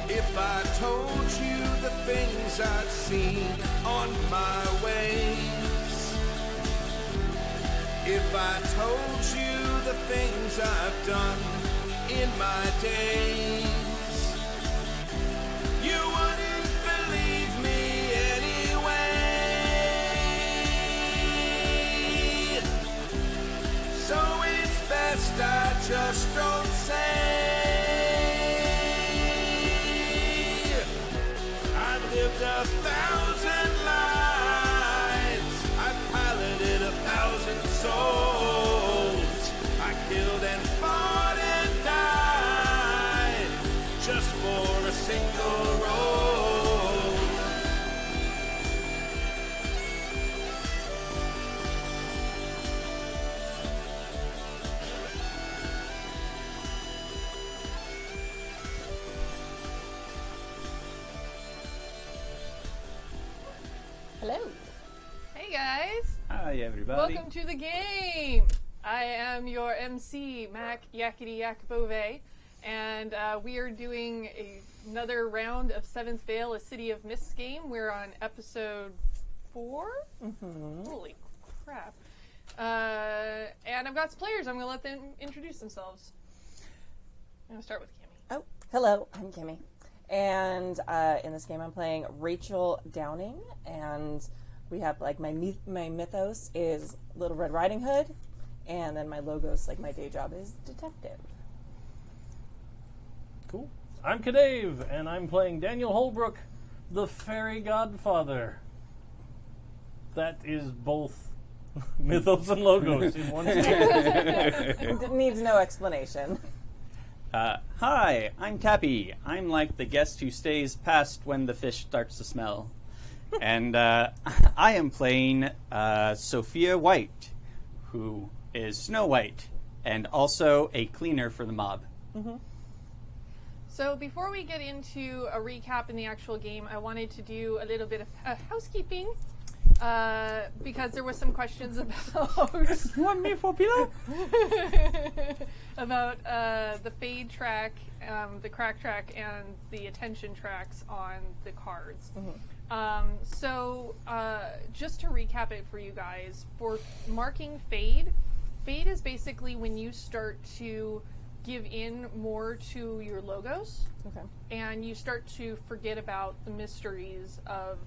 If I told you the things I've seen on my ways, if I told you the things I've done in my days, you wouldn't believe me anyway. So it's best I just don't say. Lived 1,000 lives, I piloted 1,000 souls, I killed and fought and died just for a single role. Hello. Hey guys. Hi everybody. Welcome to the game. I am your MC, Mac Yakety Yak Beauvais, and we are doing another round of 7th Vale, a City of Mist game. We're on episode 4? Mm-hmm. Holy crap. And I've got some players. I'm going to let them introduce themselves. I'm going to start with Kimi. Oh, hello. I'm Kimi. And in this game I'm playing Rachel Downing, and we have like my mythos is Little Red Riding Hood, and then my logos, like my day job, is detective. Cool. I'm Kadave, and I'm playing Daniel Holbrook, the fairy godfather. That is both mythos and logos in one scene. It needs no explanation. Hi, I'm Tappy. I'm like the guest who stays past when the fish starts to smell. And I am playing Sophia White, who is Snow White, and also a cleaner for the mob. Mm-hmm. So before we get into a recap in the actual game, I wanted to do a little bit of housekeeping. Because there was some questions about Want me for pillow? about the fade track, the crack track, and the attention tracks on the cards. Mm-hmm. So just to recap it for you guys, for marking fade is basically when you start to give in more to your logos, Okay. and you start to forget about the mysteries of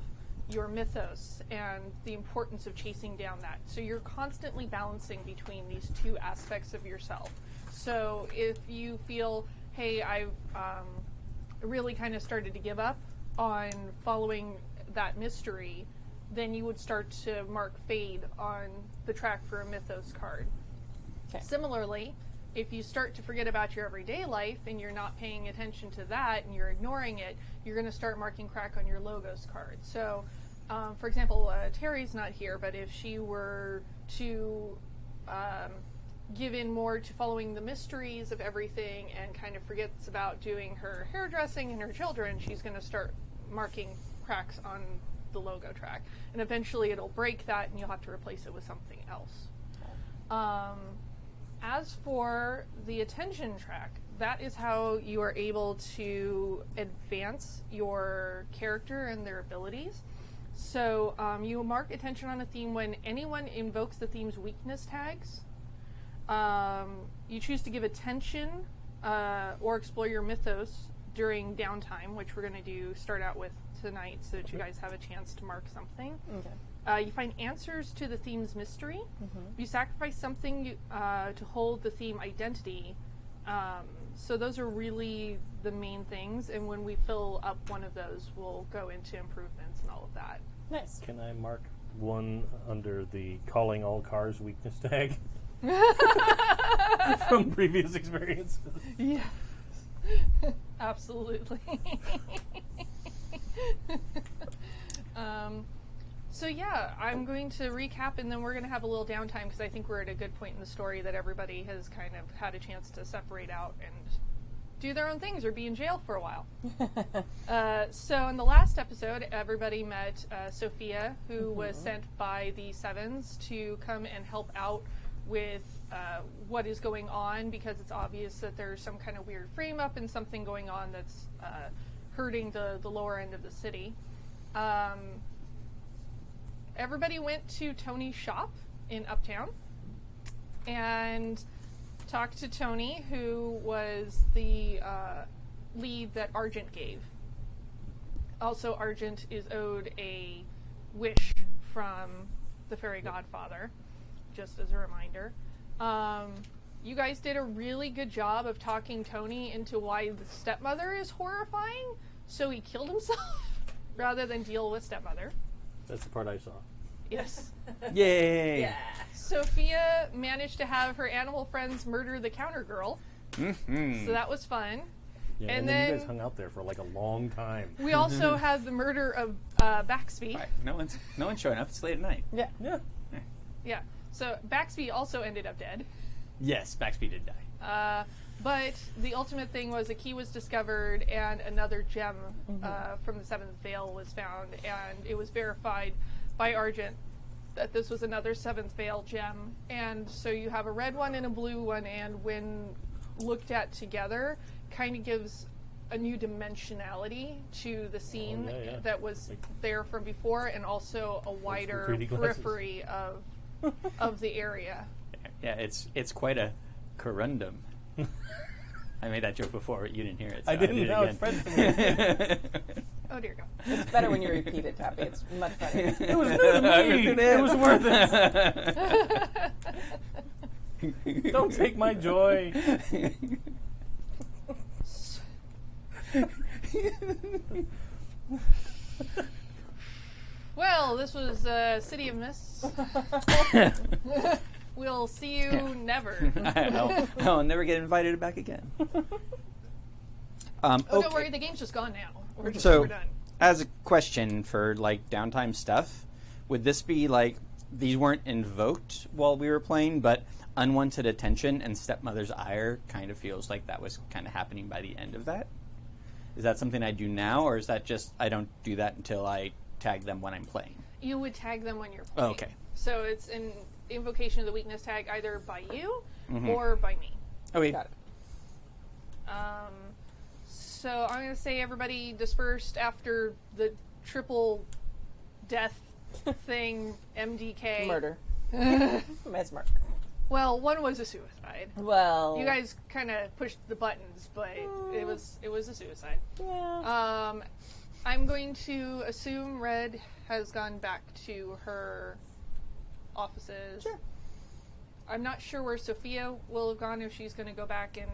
your mythos and the importance of chasing down that. So you're constantly balancing between these two aspects of yourself. So if you feel, hey, I've really kind of started to give up on following that mystery, then you would start to mark fade on the track for a mythos card. Okay. Similarly, if you start to forget about your everyday life and you're not paying attention to that and you're ignoring it, you're going to start marking crack on your logos card. So, for example, Teri's not here, but if she were to give in more to following the mysteries of everything and kind of forgets about doing her hairdressing and her children, she's going to start marking cracks on the logo track. And eventually it'll break that and you'll have to replace it with something else. As for the attention track, that is how you are able to advance your character and their abilities. So you mark attention on a theme when anyone invokes the theme's weakness tags. You choose to give attention or explore your mythos during downtime, which we're going to start out with tonight so that you guys have a chance to mark something. Okay. You find answers to the theme's mystery. Mm-hmm. You sacrifice something to hold the theme identity. So those are really the main things. And when we fill up one of those, we'll go into improvements and all of that. Nice. Can I mark one under the calling all cars weakness tag? From previous experiences. Yes. Absolutely. So yeah, I'm going to recap and then we're going to have a little downtime because I think we're at a good point in the story that everybody has kind of had a chance to separate out and do their own things or be in jail for a while. So in the last episode, everybody met Sophia, who was sent by the Sevens to come and help out with what is going on, because it's obvious that there's some kind of weird frame up and something going on that's hurting the lower end of the city. Everybody went to Tony's shop in Uptown and talked to Tony, who was the lead that Argent gave. Also, Argent is owed a wish from the Fairy Godfather, just as a reminder. You guys did a really good job of talking Tony into why the stepmother is horrifying, so he killed himself rather than deal with stepmother. That's the part I saw. Yes. Yay! Yeah. Sophia managed to have her animal friends murder the counter girl, Mm-hmm. so that was fun. Yeah, And and then you then- guys hung out there for like a long time. We also had the murder of Baxby. Right. No one's showing up. It's late at night. Yeah. Yeah. Yeah. So Baxby also ended up dead. Yes, Baxby did die. But the ultimate thing was a key was discovered and another gem from the Seventh Veil was found, and it was verified by Argent that this was another Seventh Veil gem. And so you have a red one and a blue one, and when looked at together, kind of gives a new dimensionality to the scene yeah. that was there from before, and also a wider 3D glasses. periphery of the area. Yeah, it's quite a corundum. I made that joke before, but you didn't hear it. So I didn't did it know again. it's Fred to me. Oh dear God. It's better when you repeat it, Tappy. It's much funnier. It was new to me. It was worth it. Don't take my joy. Well, this was City of Mists. We'll see you never. I'll never get invited back again. Oh, okay. don't worry, the game's just gone now. We're So, done. as a question for like downtime stuff, would this be like these weren't invoked while we were playing, but unwanted attention and stepmother's ire kind of feels like that was kind of happening by the end of that? Is that something I do now, or is that just I don't do that until I tag them when I'm playing? You would tag them when you're playing. Oh, okay. So it's an invocation of the weakness tag either by you Mm-hmm. or by me. Okay. Got it. So I'm going to say everybody dispersed after the triple death thing, MDK. Murder. It's murder. Well, one was a suicide. Well. You guys kind of pushed the buttons, but it was a suicide. Yeah. I'm going to assume Red has gone back to her offices. Sure. I'm not sure where Sophia will have gone, if she's going to go back and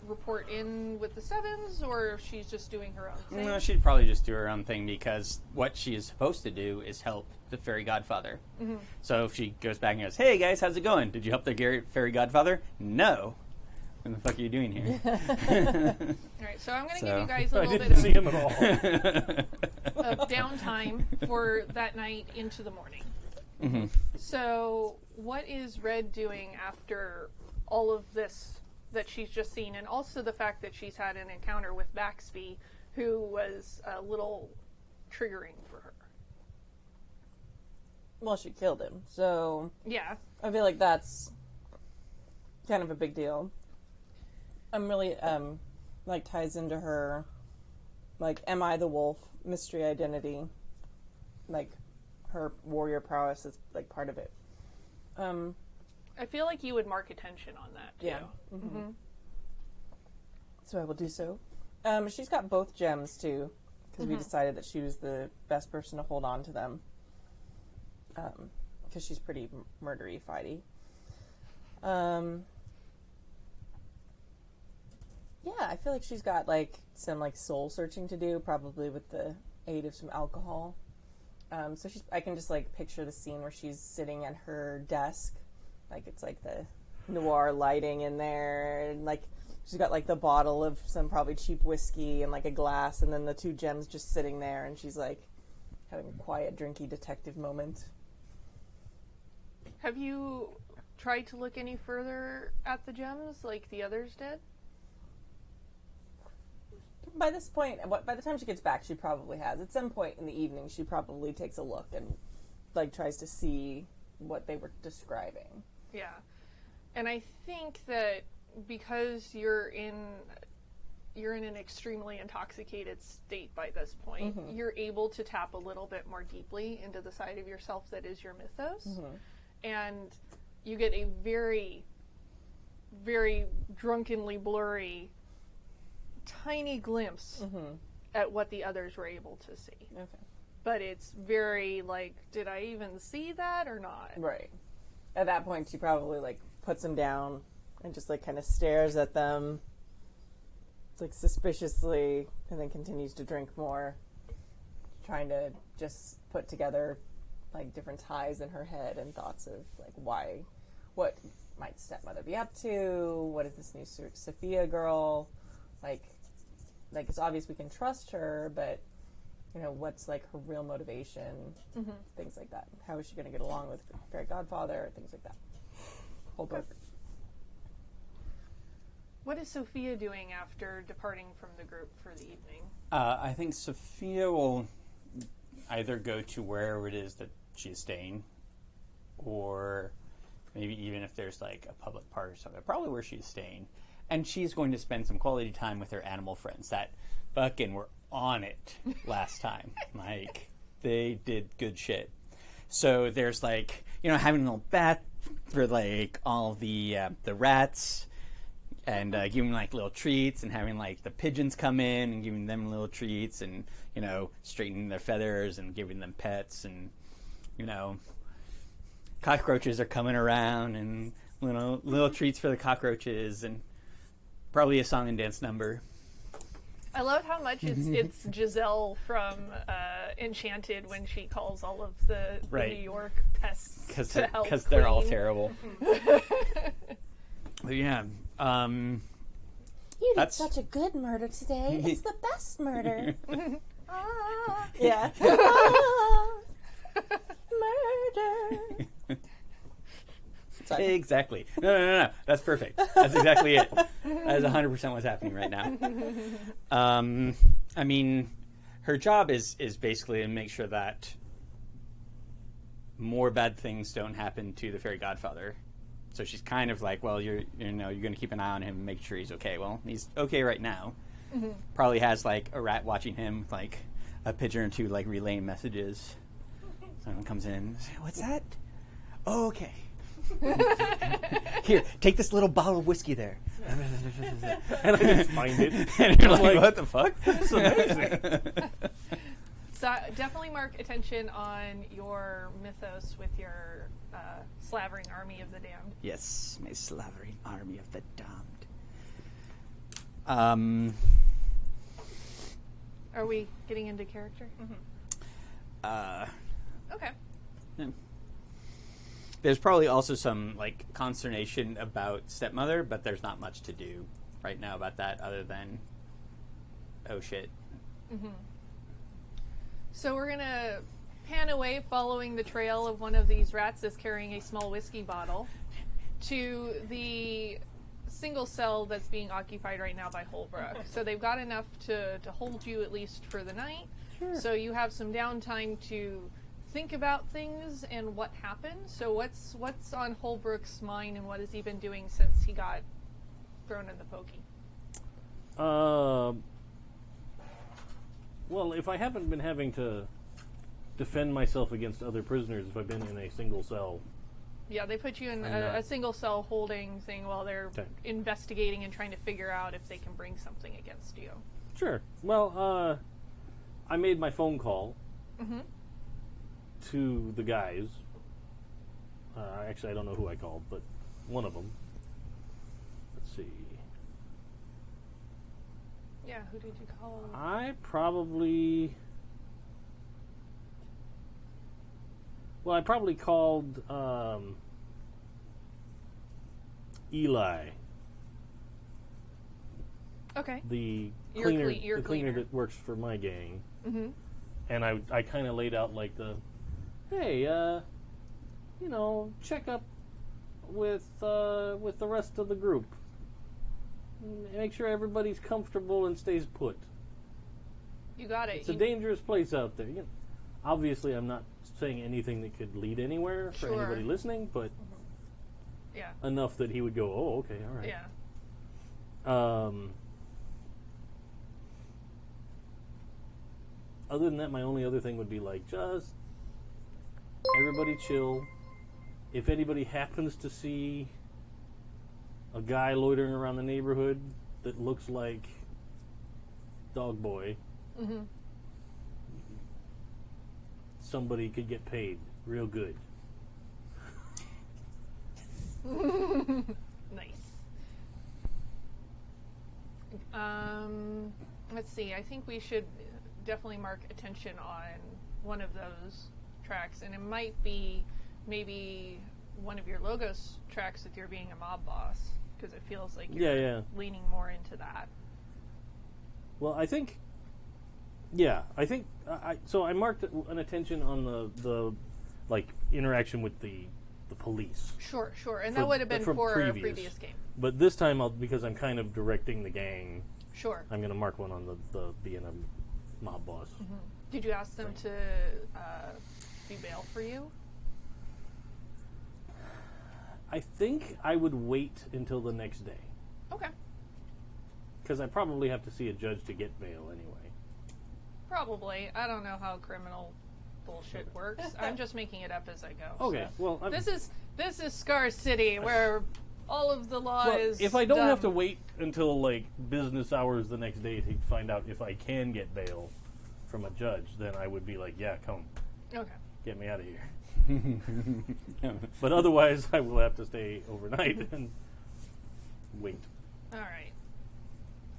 report in with the Sevens, or if she's just doing her own thing. No, she'd probably just do her own thing, because what she is supposed to do is help the Fairy Godfather. Mm-hmm. So if she goes back and goes, "Hey guys, how's it going? Did you help the Fairy Godfather?" No. What the fuck are you doing here? All right, so I'm going to give you guys a I little didn't see bit him at all. of downtime for that night into the morning. Mm-hmm. So what is Red doing after all of this that she's just seen, and also the fact that she's had an encounter with Baxby, who was a little triggering for her? Well, she killed him, so Yeah. I feel like that's kind of a big deal. I'm really like ties into her, like, am I the wolf mystery identity, like her warrior prowess is like part of it. I feel like you would mark attention on that, too. Yeah. Mm-hmm. So I will do so. She's got both gems too, because we decided that she was the best person to hold on to them. Because she's pretty murdery, fighty. Yeah, I feel like she's got like some like soul searching to do, probably with the aid of some alcohol. So I can just like picture the scene where she's sitting at her desk, like it's like the noir lighting in there, and like she's got like the bottle of some probably cheap whiskey and like a glass, and then the two gems just sitting there, and she's like having a quiet, drinky detective moment. Have you tried to look any further at the gems like the others did? By this point, by the time she gets back, she probably has. At some point in the evening, she probably takes a look and like tries to see what they were describing. Yeah. And I think that because you're in an extremely intoxicated state by this point, you're able to tap a little bit more deeply into the side of yourself that is your mythos. And you get a very, very drunkenly blurry, tiny glimpse at what the others were able to see. Okay. But it's very like, did I even see that or not? Right. At that point, she probably like puts them down and just like kind of stares at them, like suspiciously, and then continues to drink more, trying to just put together like different ties in her head and thoughts of like what might stepmother be up to? What is this new Sophia girl? Like it's obvious we can trust her, but you know, what's like her real motivation? Things like that. How is she going to get along with Fairy Godfather? Things like that. Holbrook. What is Sophia doing after departing from the group for the evening? I think Sophia will either go to wherever it is that she's staying, or maybe even if there's like a public park or something, probably where she's staying. And she's going to spend some quality time with her animal friends that fucking were on it last time. Like, they did good shit. So there's like, you know, having a little bath for like all the rats, and giving like little treats, and having like the pigeons come in and giving them little treats, and you know, straightening their feathers and giving them pets, and you know, cockroaches are coming around, and little treats for the cockroaches, and probably a song and dance number. I love how much it's Giselle from Enchanted when she calls all of the New York pests to help because they're all clean. terrible. But yeah, You did such a good murder today. It's the best murder. Yeah. Murder. Sorry. Exactly. No. That's perfect. That's exactly it. That is 100% what's happening right now. I mean, her job is basically to make sure that more bad things don't happen to the Fairy Godfather. So she's kind of like, well, you're going to keep an eye on him and make sure he's okay. Well, he's okay right now. Probably has like a rat watching him, like a pigeon or two, like relaying messages. Someone comes in, what's that? Oh, okay. Here, take this little bottle of whiskey there. And I just find it. And you're like, what the fuck? That's amazing. So definitely mark attention on your mythos with your slavering army of the damned. Yes, my slavering army of the damned. Are we getting into character? Okay. Yeah. There's probably also some like consternation about stepmother, but there's not much to do right now about that other than, oh shit. So we're gonna pan away following the trail of one of these rats that's carrying a small whiskey bottle to the single cell that's being occupied right now by Holbrook. So they've got enough to hold you at least for the night. Sure. So you have some downtime to think about things and what happened. So what's on Holbrook's mind, and what has he been doing since he got thrown in the pokey? Well, if I haven't been having to defend myself against other prisoners, if I've been in a single cell. Yeah, they put you in a single cell holding thing while they're investigating and trying to figure out if they can bring something against you. Sure. Well, I made my phone call to the guys. Actually, I don't know who I called, but one of them. Let's see. Yeah, who did you call? I probably called Eli. Okay. The Your cleaner cleaner that works for my gang. And I kind of laid out like hey, check up with the rest of the group. Make sure everybody's comfortable and stays put. You got it. It's a dangerous place out there. Obviously, I'm not saying anything that could lead anywhere for anybody listening, but Yeah. enough that he would go, oh, okay, all right. Yeah. Other than that, my only other thing would be like, just everybody chill. If anybody happens to see a guy loitering around the neighborhood that looks like Dog Boy, somebody could get paid real good. Nice. Let's see. I think we should definitely mark attention on one of those tracks, and it might be maybe one of your Logos tracks with your being a mob boss, because it feels like you're leaning more into that. Well, I think, so I marked an attention on the like interaction with the police. Sure, and that would have been for a previous game. But this time, because I'm kind of directing the gang, sure, I'm going to mark one on the being a mob boss. Mm-hmm. Did you ask them to be bail for you? I think I would wait until the next day. Okay. Because I probably have to see a judge to get bail anyway. Probably. I don't know how criminal bullshit works. I'm just making it up as I go. Okay, so. well... This is Scar City, where all of the law is if I don't dumb. have to wait until, like, business hours the next day to find out if I can get bail from a judge, then I would be like, yeah, come. Okay. Get me out of here. But otherwise, I will have to stay overnight and wait. All right.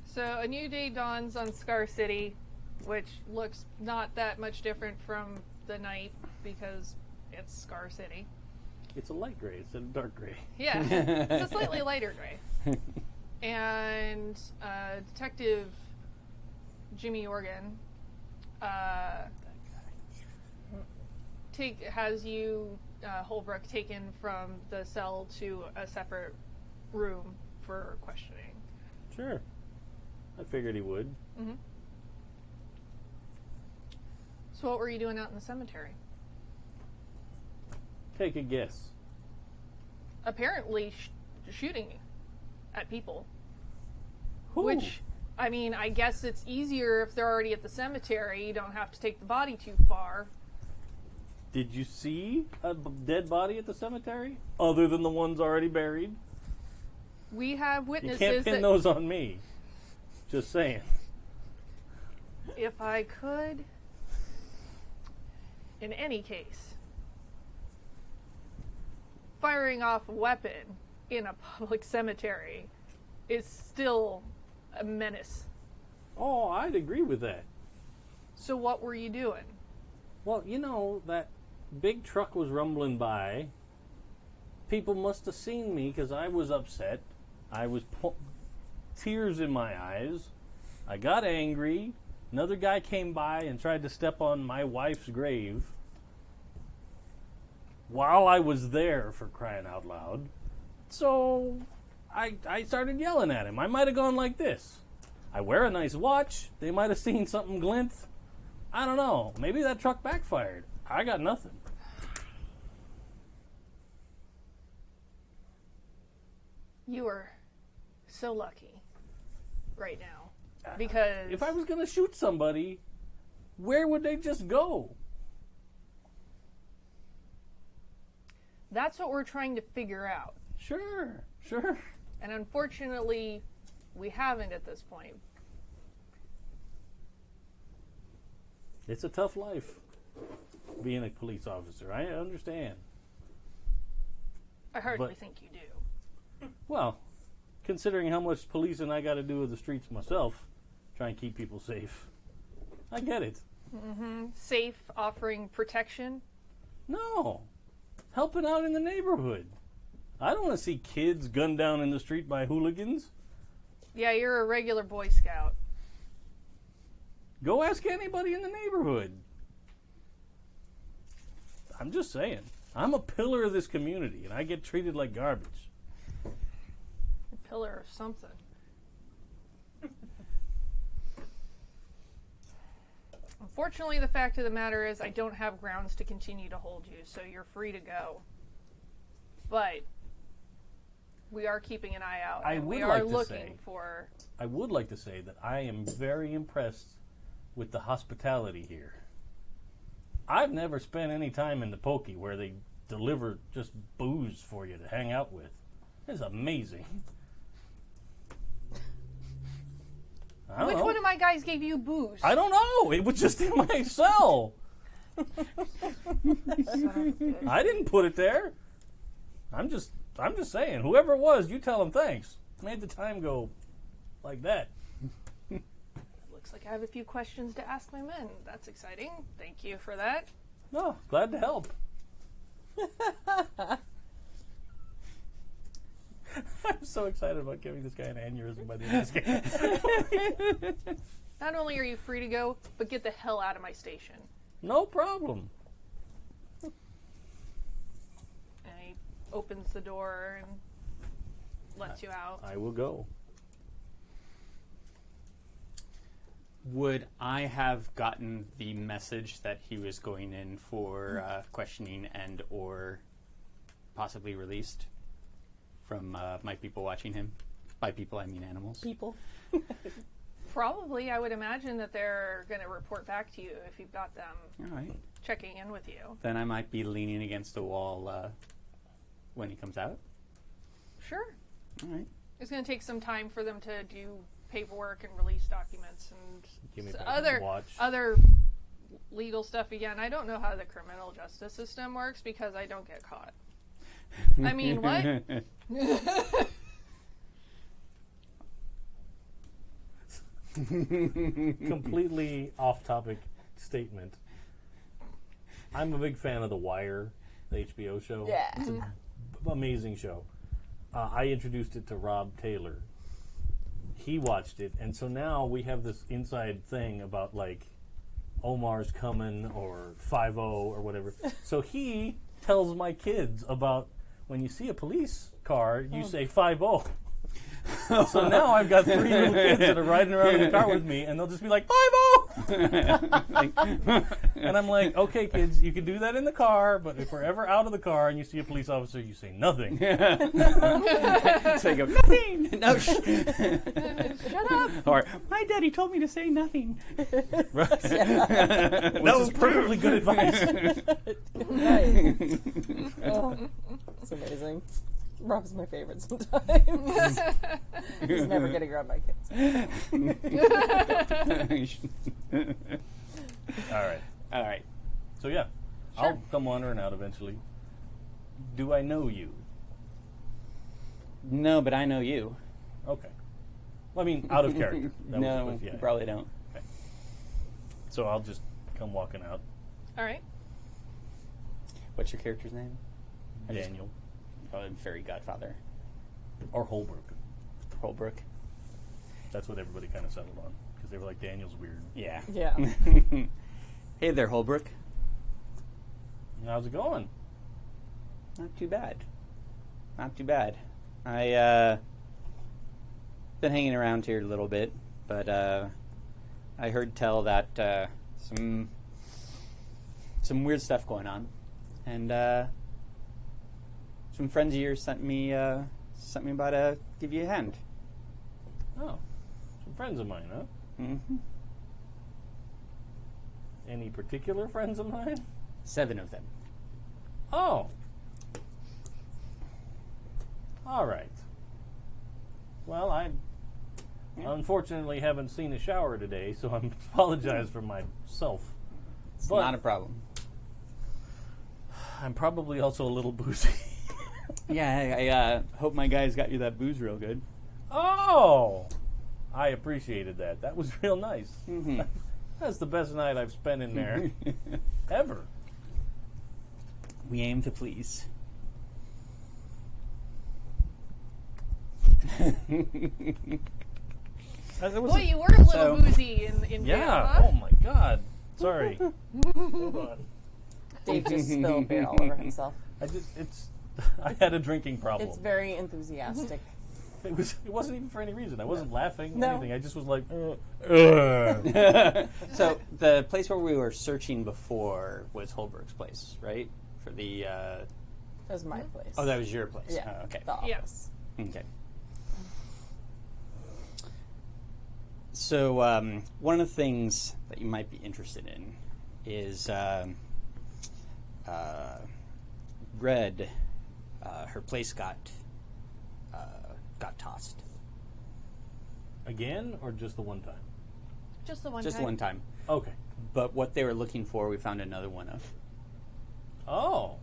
So a new day dawns on Scar City, which looks not that much different from the night because it's Scar City. It's a light gray instead of dark gray. Yeah, it's a slightly lighter gray. And Detective Jimmy Organ has you, Holbrook, taken from the cell to a separate room for questioning. Sure. I figured he would. Mm-hmm. So what were you doing out in the cemetery? Take a guess. Apparently shooting at people. Who? Which, I mean, I guess it's easier if they're already at the cemetery. You don't have to take the body too far. Did you see a dead body at the cemetery? Other than the ones already buried? We have witnesses. You can't pin those on me. Just saying. If I could... In any case, firing off a weapon in a public cemetery is still a menace. Oh, I'd agree with that. So what were you doing? Well, you know, that big truck was rumbling by. People must have seen me because I was upset. I was tears in my eyes. I got angry. Another guy came by and tried to step on my wife's grave while I was there, for crying out loud. So I started yelling at him. I might have gone like this. I wear a nice watch. They might have seen something glint. I don't know. Maybe that truck backfired. I got nothing. You are so lucky right now. Because if I was going to shoot somebody, where would they just go? That's what we're trying to figure out. Sure. And unfortunately, we haven't at this point. It's a tough life, being a police officer. I understand. I hardly think you do. Well, considering how much policing I got to do with the streets myself, try and keep people safe, I get it. Mm-hmm. Safe, offering protection? No. Helping out in the neighborhood. I don't want to see kids gunned down in the street by hooligans. Yeah, you're a regular Boy Scout. Go ask anybody in the neighborhood. I'm just saying. I'm a pillar of this community, and I get treated like garbage. A pillar of something. Unfortunately, the fact of the matter is I don't have grounds to continue to hold you, so you're free to go. But we are keeping an eye out. I and would we are like to looking say- for. I would like to say that I am very impressed with the hospitality here. I've never spent any time in the Pokey where they deliver just booze for you to hang out with. It's amazing. I don't Which know. one of my guys gave you booze? I don't know. It was just in my cell. I didn't put it there. I'm just saying. Whoever it was, you tell them thanks. Made the time go like that. Looks like I have a few questions to ask my men. That's exciting. Thank you for that. No, glad to help. I'm so excited about giving this guy an aneurysm by the end of this game. Not only are you free to go, but get the hell out of my station. No problem. And he opens the door and lets you out. I will go. Would I have gotten the message that he was going in for questioning and or possibly released from my people watching him? By people, I mean animals. People. Probably, I would imagine that they're going to report back to you if you've got them All right. checking in with you. Then I might be leaning against the wall when he comes out. Sure. All right. It's going to take some time for them to do paperwork and release documents and Give me s- back other the watch. other legal stuff. Again, I don't know how the criminal justice system works because I don't get caught. I mean, what? Completely off-topic statement. I'm a big fan of The Wire, the HBO show. Yeah. It's an amazing show. I introduced it to Rob Taylor. He watched it, and so now we have this inside thing about, like, Omar's coming or 5-0 or whatever. So he tells my kids about when you see a police car, you say 5-0. So now I've got 3 little kids that are riding around in the car with me, and they'll just be like, 5-0! And I'm like, okay, kids, you can do that in the car, but if we're ever out of the car and you see a police officer, you say nothing. So I go, nothing! No, Shut up! Or, my daddy told me to say nothing. Which is perfectly good advice. Right. Oh, it's amazing. Rob's my favorite sometimes. He's never getting around my kids. All right. All right. So, yeah, I'll come wandering out eventually. Do I know you? No, but I know you. Okay. Well, I mean, out of character. That No, was, yeah. you probably don't. So I'll just come walking out. All right. What's your character's name? Daniel. Probably Fairy Godfather. Or Holbrook. Holbrook. That's what everybody kind of settled on. Because they were like, Daniel's weird. Yeah. Yeah. Hey there, Holbrook. How's it going? Not too bad. Not too bad. I been hanging around here a little bit, but I heard tell that some weird stuff going on, and some friends of yours sent me about to give you a hand. Oh. Some friends of mine, huh? Mm-hmm. Any particular friends of mine? 7 of them. Oh. All right. Well, I unfortunately haven't seen a shower today, so I apologize for myself. It's But not a problem. I'm probably also a little boozy. Yeah, I hope my guys got you that booze real good. Oh! I appreciated that. That was real nice. Mm-hmm. That's the best night I've spent in there ever. We aim to please. Boy, you were a little So- boozy in Yeah. jail, huh? Oh my God. Sorry. Hold on. Dave just spilled beer all over himself. I had a drinking problem. It's very enthusiastic. It wasn't even for any reason. I wasn't laughing or No. anything. I just was like, So the place where we were searching before was Holbrook's place, right? For the That was my place. oh, that was your place. Yeah. Oh, okay. The Yeah. office. Okay. So, one of the things that you might be interested in is Red. Her place got tossed. Again, or just the one time? Just the one Just time. one time. Okay. But what they were looking for, we found another one of. Oh.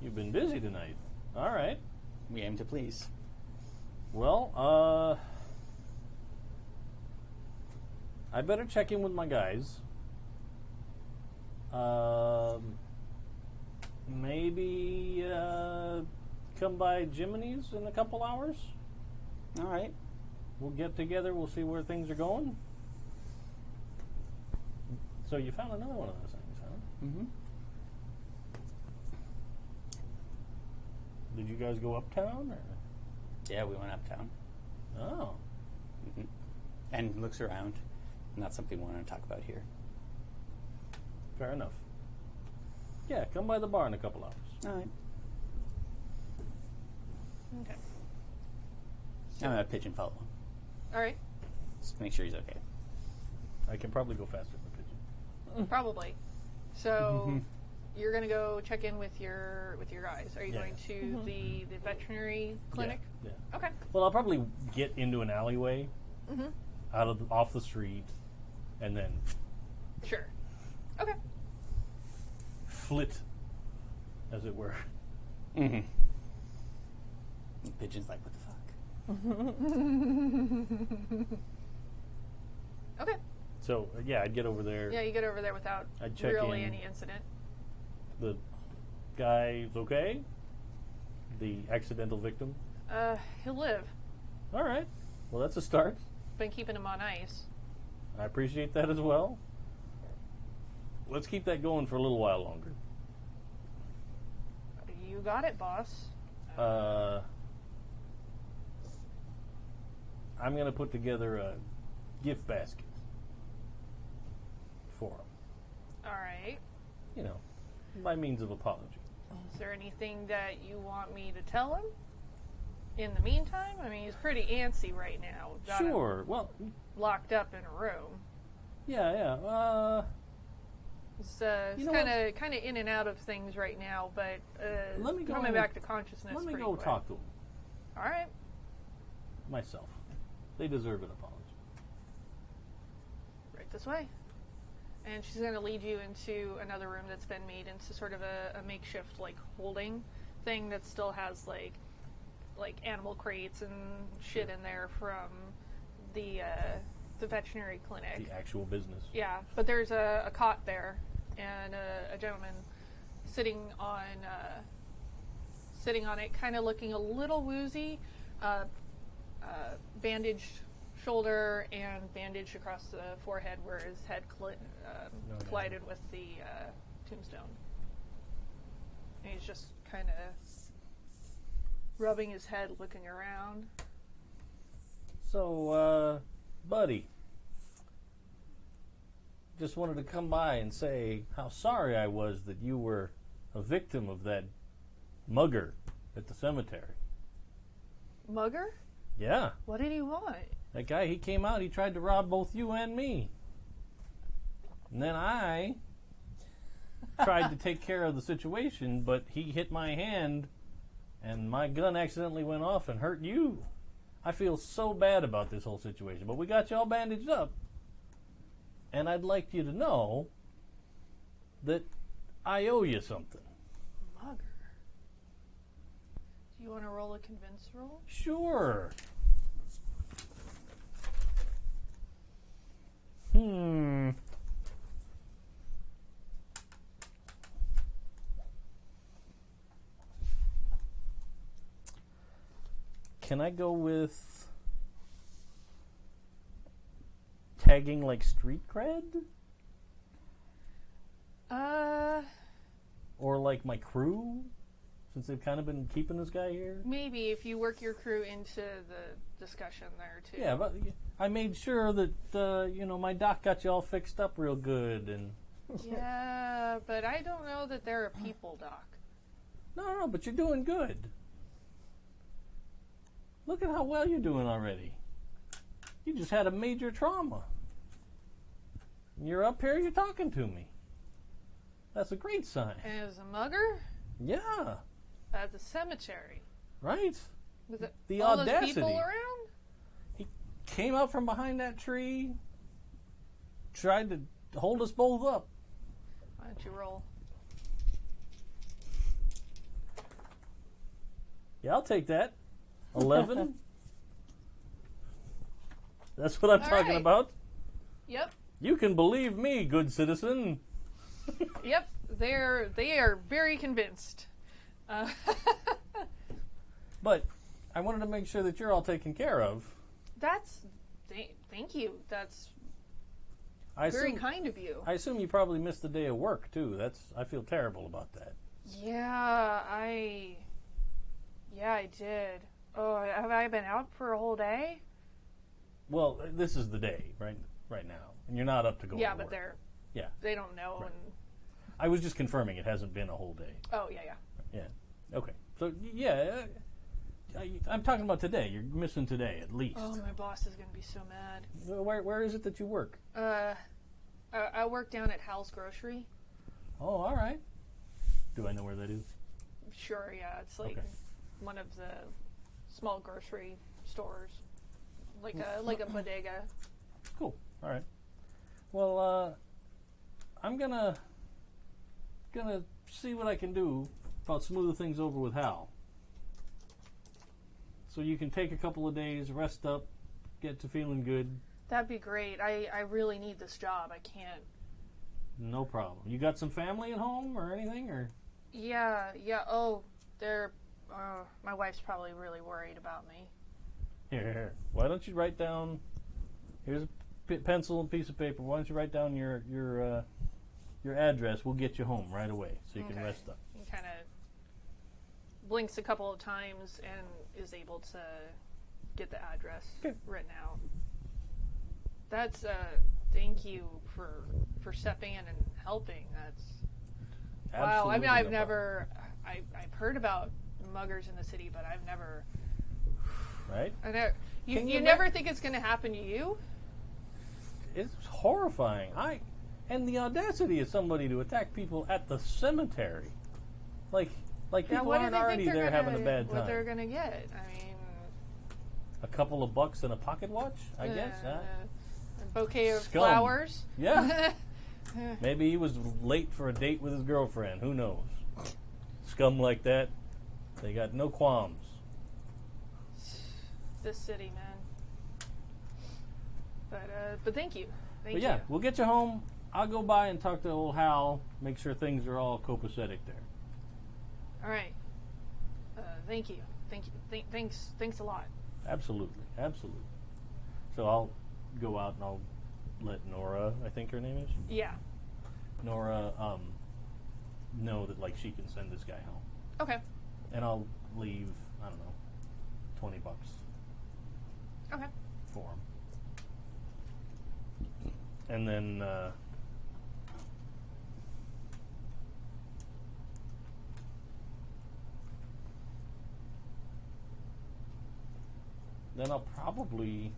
You've been busy tonight. All right. We aim to please. Well, I better check in with my guys. Maybe come by Jiminy's in a couple hours. All right. We'll get together. We'll see where things are going. So you found another one of those things, huh? Mm-hmm. Did you guys go uptown? Or? Yeah, we went uptown. Oh. Mm-hmm. And looks around. Not something we want to talk about here. Fair enough. Yeah, come by the bar in a couple hours. All right. Okay. I'm going to pigeon follow. All right. Just make sure he's okay. I can probably go faster than pigeon. Probably. So you're going to go check in with your guys. Are you Yeah. going to the veterinary clinic? Yeah. Okay. Well, I'll probably get into an alleyway, Mm-hmm. off the street, and then Sure. Okay. flit, as it were. Mm-hmm. The pigeon's like, what the fuck? Okay. So yeah, I'd get over there. Yeah, you get over there without I'd check really in. any incident. The guy's okay. The accidental victim. He'll live. All right. Well, that's a start. Been keeping him on ice. I appreciate that as well. Let's keep that going for a little while longer. You got it, boss. I'm going to put together a gift basket for him. All right. You know, by means of apology. Is there anything that you want me to tell him? In the meantime, I mean, he's pretty antsy right now. Got him Sure. Well, locked up in a room. yeah. He's You know kind of in and out of things right now, but Let me go coming and- back to consciousness. Let me pretty go quick. talk to him All right. myself. They deserve an apology. Right this way. And she's going to lead you into another room that's been made into sort of a makeshift like holding thing that still has like animal crates and shit in there from the veterinary clinic. The actual business. Yeah, but there's a cot there and a gentleman sitting on it, kind of looking a little woozy, bandaged shoulder and bandage across the forehead where his head collided with the tombstone. And he's just kind of rubbing his head, looking around. So, buddy, just wanted to come by and say how sorry I was that you were a victim of that mugger at the cemetery. Mugger? Yeah, What did he want? that guy, he came out, he tried to rob both you and me. And then I tried to take care of the situation, but he hit my hand, and my gun accidentally went off and hurt you. I feel so bad about this whole situation, but we got you all bandaged up. And I'd like you to know that I owe you something. Mugger. Do you want to roll a convince roll? Sure. Can I go with tagging like street cred? Or like my crew? Since they've kind of been keeping this guy here? Maybe if you work your crew into the discussion there too. Yeah, but I made sure that, my doc got you all fixed up real good. And Yeah, but I don't know that they're a people doc. No, but you're doing good. Look at how well you're doing already. You just had a major trauma. You're up here, you're talking to me. That's a great sign. As a mugger? Yeah, At the cemetery? right? Was it The all audacity. those people around? He came out from behind that tree, tried to hold us both up. Why don't you roll? Yeah, I'll take that. 11. That's what I'm All talking right. about. Yep. You can believe me, good citizen. Yep. They are very convinced. But I wanted to make sure that you're all taken care of. Thank you. That's I very assume, kind of you. I assume you probably missed a day of work too. I feel terrible about that. Yeah, I did. Oh, have I been out for a whole day? Well, this is the day, right now, and you're not up to go. Yeah, to but work. they don't know. Right. And I was just confirming it hasn't been a whole day. oh yeah. Yeah. Okay. So yeah, I'm talking about today. You're missing today at least. Oh, my boss is gonna be so mad. Where is it that you work? I work down at Hal's Grocery. Oh, all right. Do I know where that is? Sure, yeah, it's like Okay. one of the small grocery stores, like a bodega. Cool. All right. Well, I'm gonna see what I can do about smoothing things over with Hal. So you can take a couple of days, rest up, get to feeling good. That'd be great. I really need this job. I can't. No problem. You got some family at home or anything, or? Yeah. Oh, they're. My wife's probably really worried about me. Here. Why don't you write down? Here's a pencil and piece of paper. Why don't you write down your address? We'll get you home right away, so you can Okay. rest up. He kind of blinks a couple of times and is able to get the address Okay. written out. That's thank you for stepping in and helping. That's wow. I Absolutely mean, I've no never I've heard about muggers in the city, but I've never. problem. Right? I never Can you you never think it's going to happen to you? It's horrifying. And the audacity of somebody to attack people at the cemetery, like people what do aren't they already think there they're having a gonna, bad what they're time. going to get? I mean, A couple of bucks and a pocket watch, I guess. Huh? a bouquet of Scum. flowers. Yeah. Maybe he was late for a date with his girlfriend. Who knows? Scum like that, they got no qualms. This city, man. But thank you. Thank But yeah, you. we'll get you home. I'll go by and talk to old Hal, make sure things are all copacetic there. All right. Thank you. Thanks a lot. Absolutely. So I'll go out and I'll let Nora, I think her name is, Yeah. Nora, know that like she can send this guy home. Okay. And I'll leave, I don't know, $20 Okay. for him. And then I'll probably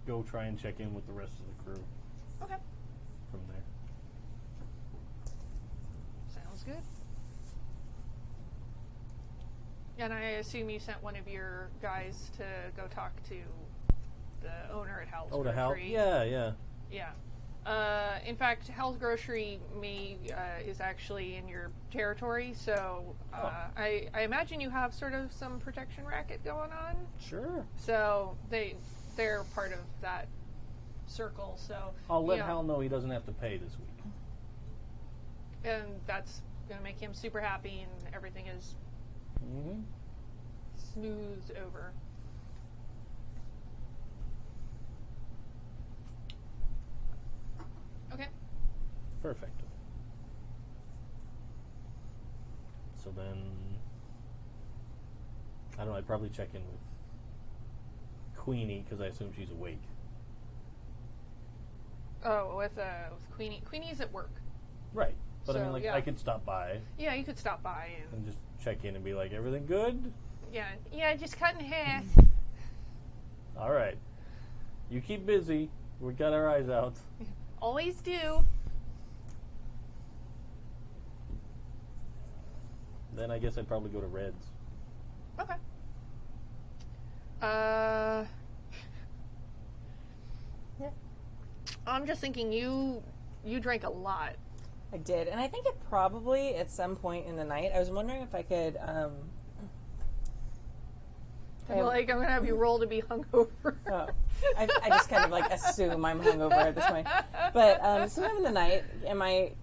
go try and check in with the rest of the crew Okay. from there. Sounds good. And I assume you sent one of your guys to go talk to the owner at Hal's Oh, to Hal? Grocery. Yeah. Yeah. In fact, Hal's Grocery is actually in your territory, so I imagine you have sort of some protection racket going on. Sure. So they're part of that circle. So I'll let you know, Hal know he doesn't have to pay this week. and that's gonna make him super happy, and everything is Mm-hmm. smoothed over. Okay. Perfect. So then, I don't know, I'd probably check in with Queenie, because I assume she's awake. Oh, with Queenie. Queenie's at work. Right. But I mean, like, yeah. I could stop by Yeah, you could stop by and just check in and be like, everything good? yeah, just cutting hair. All right. You keep busy. We got our eyes out. Always do. Then I guess I'd probably go to Red's. Okay. Yeah. I'm just thinking you drank a lot. I did, and I think it probably at some point in the night. I was wondering if I could. I'm gonna have you roll to be hungover. Oh, I just kind of like assume I'm hungover at this point. But sometime in the night,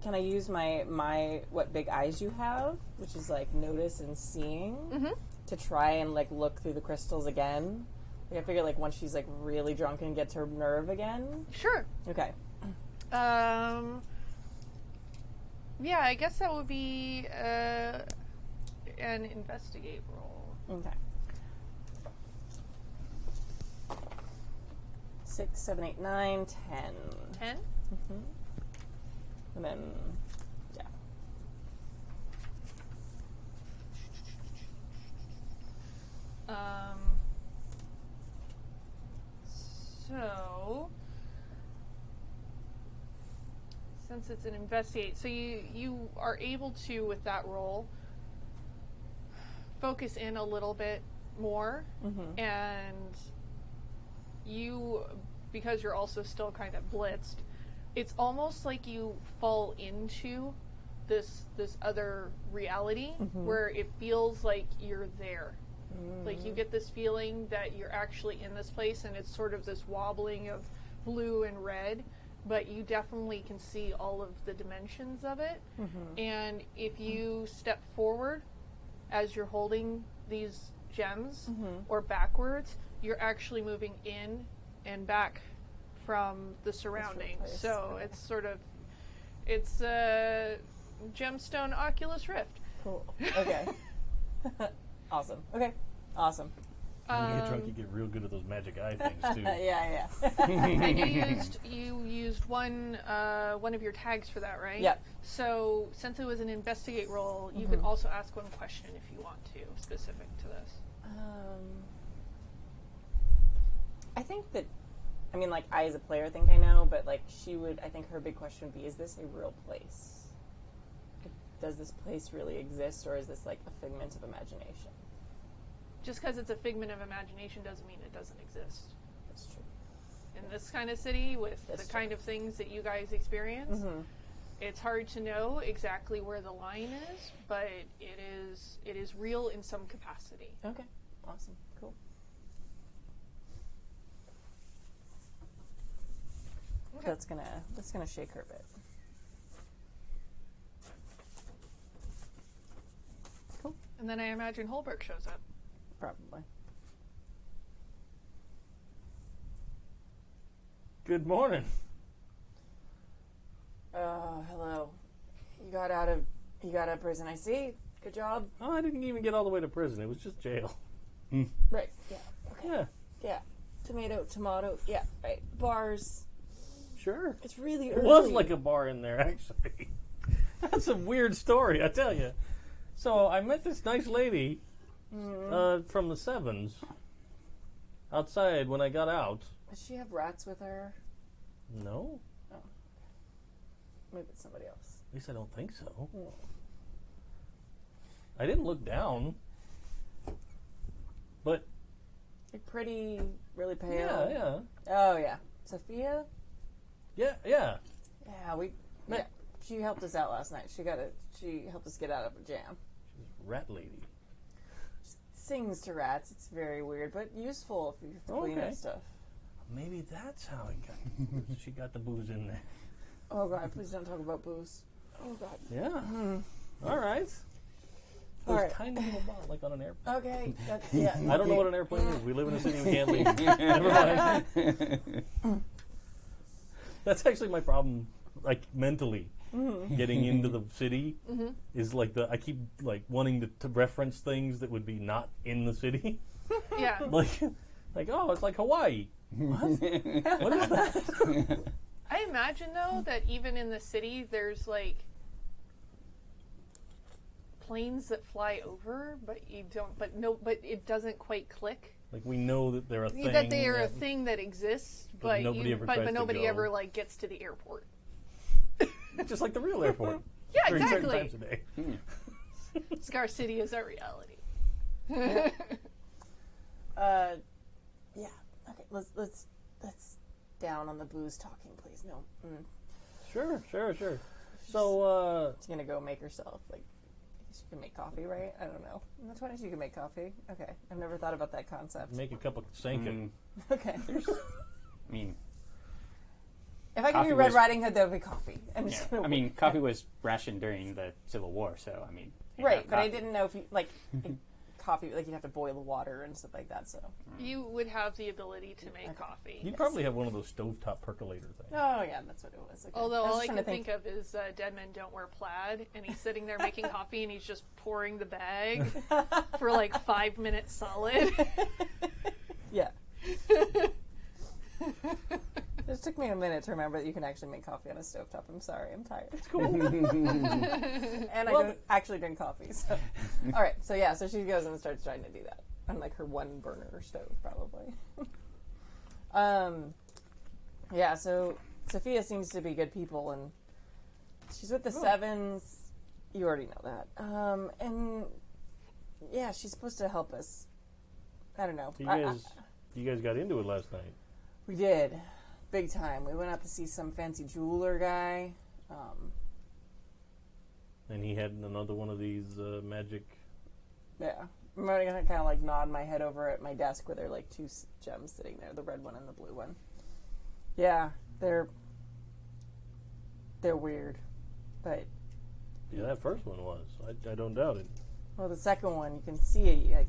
can I use my what big eyes you have, which is like notice and seeing, to try and like look through the crystals again? Like I figure like once she's like really drunk and gets her nerve again. Sure. Okay. Yeah, I guess that would be an investigate roll. Okay. 6, 7, 8, 9, 10. 10? And then, yeah. So since it's an investigate, so you are able to, with that roll, focus in a little bit more, and you, because you're also still kind of blitzed, it's almost like you fall into this other reality where it feels like you're there. Like you get this feeling that you're actually in this place, and it's sort of this wobbling of blue and red, but you definitely can see all of the dimensions of it. And if you step forward as you're holding these gems or backwards, you're actually moving in and back from the surroundings. So it's sort of, it's a gemstone Oculus Rift. Cool. Okay. Awesome. Okay. Awesome. When you get drunk, you get real good at those magic eye things, too. Yeah. And you used one of your tags for that, right? Yep. So since it was an investigate roll, you can also ask one question if you want to, specific to this. I think that, I mean, like, I as a player think I know, but, like, I think her big question would be, is this a real place? Does this place really exist, or is this, like, a figment of imagination? Just because it's a figment of imagination doesn't mean it doesn't exist. That's true. In this kind of city, with That's the kind of things that you guys experience, it's hard to know exactly where the line is, but it is real in some capacity. Okay. Awesome. Cool. Okay. That's gonna shake her a bit. Cool. And then I imagine Holbrook shows up. Probably. Good morning. Hello. You got out of prison, I see. Good job. Oh, I didn't even get all the way to prison. It was just jail. Right. Yeah. Okay. Yeah, Yeah. Tomato. Yeah. Right. Bars. sure. It's really It early. was like a bar in there, actually. That's a weird story, I tell you. So I met this nice lady from the Sevens outside when I got out. Does she have rats with her? No, Maybe it's somebody else. at least I don't think so. Mm. I didn't look down, but You're pretty, really pale. yeah. Oh yeah. Sophia? Yeah. Yeah, yeah. She helped us out last night. She helped us get out of a jam. Rat lady. Sings to rats. It's very weird, but useful if you have to clean Okay. up stuff. Maybe that's how it got. She got the booze in there. Oh god, please don't talk about booze. Oh god. Yeah. All right. All Those right. tiny little bar, like on an airplane. Okay. Yeah. I don't know what an airplane is. We live in a city we can't leave. Never mind. That's actually my problem, like mentally. Getting into the city is like I keep like wanting to reference things that would be not in the city. Yeah. like oh, it's like Hawaii. What? What is that? I imagine, though, that even in the city, there's, like, planes that fly over, but you don't. But it doesn't quite click. Like we know that they're a thing. That they are a thing that exists, but nobody ever tries to nobody go. ever like gets to the airport. Just like the real airport. Yeah, during certain exactly. times a day. Scar City is our reality. Yeah. Okay. Let's down on the booze talking, please. No. Sure. So, She's gonna go make herself she can make coffee, right? I don't know. In the 20s, you can make coffee. Okay. I've never thought about that concept. make a cup of Sangar. Okay. I mean, If I could Coffee be Red was- Riding Hood, that would be coffee. I'm yeah. just gonna I mean, coffee was rationed during the Civil War, so I mean. you right, have but I coffee. didn't know if you coffee, you'd have to boil the water and stuff like that. So. You would have the ability to make coffee. You'd probably have one of those stovetop percolator things. Oh yeah, that's what it was. Okay. Although was all I just can trying to think of is Dead Men Don't Wear Plaid, and he's sitting there making coffee, and he's just pouring the bag for like 5 minutes solid. Yeah. It took me a minute to remember that you can actually make coffee on a stovetop. I'm sorry, I'm tired. It's cool. And I don't actually drink coffee. So. All right, so she goes and starts trying to do that on like her one burner stove, probably. Yeah, so Sophia seems to be good people, and she's with the Sevens. You already know that. And yeah, she's supposed to help us. I don't know. You guys got into it last night. We did. Big time. We went out to see some fancy jeweler guy. And he had another one of these magic. Yeah. I'm going to kind of like nod my head over at my desk where there are like two gems sitting there, the red one and the blue one. Yeah, they're weird. But, Yeah, that first one was. I don't doubt it. well, the second one, you can see it. Like,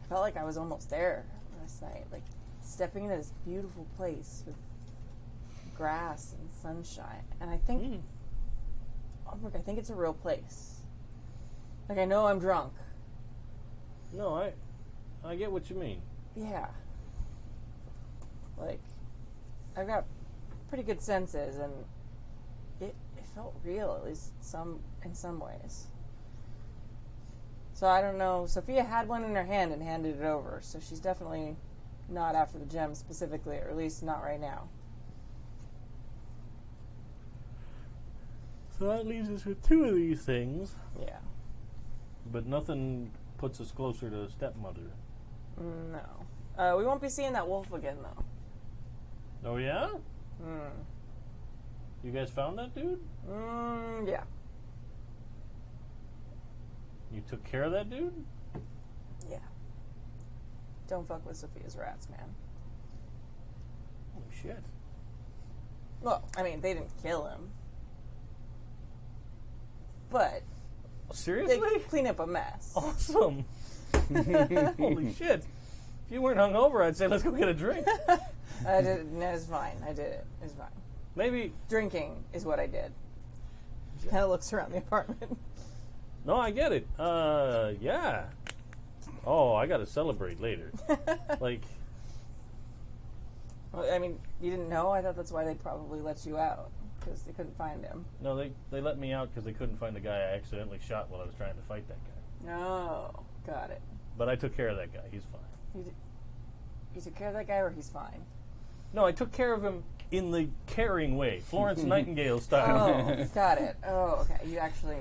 I felt like I was almost there last night. Like, stepping into this beautiful place with grass and sunshine. And I think, Holbrook, I think it's a real place. Like, I know I'm drunk. No, I get what you mean. Yeah. Like, I've got pretty good senses, and it felt real, at least in some ways. So I don't know. Sophia had one in her hand and handed it over, so she's definitely not after the gem specifically, or at least not right now. So that leaves us with two of these things, Yeah. but nothing puts us closer to stepmother. No. We won't be seeing that wolf again, though. Oh yeah? You guys found that dude? Yeah. You took care of that dude? Yeah. Don't fuck with Sophia's rats, man. Oh shit. Well, I mean, they didn't kill him. But Seriously? they clean up a mess. Awesome. Holy shit. If you weren't hungover, I'd say let's go get a drink. I did. No, it's fine. I did it. It's fine. Maybe. Drinking is what I did. She kind of looks around the apartment. No, I get it. Yeah. Oh, I gotta celebrate later. Like, Well, I mean, you didn't know? I thought that's why they probably let you out, because they couldn't find him. no, they let me out because they couldn't find the guy I accidentally shot while I was trying to fight that guy. Oh, got it. But I took care of that guy. He's fine. You took care of that guy, or he's fine? No, I took care of him in the caring way, Florence Nightingale style. Oh, got it. Oh, okay. You actually...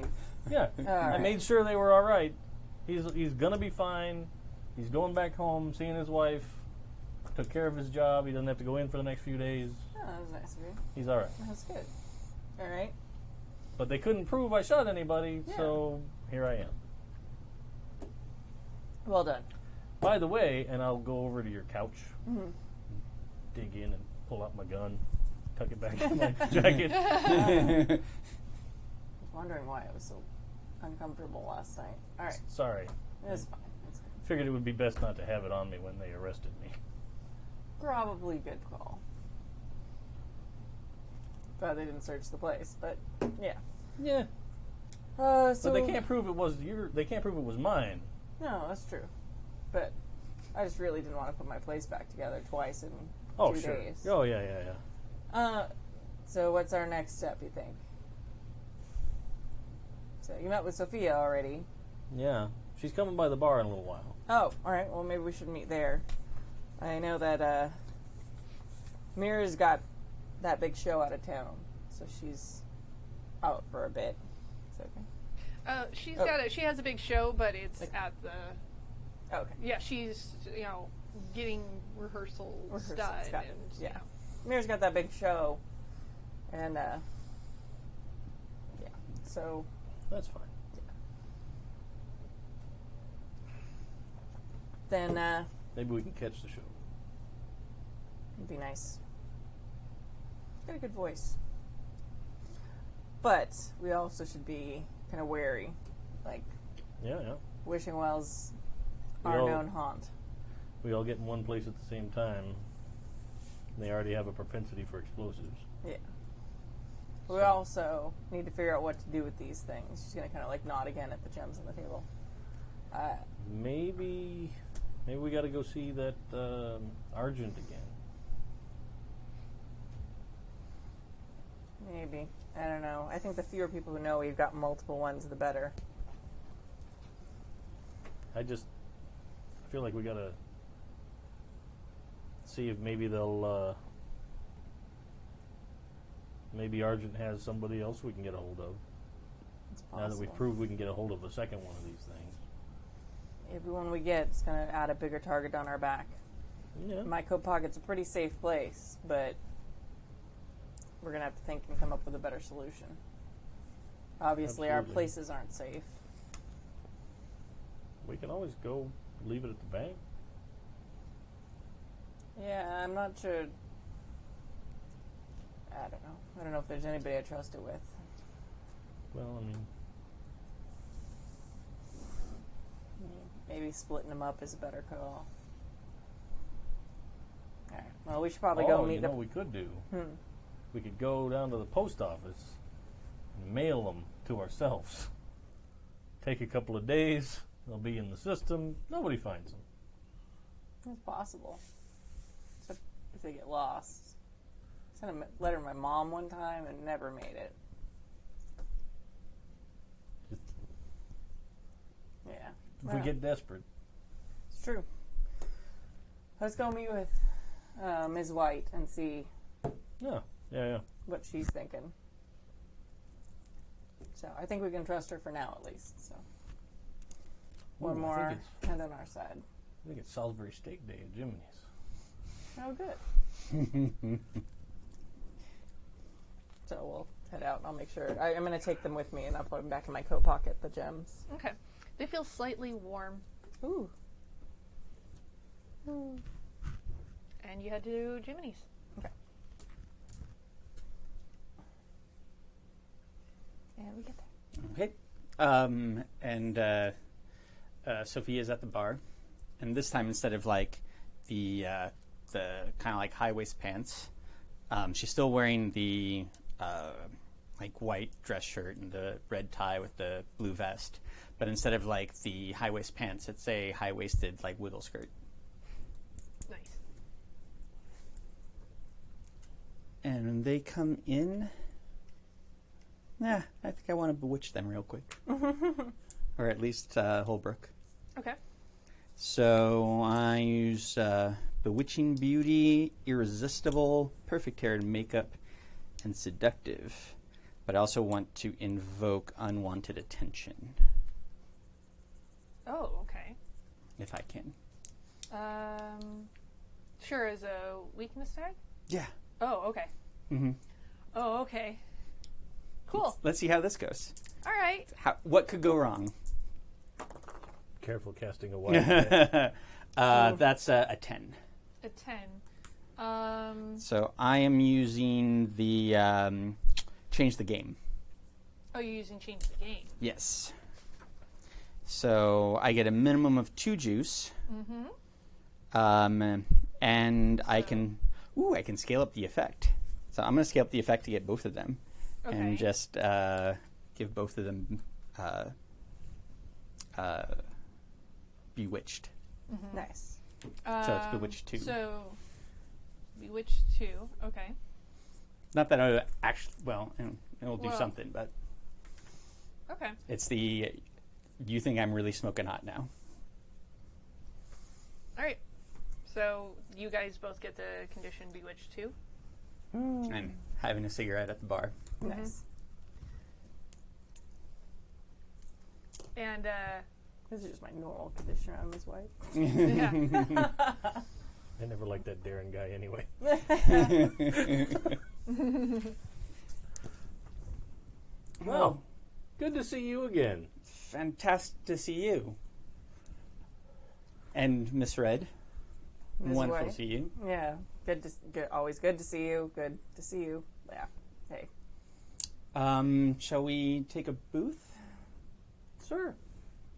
Yeah, All I right. made sure they were all right. He's gonna be fine. He's going back home, seeing his wife. Took care of his job. He doesn't have to go in for the next few days. Oh, that was nice of you. He's all right. That's good. All right. But they couldn't prove I shot anybody, Yeah. so here I am. Well done. By the way, and I'll go over to your couch, dig in and pull out my gun, tuck it back in my jacket. I was wondering why it was so uncomfortable last night. All right. Sorry. It's fine. It's good. Figured it would be best not to have it on me when they arrested me. Probably good call. Glad they didn't search the place, but yeah. Yeah. So But they can't prove it was they can't prove it was mine. No, that's true. But I just really didn't want to put my place back together twice in 2 sure. days. Oh yeah. So So what's our next step, you think? So you met with Sophia already. Yeah. She's coming by the bar in a little while. Oh, all right. Well, maybe we should meet there. I know that Mira's got that big show out of town, so she's out for a bit. Is that okay? She has a big show, but it's at the. Oh, okay. Yeah, she's getting rehearsals done. Got it. And, Yeah. Mira's got that big show, and yeah. So. That's fine. Then Maybe we can catch the show. it'd be nice. Got a good voice. But we also should be kind of wary. Like, Yeah. Wishing Well's We our all- known haunt. We all get in one place at the same time. They already have a propensity for explosives. Yeah. We also need to figure out what to do with these things. She's going to kind of like nod again at the gems on the table. Maybe we got to go see that Argent again. Maybe. I don't know. I think the fewer people who know we've got multiple ones, the better. I feel like we got to see if maybe they'll. Maybe Argent has somebody else we can get a hold of. It's possible. Now that we've proved we can get a hold of a second one of these things. Everyone we get is going to add a bigger target on our back. Yeah. My coat pocket's a pretty safe place, but we're going to have to think and come up with a better solution. Obviously, our Absolutely. places aren't safe. We can always go leave it at the bank. Yeah, I'm not sure. I don't know. I don't know if there's anybody I trust it with. Well, I mean, Maybe splitting them up is a better call. All right. Well, we should probably go meet you know what we could do? We could go down to the post office and mail them to ourselves. Take a couple of days. They'll be in the system. Nobody finds them. It's possible. Except if they get lost. I sent a letter to my mom one time and never made it. Yeah. If we get desperate. It's true. Let's go meet with Ms. White and see Yeah. what she's thinking. So I think we can trust her for now, at least. So one Ooh, I more think hand on our side. I think it's Salisbury Steak Day at Jiminy's. Oh, good. So we'll head out. I'll make sure. I'm going to take them with me, and I'll put them back in my coat pocket. The gems. Okay. They feel slightly warm, Ooh. and you head to Jiminy's. Okay. And we get there. Okay. And Sophia's at the bar, and this time instead of like the kind of like high waist pants, she's still wearing the like white dress shirt and the red tie with the blue vest, but instead of like the high waist pants, it's a high waisted like wiggle skirt. Nice. And when they come in, I think I want to bewitch them real quick. Or at least Holbrook. Okay. So I use Bewitching Beauty, Irresistible, Perfect Hair and Makeup, and Seductive. But I also want to invoke Unwanted Attention, Oh, okay. if I can. Sure, as a weakness tag? Yeah. Oh, okay. Mm-hmm. Oh, okay. Cool. Let's see how this goes. All right. What could go wrong? Careful casting a wild net. That's a 10. A 10. So I am using the Change the Game. Oh, you're using Change the Game. Yes. So I get a minimum of 2 juice. Mm-hmm. And I can scale up the effect. So I'm going to scale up the effect to get both of them. Okay. And just give both of them Bewitched. Mm-hmm. Nice. So it's Bewitched 2. So, Bewitched 2. Okay. Not that I actually, well, it'll do Well, something, but Okay. Okay. It's the you think I'm really smoking hot now. All right. So you guys both get the condition bewitched too. And having a cigarette at the bar. Nice. And This is just my normal condition around his wife. yeah. I never liked that Darren guy anyway. Well, good to see you again. Fantastic to see you. And Miss Red. Miss Wonderful White. to see you. Yeah, always good to see you. Good to see you. Yeah. Hey. Shall we take a booth? Sure.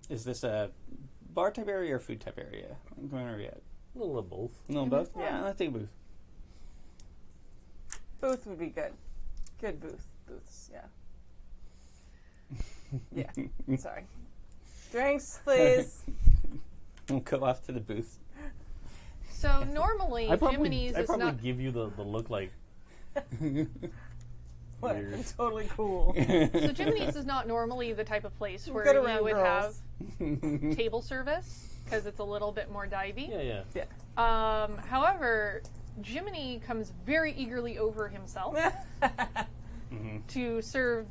Is this a bar type area or food type area? I'm going over yet. A little of both. A little both? Yeah. Yeah, let's take a booth. Booth would be good. Good booths. Yeah. Yeah. Sorry. Drinks, please. We'll go off to the booth. So normally I probably Jiminy's is not. give you the look like. What? Weird. I'm totally cool. So Jiminy's is not normally the type of place where good you around would girls. have table service because it's a little bit more divey. Yeah. Yeah. However, Jiminy comes very eagerly over himself to serve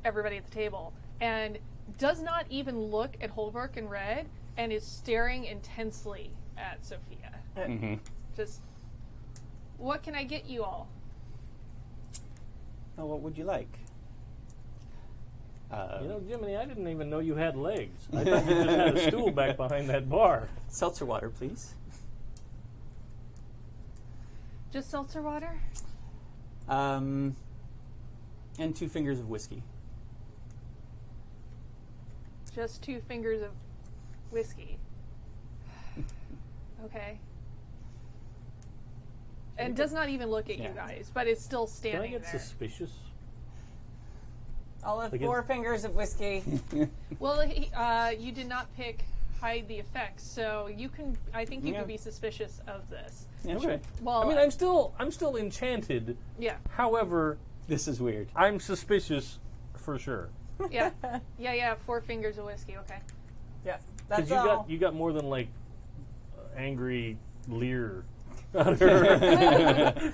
everybody at the table and does not even look at Holbrook and Red and is staring intensely at Sophia. Mm-hmm. Just, what can I get you all? Oh, what would you like? You know, Jiminy, I didn't even know you had legs. I thought you just had a stool back behind that bar. Seltzer water, please. Just seltzer water? And 2 fingers of whiskey. Just 2 fingers of whiskey. Okay. And does not even look at you guys, but is still Can I standing get there. suspicious? I'll have Like 4 fingers of whiskey. Well, you did not pick hide the effects, so you can. I think you Yeah. can be suspicious of this. Yeah, Okay. sure. Well, I mean, I'm still enchanted. yeah, However, This is weird. I'm suspicious for sure. yeah, yeah. 4 fingers of whiskey. Okay. Yeah. Because That's all. you got more than like angry leer. out of her.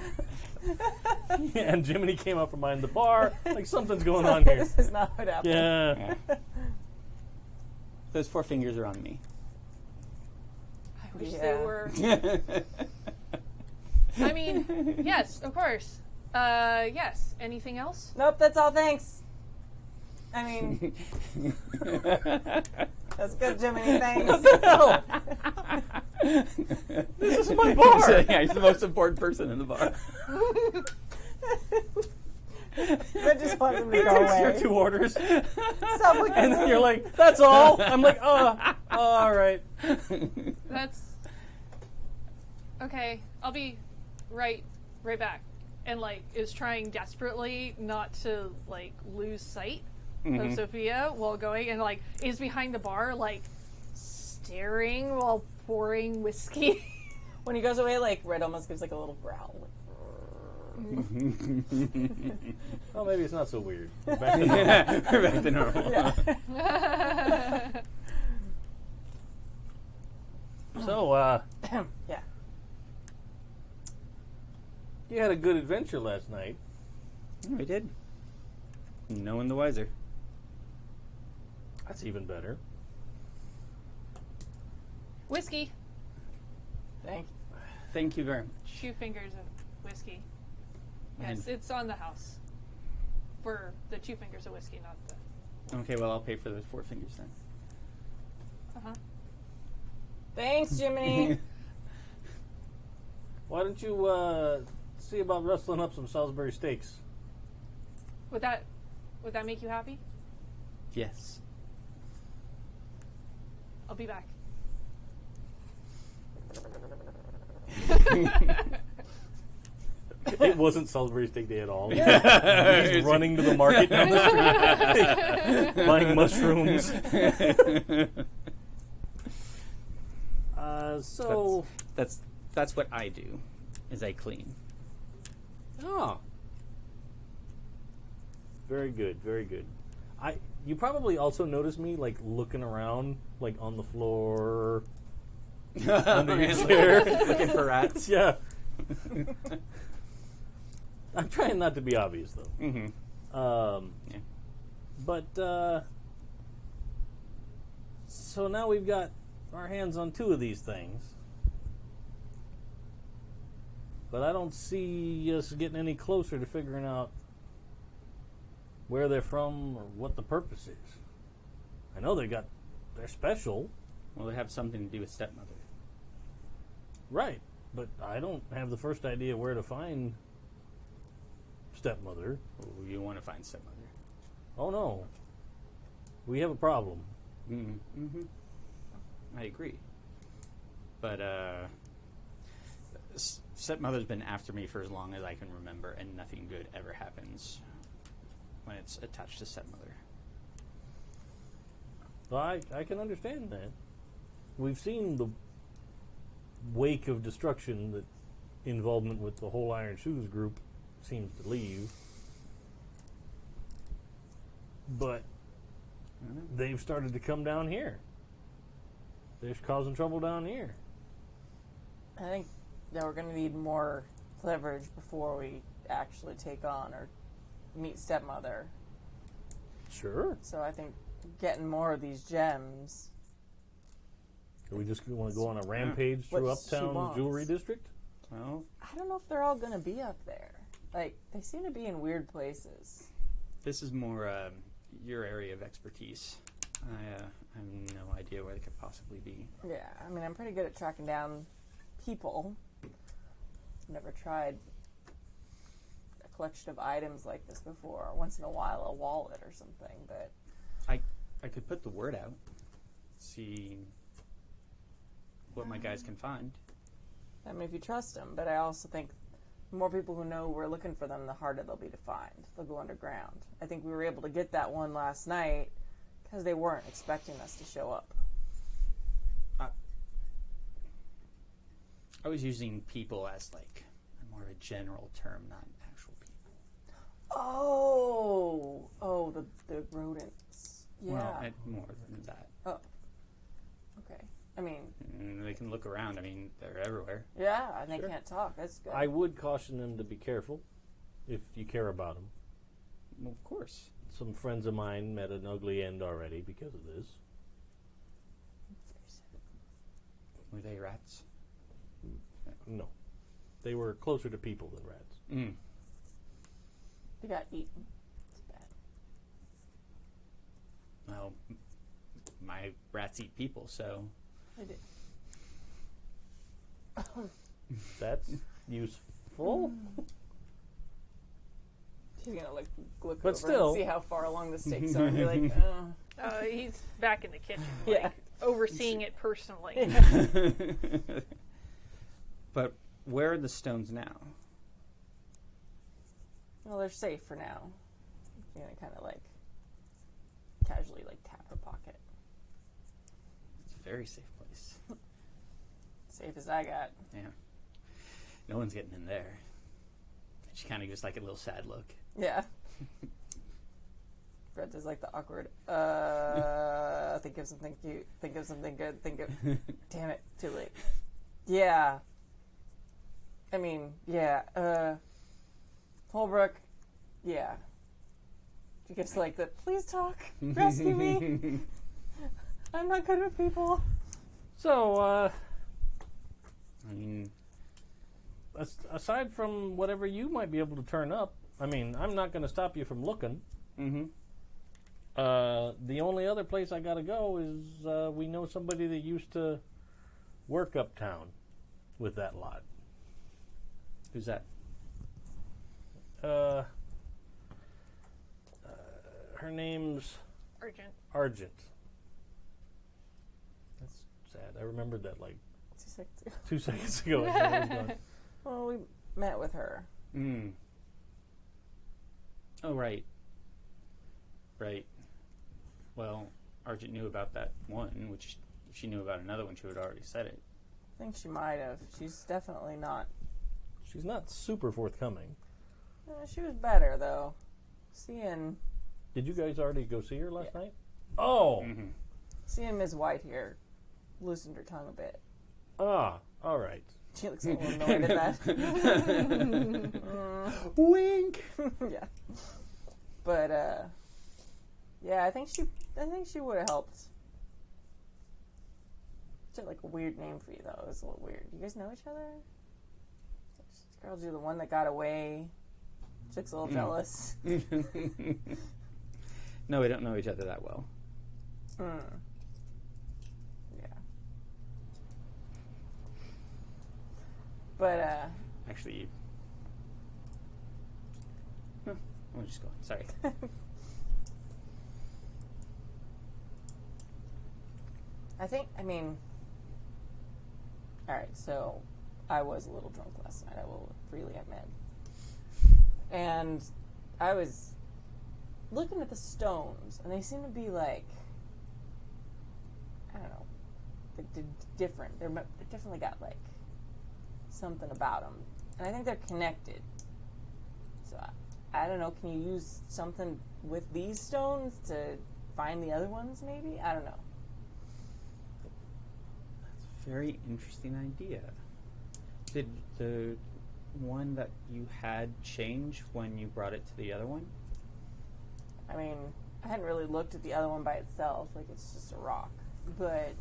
And Jiminy came up from behind the bar. Like something's going on here. This is not what happened. Yeah. Yeah. Those 4 fingers are on me. I wish they Yeah. were. I mean, yes, of course. Yes. Anything else? Nope, that's all, thanks. I mean, that's good, Jiminy, thanks. This is my bar. Yeah, he's the most important person in the bar. I just want him to He go takes your away. 2 orders, Stop looking and at then me. you're like, "That's all." I'm like, "Oh, all right." That's okay. I'll be right back. And like is trying desperately not to like lose sight of Sophia while going, and like is behind the bar like staring while pouring whiskey. When he goes away, like, Red almost gives like a little growl. Well, maybe it's not so weird. Back to normal. We're back to normal. Yeah. So, Yeah. you had a good adventure last night. We did. No one the wiser. That's even better. Whiskey. Thank Thank you very much. 2 fingers of whiskey. And- Yes, it's on the house. For the 2 fingers of whiskey, not the. Okay, well, I'll pay for those 4 fingers then. Uh-huh. Thanks, Jiminy. Why don't you see about rustling up some Salisbury steaks? Would that make you happy? Yes. I'll be back. It wasn't Salisbury steak day at all. He's running to the market down the street, buying mushrooms. So, That's what I do, is I clean. oh, very good, very good. You probably also notice me like looking around, like on the floor, under your chair, Looking for rats. Yeah. I'm trying not to be obvious though. Mm-hmm. Yeah. But so now we've got our hands on 2 of these things. But I don't see us getting any closer to figuring out where they're from or what the purpose is. I know they're special. Well, they have something to do with stepmother. Right. But I don't have the first idea where to find stepmother. Oh, you want to find stepmother. Oh no. We have a problem. Mm-hmm. I agree. But, stepmother's been after me for as long as I can remember, and nothing good ever happens when it's attached to stepmother. Well, I can understand that. We've seen the wake of destruction that involvement with the whole Iron Shoes group seems to leave. But they've started to come down here. They're causing trouble down here. I think that we're going to need more leverage before we actually take on or meet stepmother. Sure. So I think getting more of these gems. Do we just want to go on a rampage through What she Uptown wants. Jewelry District? Well, I don't know if they're all going to be up there. Like, they seem to be in weird places. this is more your area of expertise. I have no idea where they could possibly be. Yeah, I mean, I'm pretty good at tracking down people. Never tried a collection of items like this before. Once in a while, a wallet or something, but... I could put the word out, see what my guys can find. I mean, if you trust them, but I also think the more people who know we're looking for them, the harder they'll be to find. They'll go underground. I think we were able to get that one last night because they weren't expecting us to show up. I was using people as like more of a general term, not actual people. Oh, the rodents. Yeah. Well, more than that. Oh, okay. I mean, They can look around. I mean, they're everywhere. yeah, and they Sure. can't talk. That's good. I would caution them to be careful if you care about them. Well, of course. Some friends of mine met an ugly end already because of this. Were they rats? No. They were closer to people than rats. Mm. They got eaten. It's bad. Well, my rats eat people, so They did. That's useful. She's gonna look But over still- and see how far along the stakes are and be like, He's back in the kitchen, Yeah. like, overseeing it personally. But where are the stones now? well, they're safe for now. You're gonna kind of like casually like tap her pocket. It's a very safe place. Safe as I got. Yeah. No one's getting in there. She kind of gives like a little sad look. Yeah. Brett does like the awkward, think of something cute, think of something good, damn it, too late. Yeah. I mean, yeah, Holbrook, yeah. She gives like the, please talk, rescue me, I'm not good with people. So, I mean, aside from whatever you might be able to turn up, I mean, I'm not going to stop you from looking. mm-hmm. The only other place I got to go is we know somebody that used to work uptown with that lot. Who's that? Her name's Urgent. Argent. That's sad. I remembered that like 2 seconds ago. 2 seconds ago. I knew it was gone. Well, we met with her. Mm. Oh, right. Right. Well, Argent knew about that one, which if she knew about another one, she would have already said it. I think she might have. She's definitely not. She's not super forthcoming. She was better, though. Seeing Did you guys already go see her last night? Oh! Mm-hmm. Seeing Ms. White here loosened her tongue a bit. Ah, all right. She looks a little annoyed at that. Wink. Yeah. But yeah, I think she would have helped. She had like a weird name for you though. It was a little weird. You guys know each other? This girl's you the one that got away. Chick's a little jealous. No, we don't know each other that well. Yeah. But Actually, I'll just go. Sorry. I mean, all right, so I was a little drunk last night, I will freely admit. And I was looking at the stones, and they seem to be like, I don't know, they're different. They definitely got like something about them. And I think they're connected. So I don't know, can you use something with these stones to find the other ones maybe? I don't know. That's a very interesting idea. Did the one that you had change when you brought it to the other one? I mean, I hadn't really looked at the other one by itself, like it's just a rock. But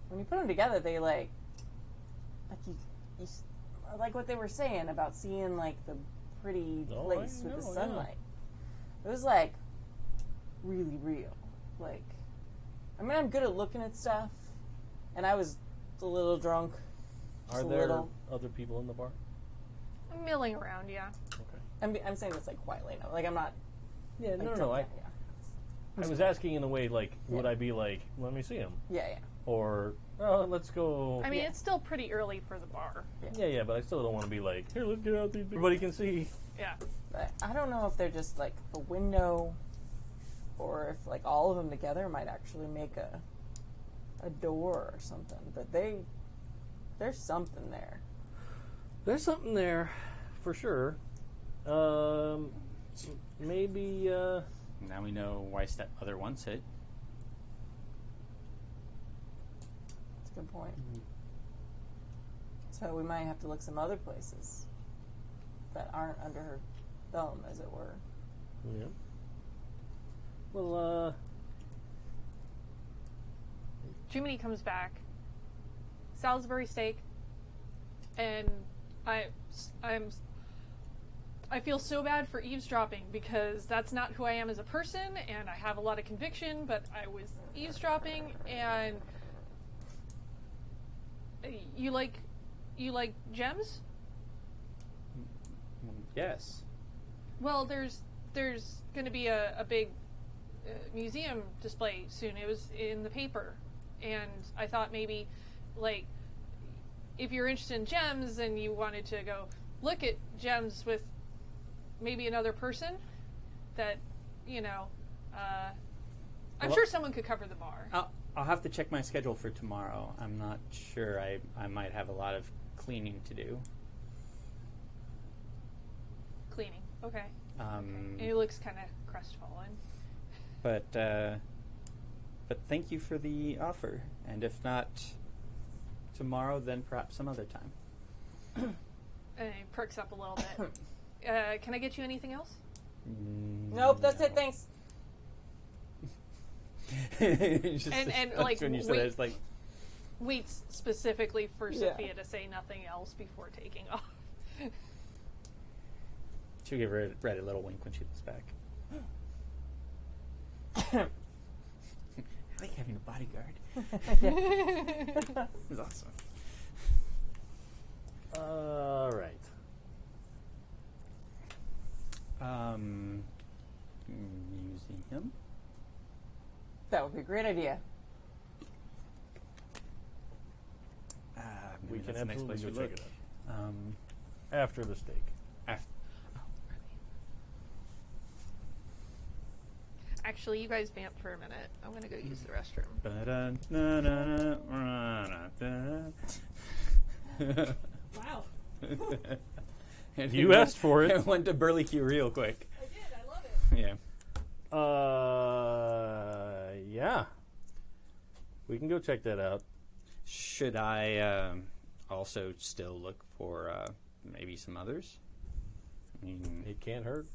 when you put them together, they like you like what they were saying about seeing like the pretty place with the sunlight. It was like really real. Like, I mean, I'm good at looking at stuff, and I was a little drunk. Are there other people in the bar? Milling around, yeah. Okay. I'm saying this like quietly now. Like I'm not. Yeah, like, no. Yeah. I was asking in a way like, would I be like, let me see him? Yeah. Or, oh, let's go. I mean, it's still pretty early for the bar. Yeah, but I still don't want to be like, here, let's get out these. Everybody can see. Yeah. But I don't know if they're just like a window, or if like all of them together might actually make a door or something. But there's something there. There's something there, for sure. Maybe. Now we know why that other one said. That's a good point. So we might have to look some other places that aren't under her thumb, as it were. Yeah. Well, Jiminy comes back. Salisbury steak. And I feel so bad for eavesdropping because that's not who I am as a person, and I have a lot of conviction, but I was eavesdropping. And you like gems? Yes. Well, there's going to be a big museum display soon. It was in the paper, and I thought maybe, like, if you're interested in gems and you wanted to go look at gems with maybe another person, that, I'm sure someone could cover the bar. I'll have to check my schedule for tomorrow. I'm not sure. I might have a lot of cleaning to do. Cleaning, okay. And he looks kind of crestfallen. But thank you for the offer. And if not tomorrow, then perhaps some other time. And he perks up a little bit. Can I get you anything else? Nope, that's it, thanks. and like, when you said it, it's like waits specifically for Sophia to say nothing else before taking off. she'll give Red a little wink when she looks back. I like having a bodyguard. It's awesome. All right. Museum? That would be a great idea. We can that's the next absolutely place go we check look. it out. After the steak. Actually, you guys vamp for a minute. I'm going to go use the restroom. Wow. And You asked for it. It went to Burly Q real quick. I did, I love it. Yeah. Yeah. We can go check that out. Should I also still look for maybe some others? I mean, It can't hurt.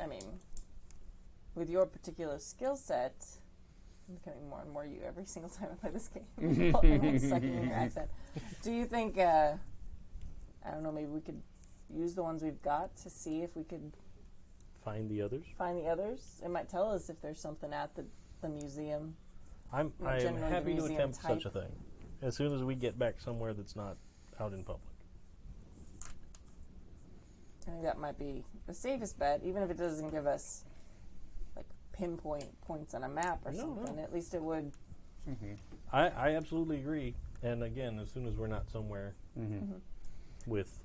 I mean, with your particular skill set, I'm becoming more and more you every single time I play this game. I'm like sucking in your accent. Do you think, I don't know, maybe we could use the ones we've got to see if we could Find the others. find the others? It might tell us if there's something at the museum. I'm generally the happy to museum attempt type. such a thing. As soon as we get back somewhere that's not out in public. I think that might be the safest bet, even if it doesn't give us like pinpoint points on a map or something. At least it would. I absolutely agree. And again, as soon as we're not somewhere with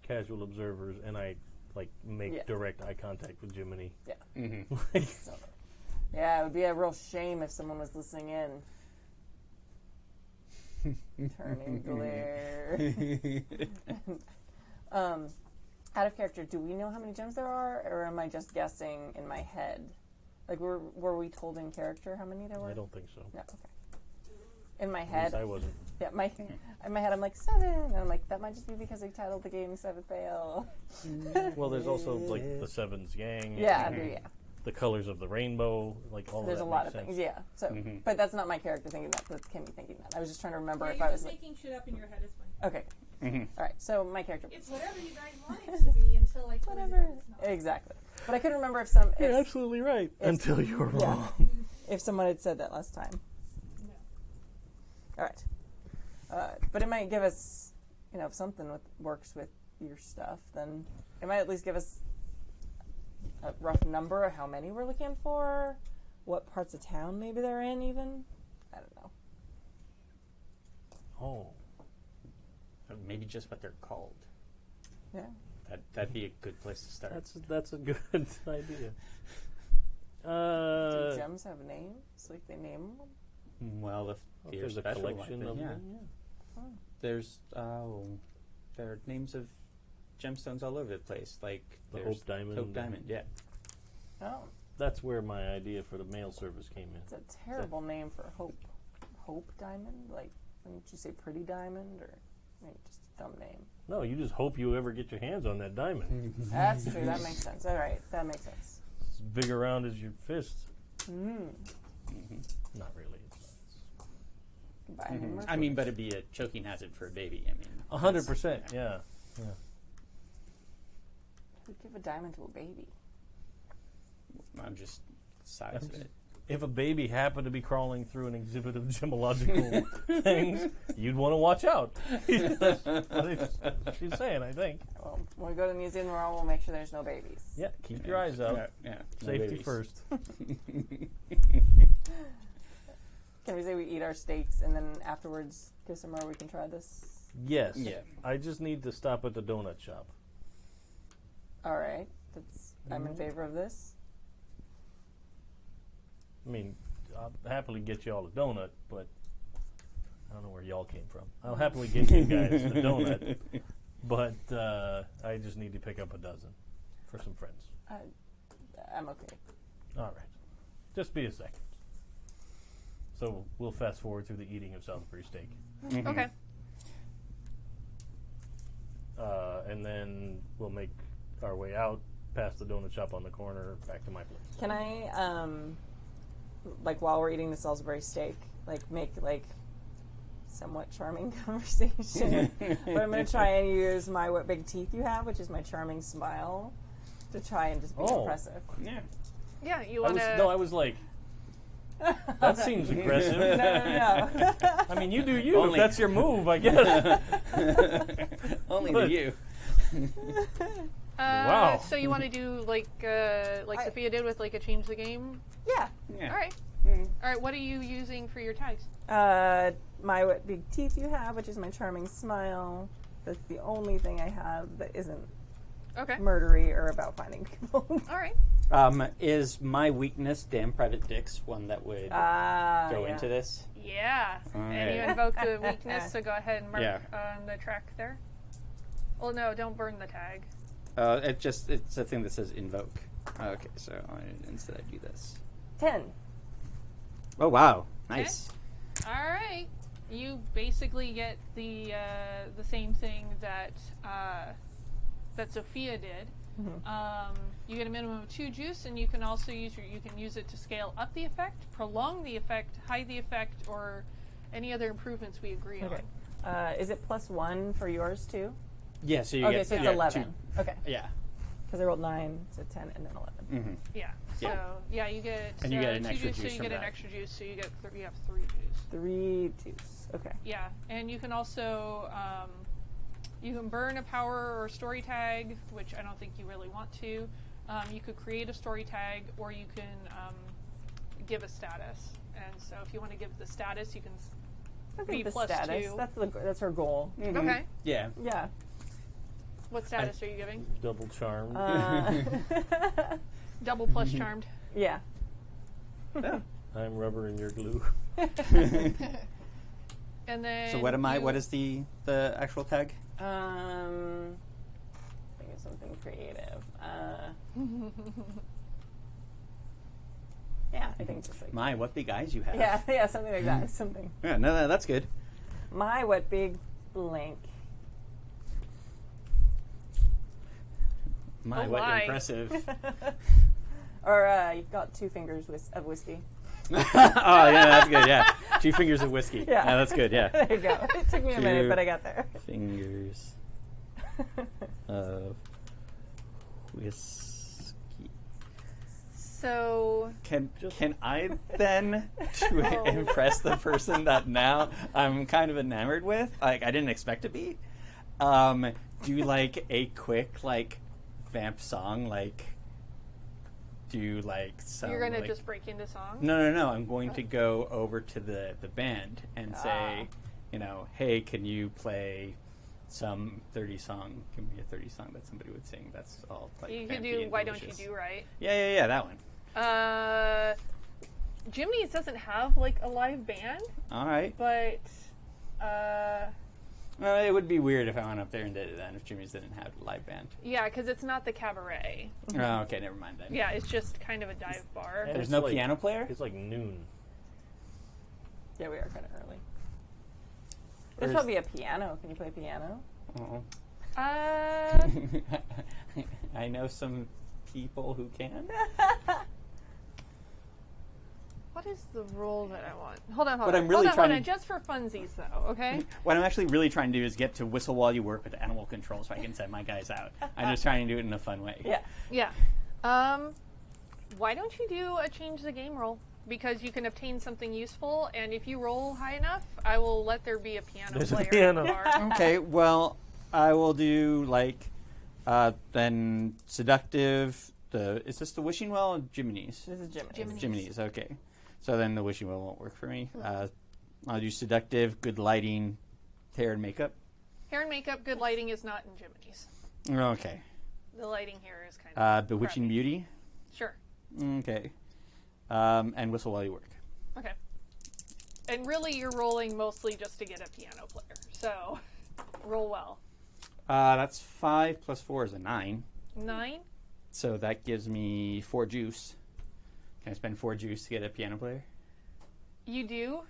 casual observers, and I like make direct eye contact with Jiminy. Yeah. So, yeah, it would be a real shame if someone was listening in. Turning glare. Out of character, do we know how many gems there are, or am I just guessing in my head? Like, were we told in character how many there were? I don't think so. No, okay. In my At head, least I wasn't. yeah, in my head, I'm like 7, and I'm like, that might just be because they titled the game Seventh Veil. Well, there's also like the Seven's Gang. Yeah, and yeah. the colors of the rainbow, like all There's a of that lot makes of sense. things, yeah. So, but that's not my character thinking that. That's Kimi thinking that. I was just trying to remember Yeah, if you're I was just like, making shit up in your head is fine. okay, all right. So my character, It's whatever you guys want it to be until I tell you whatever, that it's not. exactly. But I couldn't remember if some, You're if, absolutely right. Until you're wrong. if someone had said that last time. No. All right. But it might give us, if something works with your stuff, then it might at least give us a rough number of how many we're looking for, what parts of town maybe they're in even. I don't know. Oh. or maybe just what they're called. Yeah. That'd be a good place to start. That's a good idea. Do gems have names? Like they name them? Well, if there's a special collection like of that, yeah. them. Yeah. There's there are names of gemstones all over the place. Like The there's Hope Diamond. Hope Diamond, yeah. Oh, That's where my idea for the mail service came in. it's a terrible name for Hope. Hope Diamond? Like, wouldn't you say Pretty Diamond? Or maybe just a dumb name? No, you just hope you ever get your hands on that diamond. That's true. That makes sense. All right. That makes sense. It's big around as your fist. Mm. Not really. Buy him I mean, but it'd be a choking hazard for a baby. I mean, 100%. Yeah. Who'd give a diamond to a baby? I'm just size of it. If a baby happened to be crawling through an exhibit of gemological things, you'd want to watch out. That's what she's saying, I think. Well, when we go to the museum tomorrow, we'll make sure there's no babies. Yeah, keep your eyes out. Yeah, no Safety babies. first. Can we say we eat our steaks and then afterwards go somewhere we can try this? Yes. Yeah. I just need to stop at the donut shop. All right. I'm in favor of this. I mean, I'll happily get you all a donut, but I don't know where y'all came from. I'll happily get you guys the donut, but I just need to pick up a dozen for some friends. I'm okay. All right. Just be a second. So we'll fast forward through the eating of Salisbury steak. Okay. And then we'll make our way out past the donut shop on the corner back to my place. Can I, like, while we're eating the Salisbury steak, like, make, like, somewhat charming conversation? But I'm going to try and use my what big teeth you have, which is my charming smile, to try and just be impressive. Yeah. Yeah, you I want to... was like, that seems aggressive. No. I mean, you do you. Only- If that's your move, I guess. Only But- to you. Wow. So you want to do like Sophia did with like a change the game? Yeah. Yeah. All right. All right. What are you using for your tags? My what big teeth you have, which is my charming smile. That's the only thing I have that isn't Okay. murdery or about finding people. All right. Is my weakness damn private dicks one that would go into this? Yeah. All And you right. invoke the weakness, so go ahead and mark Yeah. on the track there. Well, no, don't burn the tag. It's a thing that says invoke. Okay, so instead I do this. 10. Oh wow, nice. All right. You basically get the same thing that Sophia did. You get a minimum of 2 juice, and you can also use it to scale up the effect, prolong the effect, hide the effect, or any other improvements we agree on. Is it +1 for yours too? Yeah, so you Okay, get so it's yeah, 11. 2. Okay. Yeah. Because I rolled 9, so 10, and then 11. Yeah. So you get And you get an 2 extra juice, so juice you from get an that. extra juice, so you have 3 juice. 3 juice. Okay. Yeah, and you can also you can burn a power or story tag, which I don't think you really want to. You could create a story tag, or you can give a status. And so, if you want to give the status, you can be the plus status. 2. That's her goal. Okay. Yeah. Yeah. What status are you giving? Double charmed. Double plus charmed. Yeah. I'm rubber and you're glue. And then. So what am I? What is the actual tag? Think of something creative. Yeah, I think just like My, what big eyes you have. yeah, something like that. Something. Yeah, no, that's good. My what big blank. My, Oh, what my. impressive. Or you've got 2 fingers of whiskey. Oh, yeah, that's good, yeah. 2 fingers of whiskey. Yeah. That's good, yeah. There you go. It took me a minute, 2 but I got there. fingers of whiskey. So. Can I then, to impress the person that now I'm kind of enamored with, like I didn't expect to be, do like a quick like vamp song, like do like some. You're gonna like, just break into song? No. I'm going to go over to the band and say, hey, can you play some 30 song? Give me a 30 song that somebody would sing. That's all. Like, You could vampy do and Why Don't You delicious. Do Right? Yeah, that one. Jimny's doesn't have like a live band, All right. but Well, it would be weird if I went up there and did it then if Jimmy's didn't have a live band. yeah, because it's not the Cabaret. Oh, okay, never mind then. Yeah, it's just kind of a dive bar. And There's it's no like- piano player? It's like noon. Yeah, we are kind of early. Or There's is- probably a piano. Can you play piano? Oh. Uh, I know some people who can. what is the role that I want? Hold on. But I'm really trying to- just for funsies though, okay? What I'm actually really trying to do is get to whistle while you work with animal control so I can send my guys out. I'm just trying to do it in a fun way. Yeah. Yeah. Why don't you do a change the game roll? Because you can obtain something useful, and if you roll high enough, I will let there be a piano There's a player. piano. In the bar. Okay, well, I will do like then seductive. Is this the wishing well or Jiminy's? This is Jimmy. Jiminy. Jiminy's, okay. So then the wishing well won't work for me. I'll do seductive, good lighting, hair and makeup. Hair and makeup, good lighting is not in Jiminy's. Okay. The lighting here is kind of Bewitching crappy. beauty. Sure. Okay. And whistle while you work. Okay. And really, you're rolling mostly just to get a piano player. So, roll well. That's 5 plus 4 is a 9. 9. So that gives me 4 juice. Can I spend 4 juice to get a piano player? You do.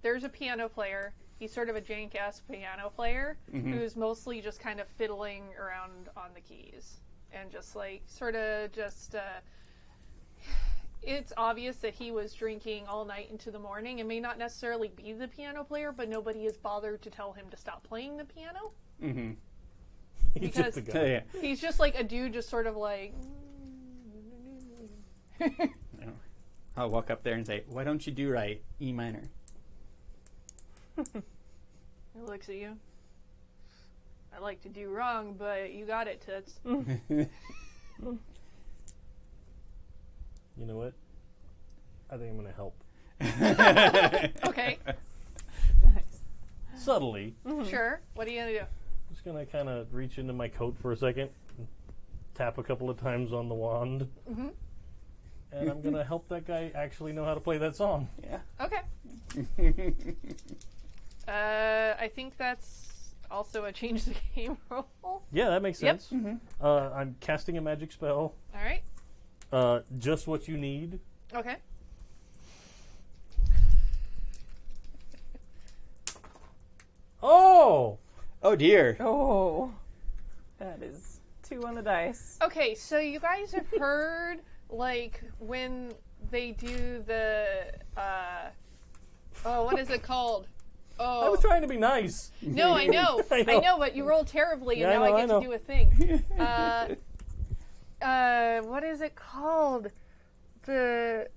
There's a piano player. He's sort of a jank-ass piano player who's mostly just kind of fiddling around on the keys. And just like, sort of just... it's obvious that he was drinking all night into the morning and may not necessarily be the piano player, but nobody has bothered to tell him to stop playing the piano. Mm-hmm. He's Because- just a guy. Yeah. He's just like a dude just sort of like... I'll walk up there and say, why don't you do right, E minor? He looks at you. I like to do wrong, but you got it, Toots. You know what? I think I'm going to help. Okay, Subtly. sure. What are you gonna do? Just going to kind of reach into my coat for a second, tap a couple of times on the wand, and I'm going to help that guy actually know how to play that song. Yeah. Okay. I think that's also a change the game roll. Yeah, that makes Yep. sense. I'm casting a magic spell. All right. Just what you need. Okay. Oh! Oh dear. Oh, that is 2 on the dice. Okay, so you guys have heard, like, when they do the, what is it called? Oh. I was trying to be nice. No, I know. I know. But you rolled terribly, Yeah, and I now I know. get to do a thing. What is it called? The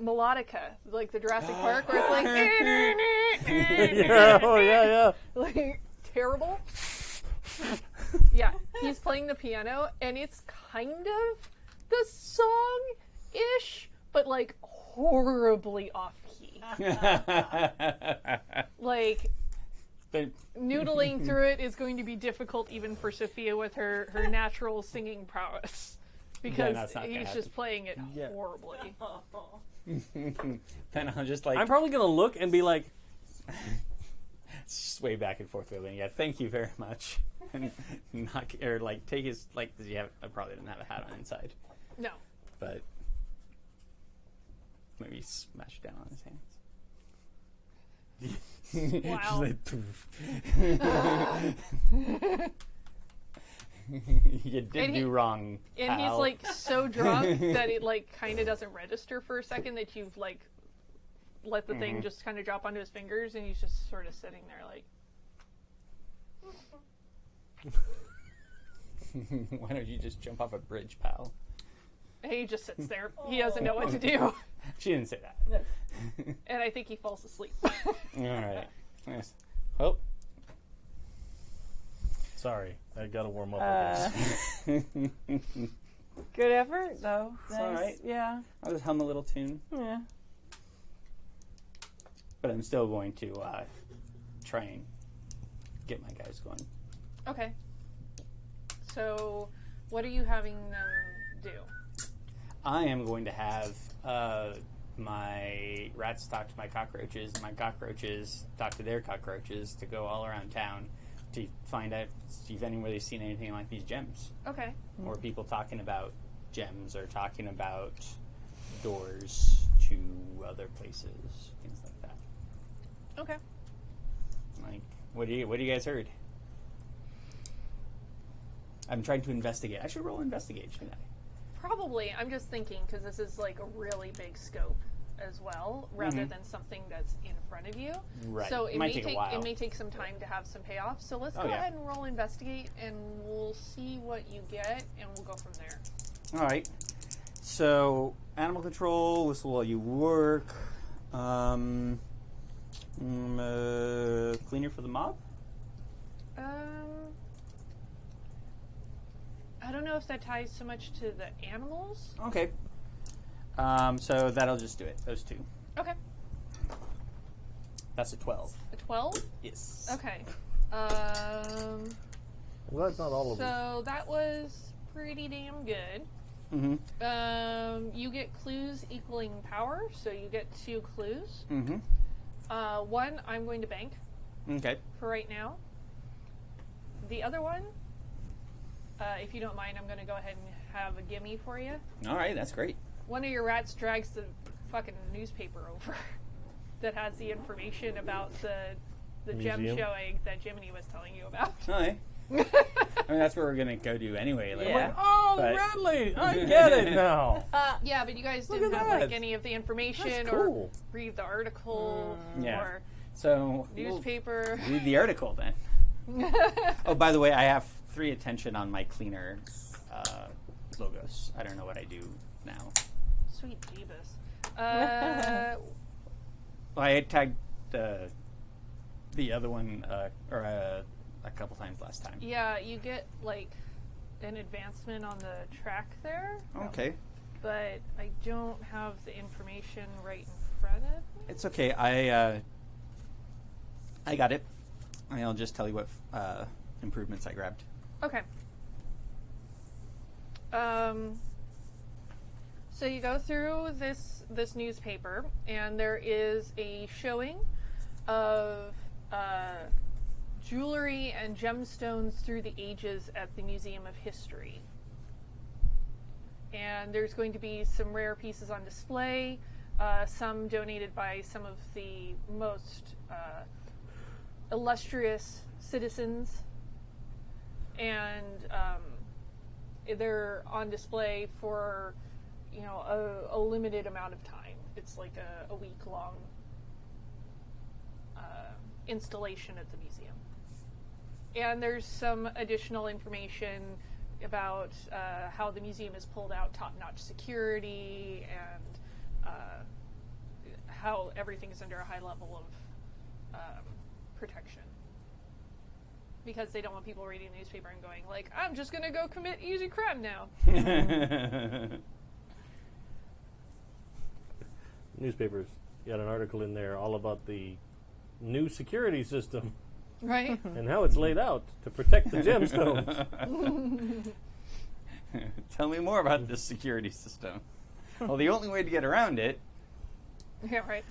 melodica, like the Jurassic Park, where it's like, Yeah, oh, yeah. like terrible. Yeah, he's playing the piano, and it's kind of the song-ish, but like horribly off-key. Like, But noodling through it is going to be difficult even for Sophia with her natural singing prowess. Because that's not gonna he's happen. just playing it Yeah. horribly. then I'll just like I'm probably going to look and be like, sway back and forth with him. Yeah, thank you very much. And knock or like take his like. Does he have? I probably didn't have a hat on inside, No. but maybe smash it down on his hands. Wow. You did And he- do wrong. And he's pal. like so drunk that it like kind of doesn't register for a second that you've like let the thing just kind of drop onto his fingers, and he's just sort of sitting there like, Why don't you just jump off a bridge, pal? and he just sits there. He doesn't know what to do. She didn't say that. And I think he falls asleep. All right. Nice. Oh. sorry, I got to warm up. I guess. Good effort, though. It's all right. Yeah. I'll just hum a little tune, Yeah. but I'm still going to try and get my guys going. Okay. So, what are you having them do? I am going to have my rats talk to my cockroaches, my cockroaches talk to their cockroaches to go all around town to find out, see if anybody's seen anything like these gems. Okay. Or people talking about gems or talking about doors to other places, things like that. Okay. Like, what do you guys heard? I'm trying to investigate. I should roll investigate, shouldn't I? Probably. I'm just thinking because this is like a really big scope as well, rather than something that's in front of you. Right. So it Might may take a while. It may take some time to have some payoffs. So let's Oh, go yeah. ahead and roll investigate, and we'll see what you get, and we'll go from there. All right. So, animal control, whistle while you work. Cleaner for the mob? I don't know if that ties so much to the animals. Okay. So that'll just do it. Those two. Okay. That's a 12. A 12? Yes. Okay. I'm glad it's not all of them. So that was pretty damn good. Mm-hmm. You get clues equaling power, so you get 2 clues. Mm-hmm. One, I'm going to bank Okay. for right now. The other one, if you don't mind, I'm going to go ahead and have a gimme for you. All right. That's great. One of your rats drags the fucking newspaper over that has the information about the gem Museum? showing that Jiminy was telling you about. All right. I mean, that's where we're going to go to anyway. Like, Yeah. Oh, But- the rat lady! I get it now. Yeah, but you guys Look didn't at have like that. any of the information That's or cool. read the article Yeah. or So, newspaper. we'll read the article then. Oh, by the way, I have 3 attention on my cleaner logos. I don't know what I do now. Sweet Jeebus. Well, I had tagged the other one a couple times last time. Yeah, you get like an advancement on the track there, Okay. but I don't have the information right in front of me. It's okay. I got it. I'll just tell you what improvements I grabbed. Okay. So you go through this newspaper, and there is a showing of jewelry and gemstones through the ages at the Museum of History. And there's going to be some rare pieces on display, some donated by some of the most illustrious citizens. And they're on display for, a limited amount of time. It's like a week-long installation at the museum. And there's some additional information about how the museum has pulled out top-notch security and how everything is under a high level of protection. Because they don't want people reading the newspaper and going like, I'm just going to go commit easy crime now. Newspapers got an article in there all about the new security system. Right? And how it's laid out to protect the gemstones. Tell me more about this security system. Well, the only way to get around it... Yeah, right.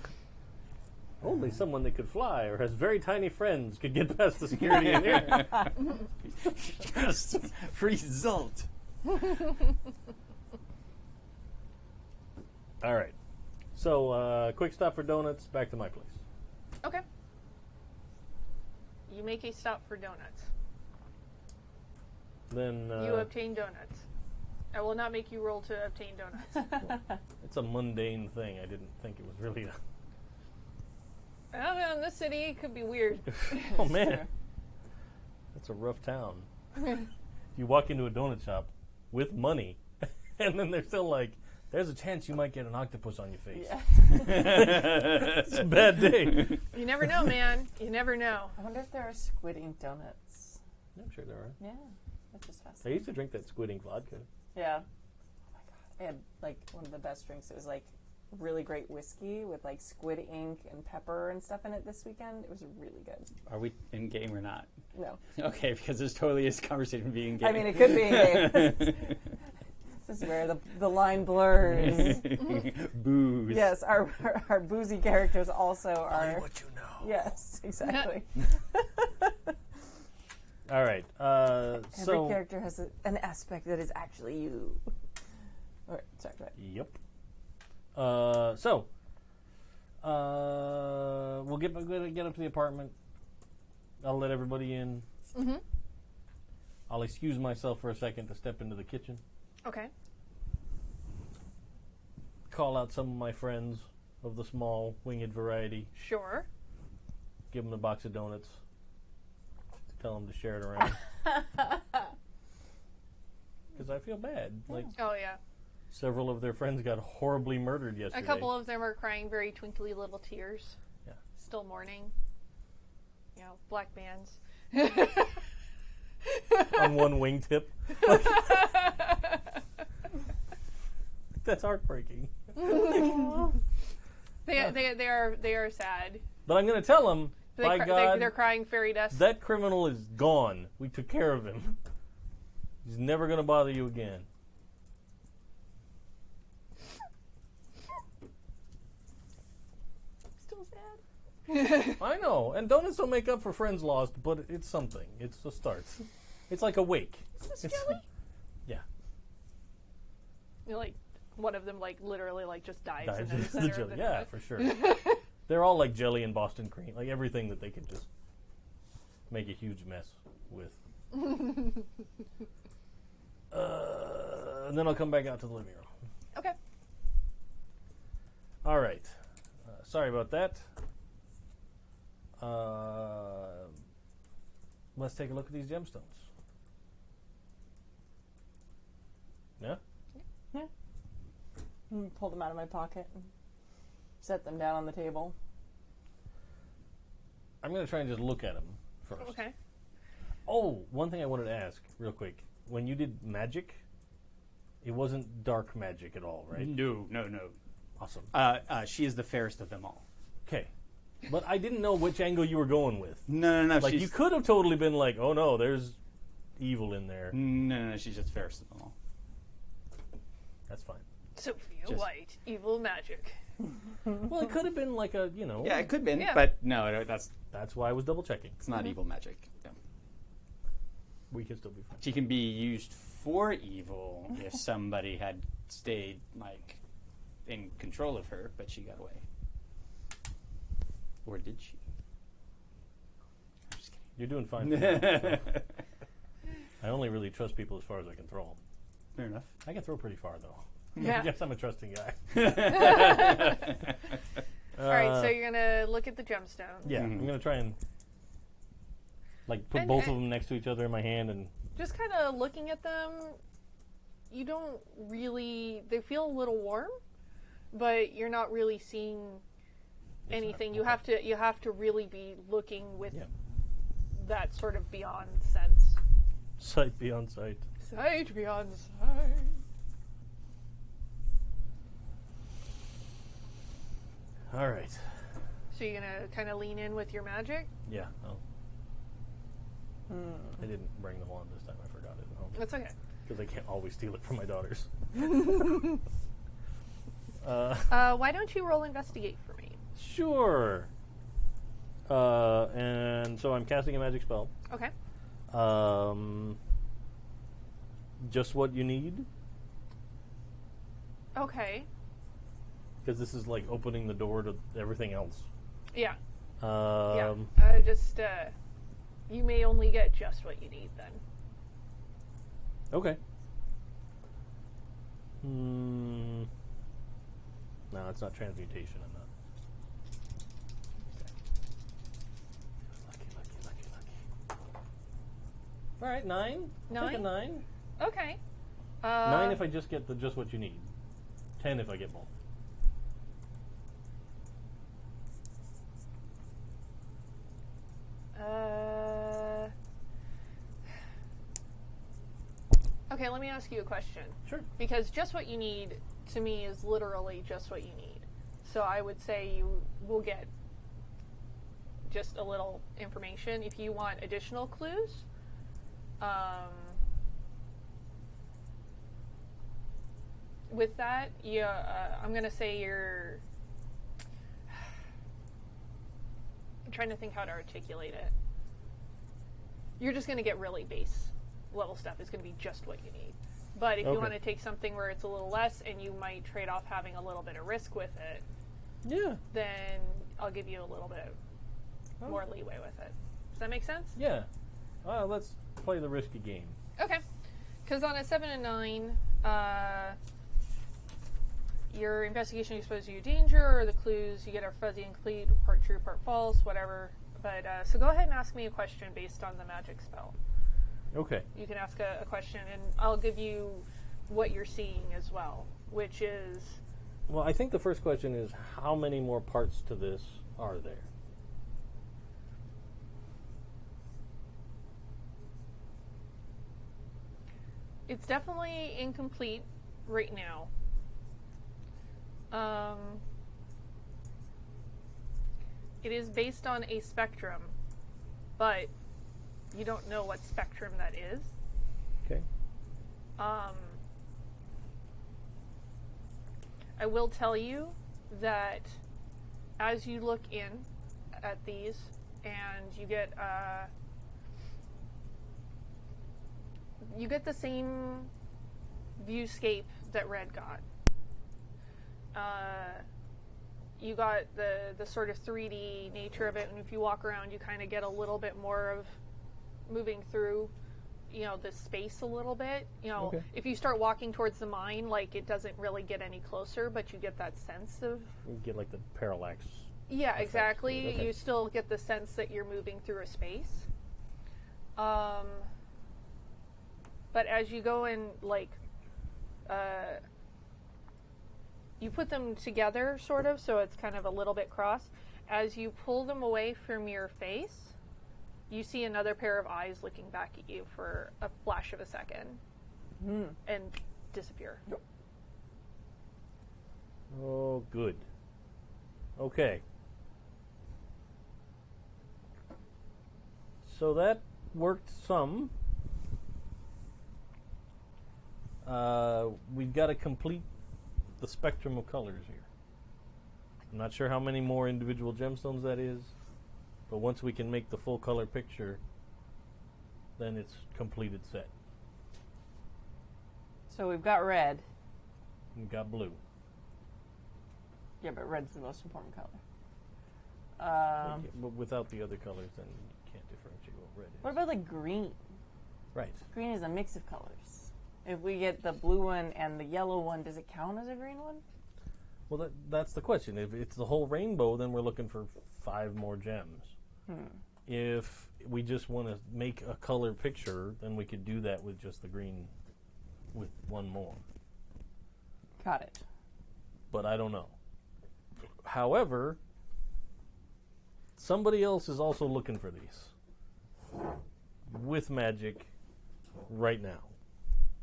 Only someone that could fly or has very tiny friends could get past the security in here. Just result. All right. So, quick stop for donuts, back to my place. Okay. You make a stop for donuts. Then You obtain donuts. I will not make you roll to obtain donuts. it's a mundane thing. I didn't think it was really a... I don't know, in this city, it could be weird. Oh, man. That's a rough town. You walk into a donut shop with money, and then they're still like, there's a chance you might get an octopus on your face. Yeah. It's a bad day. You never know, man. You never know. I wonder if there are squid ink donuts. I'm sure there are. Yeah, that's just I fascinating. used to drink that squid ink vodka. Yeah. Oh my god. I had like one of the best drinks. It was like really great whiskey with like squid ink and pepper and stuff in it this weekend. It was really good. Are we in game or not? No. Okay, because there's totally is conversation being in game. I mean, it could be in game. This is where the line blurs. Booze. Yes, our boozy characters also are. What you know. Yes, exactly. All right. Every character has an aspect that is actually you. All right, sorry, go ahead. Yep. We'll get up to the apartment. I'll let everybody in. Mm-hmm. I'll excuse myself for a second to step into the kitchen. Okay. Call out some of my friends of the small winged variety. Sure. Give them a box of donuts. Tell them to share it around. Because I feel bad. Like Oh, yeah. several of their friends got horribly murdered yesterday. A couple of them are crying very twinkly little tears. Yeah. Still mourning. Black bands. on one wingtip. That's heartbreaking. They are sad. But I'm going to tell them, by God, they're crying fairy dust. that criminal is gone. We took care of him. He's never going to bother you again. Still sad. I know. And donuts don't make up for friends lost, but it's something. It's a start. It's like a wake. Is this It's- jelly? Yeah. Like one of them, literally, just dives Dives into the into the center jelly. of the Yeah, donut. for sure. They're all like jelly and Boston cream. Like everything that they could just make a huge mess with. And then I'll come back out to the living room. Okay. All right. Sorry about that. Let's take a look at these gemstones. Yeah? Pulled them out of my pocket and set them down on the table. I'm going to try and just look at them first. Okay. Oh, one thing I wanted to ask real quick. When you did magic, it wasn't dark magic at all, right? No. Awesome. She is the fairest of them all. Okay. But I didn't know which angle you were going with. No. Like, you could have totally been like, oh no, there's evil in there. No, she's just fairest of them all. That's fine. Sophia White, evil magic. Well, it could have been like a, Yeah, it could have been, Yeah. but no, that's That's why I was double checking. it's not evil magic. No. We can still be friends. She can be used for evil if somebody had stayed like in control of her, but she got away. Or did she? I'm just kidding. You're doing fine. I only really trust people as far as I can throw them. Fair enough. I can throw pretty far, though. Yeah. I guess I'm a trusting guy. All right, so you're gonna look at the gemstone. Yeah, I'm going to try and put both of them next to each other in my hand and... Just kind of looking at them, you don't really... They feel a little warm, but you're not really seeing anything. You have to really be looking with that sort of beyond sense. Sight beyond sight. Sight beyond sight. All right. So you're gonna kind of lean in with your magic. Yeah. I didn't bring the wand this time. I forgot it at home. That's okay. Because I can't always steal it from my daughters. Why don't you roll investigate for me? Sure. And so I'm casting a magic spell. Okay. Just what you need? Okay. Because this is like opening the door to everything else. Yeah. Yeah. You may only get just what you need then. Okay. No, it's not transmutation. I'm not. Okay. Lucky. All right, 9. Take a 9. Okay. 9 if I just get just what you need. 10 if I get both. Okay, let me ask you a question. Sure. Because just what you need, to me, is literally just what you need. So I would say you will get just a little information. If you want additional clues, with that, I'm going to say you're... I'm trying to think how to articulate it. You're just going to get really base level stuff. It's going to be just what you need. But if you want to take something where it's a little less and you might trade off having a little bit of risk with it, then I'll give you a little bit more leeway with it. Does that make sense? Yeah. Let's play the risky game. Okay. Because on a 7 and 9, your investigation exposes you to danger, or the clues you get are fuzzy and complete, part true, part false, whatever. But so go ahead and ask me a question based on the magic spell. Okay. You can ask a question, and I'll give you what you're seeing as well, which is... Well, I think the first question is, how many more parts to this are there? It's definitely incomplete right now. It is based on a spectrum, but you don't know what spectrum that is. Okay. I will tell you that as you look in at these and you get the same viewscape that Red got. You got the sort of 3D nature of it, and if you walk around, you kind of get a little bit more of moving through, the space a little bit. If you start walking towards the mine, it doesn't really get any closer, but you get that sense of... You get the parallax. Yeah, exactly. Okay. You still get the sense that you're moving through a space. But as you go in, you put them together, sort of, so it's kind of a little bit cross. As you pull them away from your face, you see another pair of eyes looking back at you for a flash of a second and disappear. Oh, good. Okay. So that worked some. We've got to complete the spectrum of colors here. I'm not sure how many more individual gemstones that is, but once we can make the full color picture, then it's completed set. So we've got red. You've got blue. Yeah, but red's the most important color. But without the other colors, then you can't differentiate what red is. What about like green? Right. Green is a mix of colors. If we get the blue one and the yellow one, does it count as a green one? Well, that's the question. If it's the whole rainbow, then we're looking for 5 more gems. If we just want to make a color picture, then we could do that with just the green with 1 more. Got it. But I don't know. However, somebody else is also looking for these with magic right now.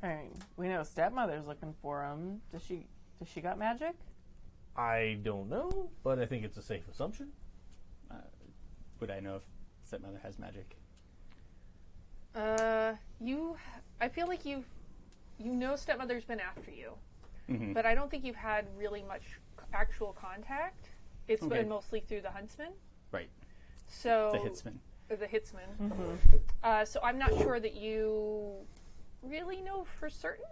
I mean, we know Stepmother's looking for them. Does she got magic? I don't know, but I think it's a safe assumption. Would I know if Stepmother has magic? I feel like you know Stepmother's been after you, Mm-hmm. but I don't think you've had really much actual contact. It's Okay. been mostly through the huntsman. Right. So The hitsman. The hitsman. So I'm not sure that you really know for certain.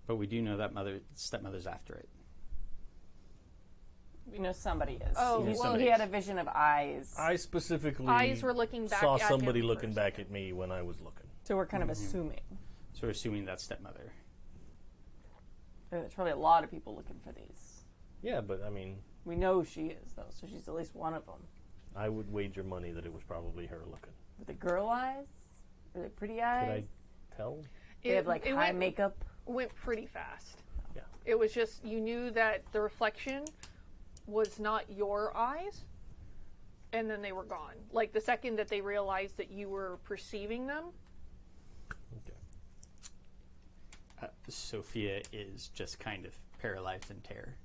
But we do know that Stepmother's after it. We know somebody is. Oh, he, well, he had a vision of eyes. I specifically Eyes were looking back saw at somebody him looking first. back at me when I was looking. So we're kind of assuming. So we're assuming that's Stepmother. There's probably a lot of people looking for these. Yeah, but I mean, We know she is, though, so she's at least one of them. I would wager money that it was probably her looking. With the girl eyes? Or the pretty Could eyes? I tell? They have like high makeup. Went pretty fast. Yeah. It was just you knew that the reflection was not your eyes, and then they were gone. Like the second that they realized that you were perceiving them. Okay. Sophia is just kind of paralyzed in terror.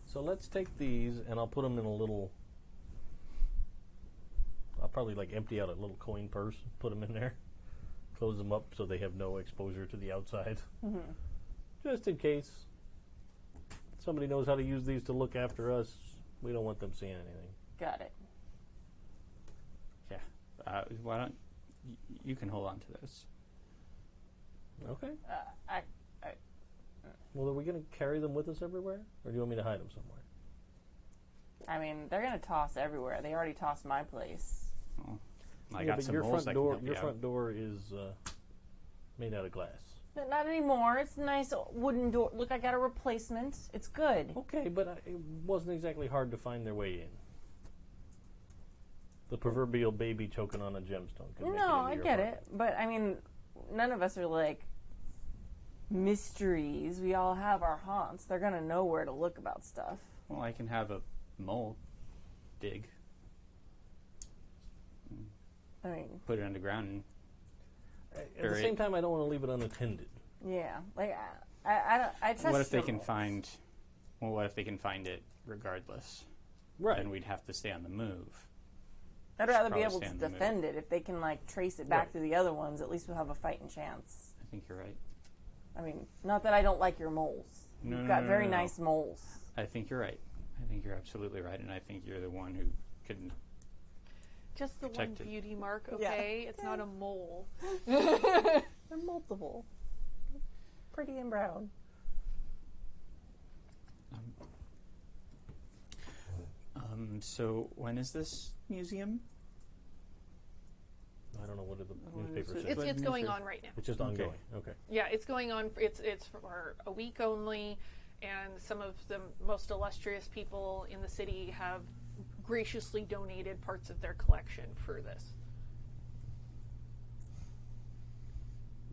So let's take these, and I'll put them in a little. I'll probably like empty out a little coin purse, put them in there, close them up so they have no exposure to the outside, just in case somebody knows how to use these to look after us. We don't want them seeing anything. Got it. Yeah. Why don't you can hold on to those? Okay. I Well, are we going to carry them with us everywhere, or do you want me to hide them somewhere? I mean, they're going to toss everywhere. They already tossed my place. Oh, I Yeah, got but some your moles front that door, can help your you front out. door is made out of glass. But not anymore. It's a nice wooden door. Look, I got a replacement. It's good. Okay, but it wasn't exactly hard to find their way in. The proverbial baby choking on a gemstone. could make No, into I your get apartment. it. But, I mean, none of us are like mysteries. We all have our haunts. They're going to know where to look about stuff. Well, I can have a mole dig, I mean, put it underground, and At the Very- same time, I don't want to leave it unattended. yeah. Like, I trust what if they your can moles. find? Well, what if they can find it regardless? Right. Then we'd have to stay on the move. I'd rather be probably able to stand the move. defend it. If they can, like, trace it back Right. to the other ones, at least we'll have a fighting chance. I think you're right. I mean, not that I don't like your moles. No, You've no, got no, very no, no. nice moles. I think you're right. I think you're absolutely right, and I think you're the one who could. Just the one Protected. beauty mark, Yeah. okay? It's not a mole. They're multiple. Pretty and brown. So when is this museum? I don't know what did the newspaper is it? say. It's What going nature? on right now. It's just ongoing. Okay. Yeah, it's going on. It's for a week only, and some of the most illustrious people in the city have graciously donated parts of their collection for this.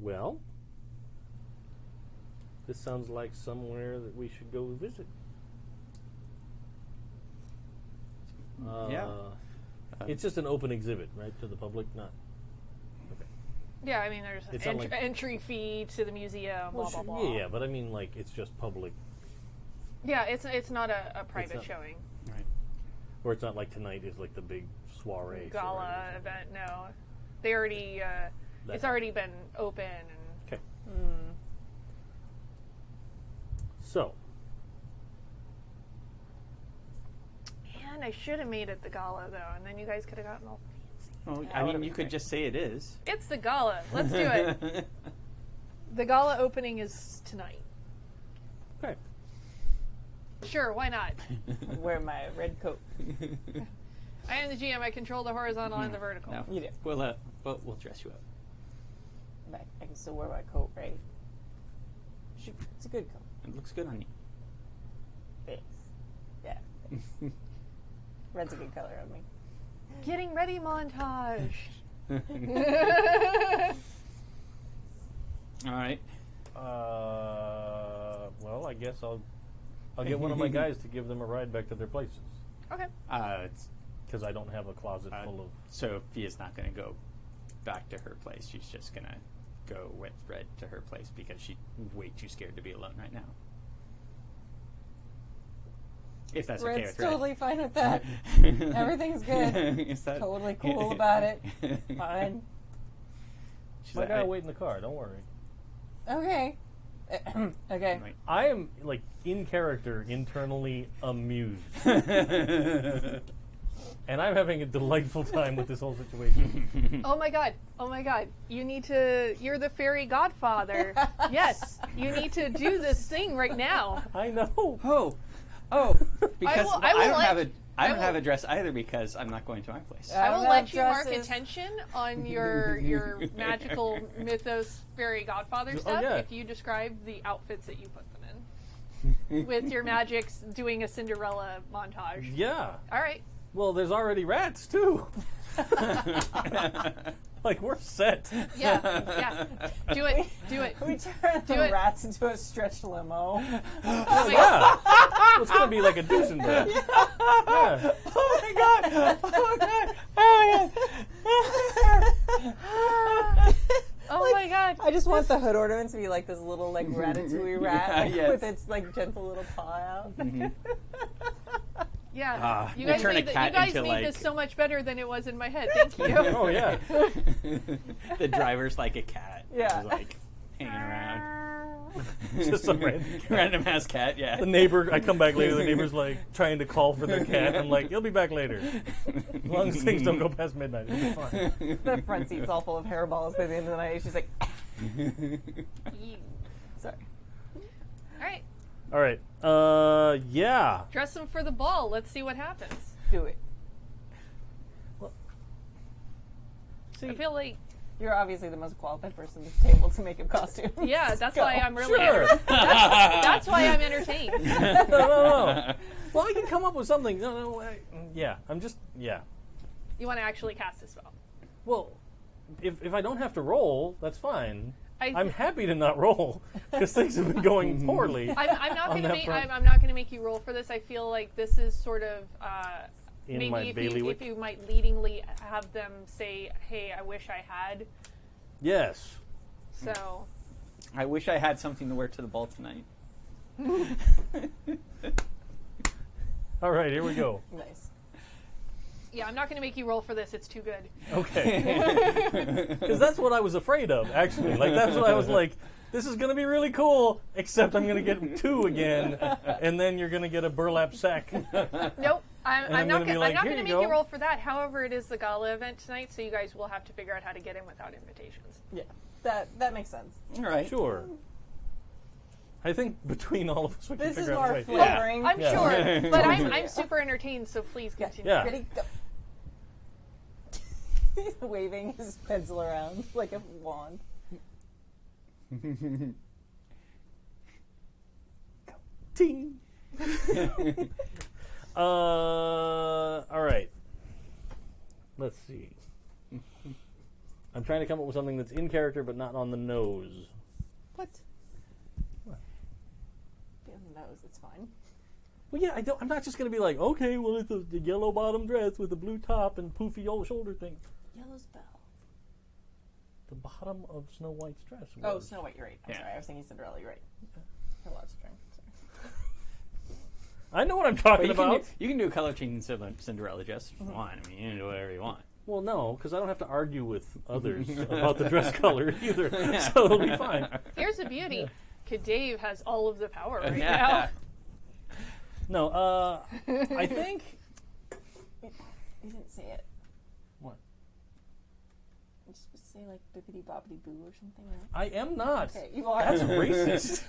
Well, this sounds like somewhere that we should go visit. Yeah. It's just an open exhibit, right, to the public, not. Yeah, I mean, there's an It's not like- entry fee to the museum, blah, blah, sure, blah. Yeah, but I mean, like, it's just public, Yeah, it's not a private not- showing. Right. or it's not like tonight is like the big soiree. Gala event, no. They already, it's already been open. And Okay. So, Man, I should have made it the gala, though, and then you guys could have gotten all fancy. Well, I mean, you could just say it is. It's the gala. Let's do it. The gala opening is tonight. Okay. Sure, why not? Wear my red coat. I am the GM. I control the horizontal and the vertical. No. You do. We'll dress you up. But I can still wear my coat, right? It's a good coat. It looks good on you. Thanks. Yeah. Red's a good color on me. Getting ready montage. All right. Well, I guess I'll get one of my guys to give them a ride back to their places. Okay. Because I don't have a closet full of... Sophia's not going to go back to her place. She's just going to go with Red to her place because she's way too scared to be alone right now. If that's okay Red's with Red. totally fine with that. Everything's good. Is that Totally cool about it. Fine. She's My like, guy will wait in the car. Don't worry. Okay. Okay. Like, I am, like, in character, internally amused. And I'm having a delightful time with this whole situation. Oh my god. Oh my god. You're the fairy godfather. Yes. You need to do this thing right now. I know. because I will I don't have a dress either because I'm not going to my place. I will don't let have you mark dresses. attention on your magical mythos fairy godfather stuff yeah. if you describe the outfits that you put them in. With your magics doing a Cinderella montage. Yeah. All right. Well, there's already rats, too. Like, we're set. Yeah. Do it. We turn Do the it. rats into a stretch limo. Oh my god. Yeah. Well, it's going to be like a Duesenberg. Yeah. Oh my god! Oh my god! Oh Oh my god. I just want the hood ornaments to be like this little like ratatouille rat like, yes. with its like gentle little paw out. Yeah. you turn a cat you guys into, made like- this so much better than it was in my head. Thank you. Oh, yeah. The driver's like a cat. Yeah. He's like hanging around. Just some Random ass cat, yeah. The neighbor, I come back later, the neighbor's like trying to call for their cat. I'm like, you'll be back later. As long as things don't go past midnight, it'll be fine. The front seat's all full of hairballs by the end of the night. She's like, sorry. All right. All right. Yeah. Dress them for the ball. Let's see what happens. Do it. See, I feel like, You're obviously the most qualified person at this table to make up costumes. yeah, that's Go. why I'm really Sure. that's why I'm entertained. no. Well, I can come up with something. Yeah. You want to actually cast a spell. Well, if I don't have to roll, that's fine. I- I'm happy to not roll because things have been going poorly. I'm not On going to that make front. I'm not going to make you roll for this. I feel like this is sort of In maybe my if bailiwick? you might leadingly have them say, "Hey, I wish I had." Yes. So I wish I had something to wear to the ball tonight. All right, here we go. Nice. yeah, I'm not going to make you roll for this. It's too good. Okay. Because that's what I was afraid of, actually. Like, that's what I was like, this is going to be really cool, except I'm going to get 2 again, and then you're going to get a burlap sack. Nope. I'm not gonna be like, going "Here to you make you go." roll for that. However, it is the gala event tonight, so you guys will have to figure out how to get in without invitations. Yeah. That makes sense. All right. Sure. I think between all of us, we can This is figure out a more way. flavoring. I'm Yeah. sure, but I'm Yeah. super entertained. So please continue. Yeah. Ready? Go. Waving his pencil around like a wand. Ting. All right. Let's see. I'm trying to come up with something that's in character but not on the nose. What? On the nose, it's fine. Well, yeah, I'm not just going to be like, okay, well, it's a yellow bottom dress with a blue top and poofy old shoulder thing. Yellow spell. The bottom of Snow White's dress. Oh, was- Snow White, you're right. I'm Yeah. sorry. I was thinking Cinderella, you're right. A lot to drink. Sorry. I know what I'm But talking you can, about. you can do a color change Cinderella dress if you want. I mean, you can do whatever you want. Well, no, because I don't have to argue with others about the dress color either, so it'll be fine. Here's the beauty. Dave has all of the power right Yeah. now. No, I think You didn't say it. What? You're supposed to say like bippity boppity boo or something, right? I am not. Okay, you are. That's racist.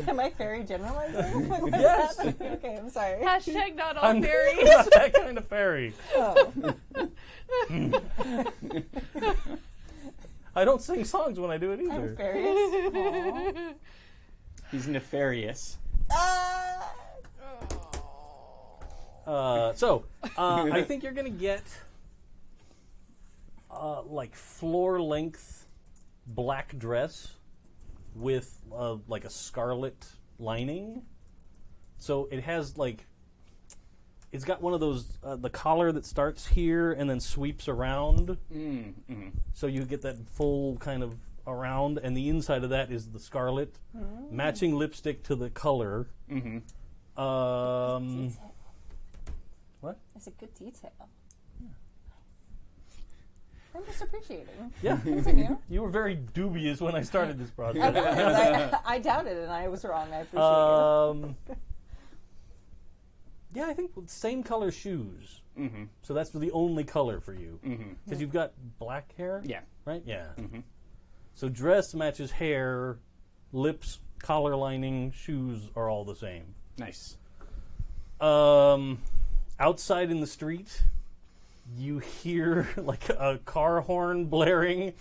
Am I fairy generalizing? Like, what's Yes. happening? Okay, I'm sorry. Hashtag not all I'm fairies. not that kind of fairy. Oh. I don't sing songs when I do it I'm either. furious. He's nefarious. I think you're gonna get like floor length black dress with like a scarlet lining. So it has like it's got one of those the collar that starts here and then sweeps around. So you get that full kind of around, and the inside of that is the scarlet, matching lipstick to the color. What? That's a good detail. I'm just appreciating. Yeah. Continue. You were very dubious when I started this I project. know, 'cause I doubted and I was wrong. I appreciate it. Yeah, I think same color shoes. So that's the only color for you. Because you've got black hair? Yeah. Right? Yeah. So dress matches hair, lips, collar lining, shoes are all the same. Nice. Outside in the street, you hear like a car horn blaring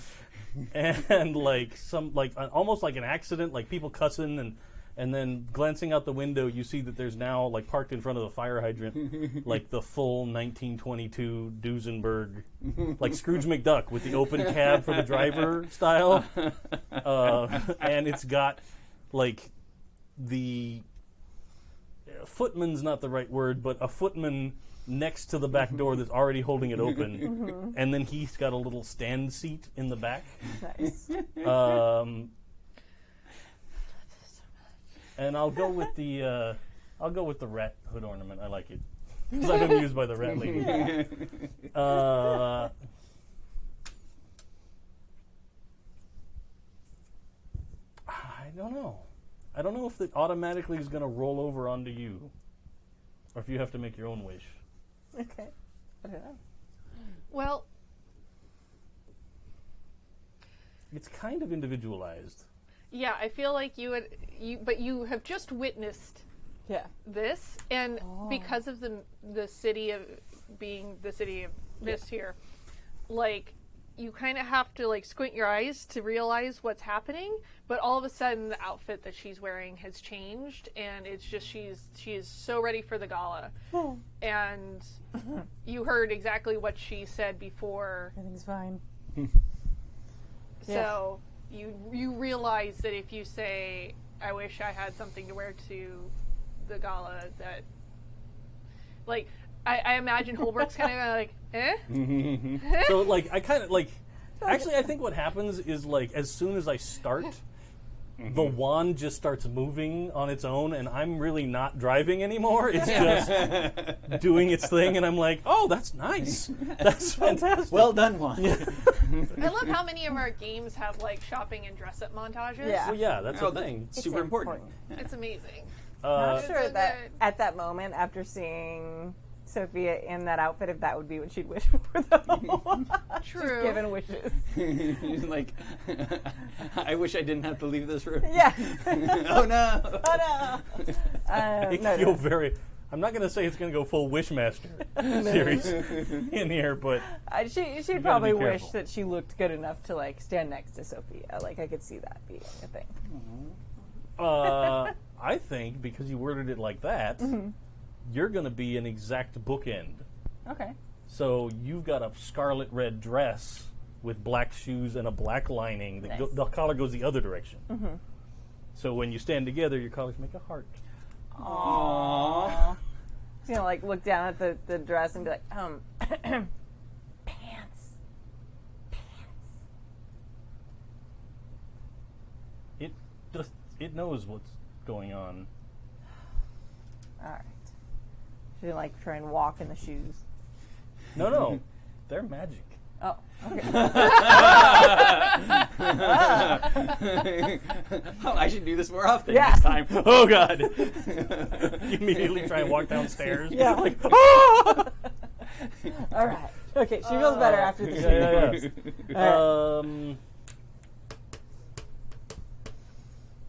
and like some almost like an accident, like people cussing, and then glancing out the window you see that there's now like parked in front of the fire hydrant like the full 1922 Duesenberg, like Scrooge McDuck with the open cab for the driver style, and it's got like the footman's not the right word, but a footman next to the back door that's already holding it open, and then he's got a little stand seat in the back. Nice. And I'll go with the rat hood ornament. I like it because I'm amused by the rat lady. I don't know. I don't know if it automatically is going to roll over onto you, or if you have to make your own wish. Okay. I don't know. Well, It's kind of individualized. yeah, I feel like but you have just witnessed Yeah. this, and because of the city of being the city of mist here, like you kind of have to like squint your eyes to realize what's happening. But all of a sudden, the outfit that she's wearing has changed, and it's just she is so ready for the gala. And you heard exactly what she said before. Everything's fine. So you realize that if you say, "I wish I had something to wear to the gala," that like I imagine Holbrook's kind of like, eh? So like I kind of like actually I think what happens is like as soon as I start, the wand just starts moving on its own, and I'm really not driving anymore. It's just doing its thing, and I'm like, oh, that's nice. That's fantastic. Well done, Juan. I love how many of our games have like shopping and dress up montages. Yeah. Well, yeah, that's Oh, a thing. It's Super important. It's amazing. Not sure So that good. at that moment, after seeing Sophia in that outfit, if that would be what she'd wish for, though. True. Just given wishes. He's like, I wish I didn't have to leave this room. Yeah. Oh no. Oh no. No, Feel no. very. I'm not going to say it's going to go full Wishmaster series in here, but She'd probably wish that she looked good enough to like stand next to Sophia. Like I could see that being a thing. I think because you worded it like that, you're going to be an exact bookend. Okay. So you've got a scarlet red dress with black shoes and a black lining. That Nice. the collar goes the other direction. So when you stand together, your collars make a heart. Aww. She's gonna like look down at the dress and be like, pants. It knows what's going on. All right. She's gonna like try and walk in the shoes. No, they're magic. Oh, okay. Oh, I should do this more often Yeah. this time. Oh God! You immediately try and walk downstairs. Yeah. Like, All right. Okay, she feels better after the shake. yeah.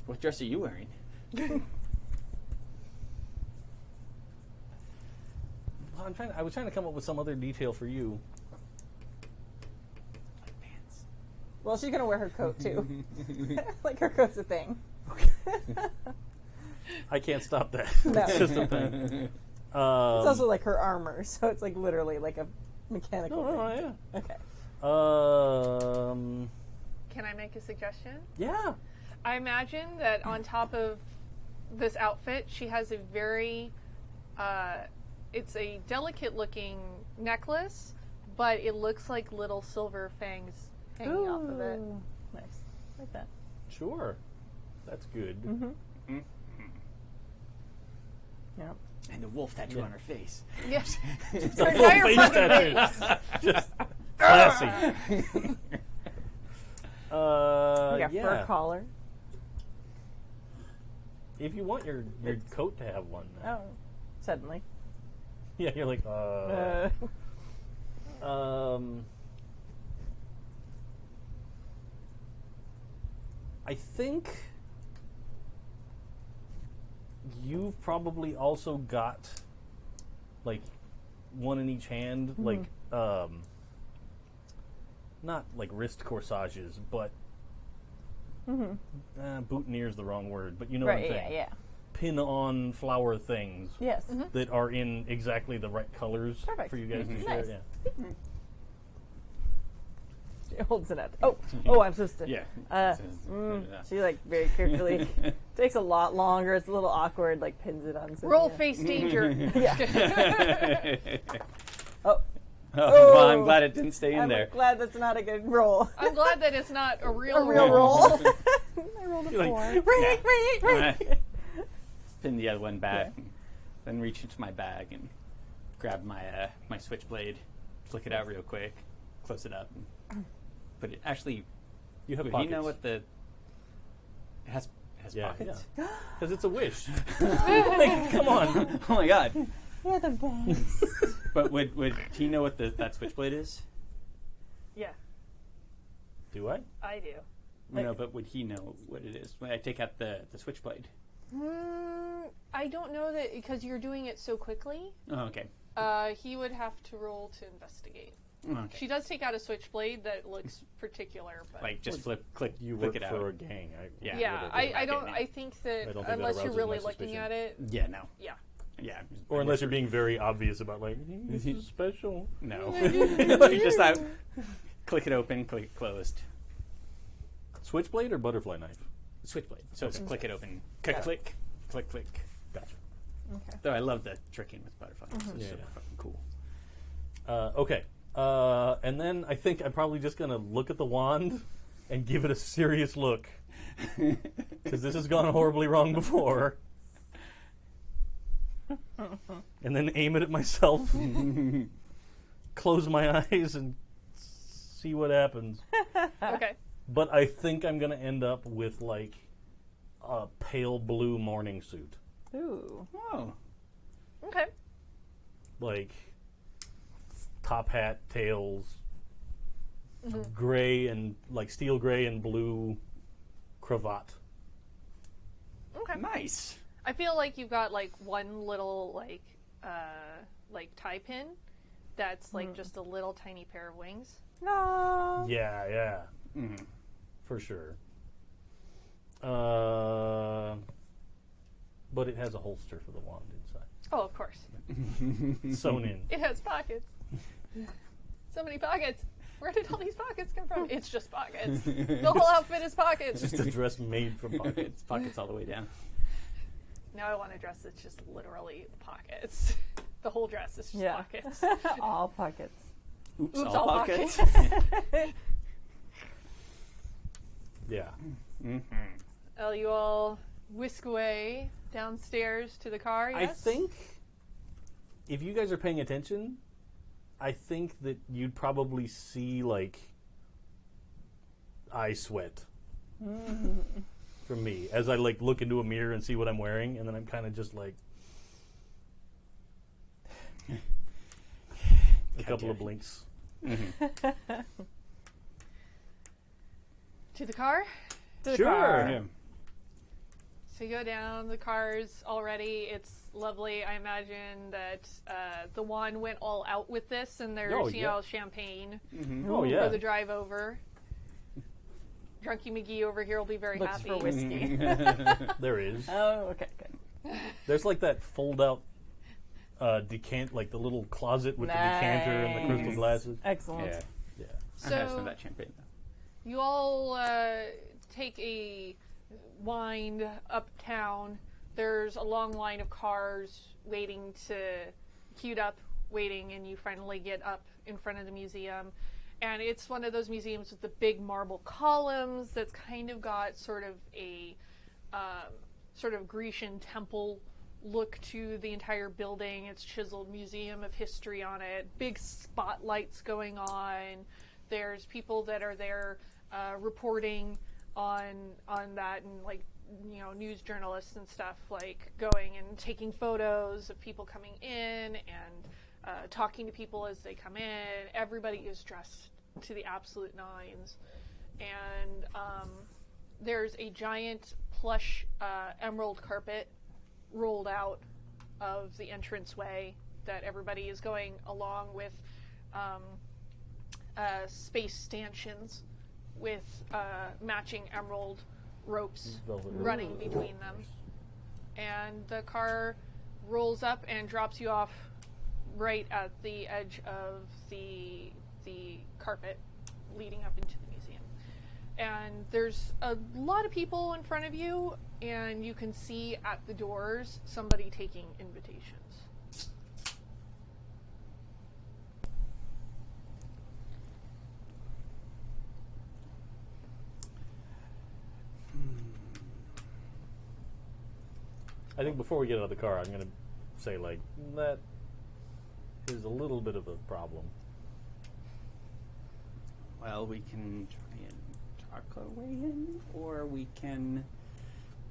What dress are you wearing? Well, I was trying to come up with some other detail for you. Pants. Well, she's gonna wear her coat too. Like her coat's a thing. I can't stop that. No. It's just a thing. It's also like her armor, so it's like literally like a mechanical thing. yeah. Okay. Can I make a suggestion? Yeah. I imagine that on top of this outfit, she has a very, it's a delicate looking necklace, but it looks like little silver fangs hanging off of it. Ooh, nice. Like that. Sure. That's good. Yeah. And the wolf tattoo on her face. Yes. The Her full entire face fucking tattoo. face. Just classy. You got yeah. fur collar. If you want your coat to have one. Oh, suddenly. Yeah, you're like, I think you've probably also got like one in each hand, like not like wrist corsages, but boutonniere's the wrong word, but you know what I'm Right. saying. Yeah. Pin on flower things Yes. that are in exactly the right colors Perfect. for you guys to share. Nice. Yeah. She holds it up. Oh, I'm supposed to. Yeah. She like very carefully takes a lot longer. It's a little awkward. Like pins it on. Sophia. Roll face danger. Oh, Well, I'm glad it didn't stay in I'm there. glad that's not a good roll. I'm glad that it's not a real A real roll. I rolled a You're 4. Pin the other one back, and then reach into my bag and grab my my switchblade, flick it out real quick, close it up, and put it. Actually, You have would pockets. you know what the? It has pockets. Because it's a wish. Like, come on. Oh my God! You're the best. But would he know what that switchblade is? Yeah, Do I? I do. No, but would he know what it is when I take out the switchblade? I don't know that because you're doing it so quickly. Oh, okay. He would have to roll to investigate. Okay. She does take out a switchblade that looks particular, but Like just click You click work it for out. a gang. yeah, I don't. I think that I don't think that unless you're arouses really my looking suspicion. at it, Yeah, no. yeah. Yeah. Or unless you're being very obvious about, like, this is special. No. You just click it open, click it closed. Switchblade or butterfly knife? Switchblade. So it's click it open. Click, click, click, click. Gotcha. Okay. Though I love the tricking with butterflies. It's Yeah, super yeah. fucking cool. Okay. And then I think I'm probably just going to look at the wand and give it a serious look. Because this has gone horribly wrong before. And then aim it at myself. Close my eyes and see what happens. Okay. But I think I'm going to end up with, like, a pale blue morning suit. Ooh. Oh. Okay. Like, top hat, tails, gray and, like, steel gray and blue cravat. Okay. Nice. I feel like you've got like one little like tie pin that's like just a little tiny pair of wings. No. Yeah, yeah. Mm-hmm. For sure. But it has a holster for the wand inside. Oh, of course. Sewn in. It has pockets. So many pockets. Where did all these pockets come from? It's just pockets. The whole outfit is pockets. Just a dress made from pockets. It's pockets all the way down. Now I want a dress that's just literally pockets. The whole dress is just Yeah. pockets. All pockets. Oops, Oops, all all pockets. Yeah. Oh, you all whisk away downstairs to the car, yes? I think if you guys are paying attention, I think that you'd probably see, like, eye sweat from me as I, like, look into a mirror and see what I'm wearing, and then I'm kind of just like a couple of blinks. To the car? To the Sure. car. Yeah. So you go down, the car's already, it's lovely. I imagine that the one went all out with this, and there's, Oh, you yeah. know, champagne Oh, for yeah. the drive over. Drunky McGee over here will be very Looks happy. for whiskey. There is. Oh, okay, good. There's, like, that fold-out like the little closet with the decanter and the crystal Nice. glasses. Excellent. Yeah. Yeah. So I have some of that champagne, though. you all take a wind uptown. There's a long line of cars waiting queued up, waiting, and you finally get up in front of the museum. And it's one of those museums with the big marble columns that's kind of got sort of a sort of Grecian temple look to the entire building. It's chiseled museum of history on it. Big spotlights going on. There's people that are there reporting on that, and like, you know, news journalists and stuff, like going and taking photos of people coming in and talking to people as they come in. Everybody is dressed to the absolute nines, and there's a giant plush emerald carpet rolled out of the entranceway that everybody is going along with space stanchions with matching emerald ropes Velvet rope. running between them. And the car rolls up and drops you off right at the edge of the carpet leading up into the museum. And there's a lot of people in front of you, and you can see at the doors somebody taking invitations. I think before we get out of the car, I'm going to say, like, that is a little bit of a problem. Well, we can try and talk our way in, or we can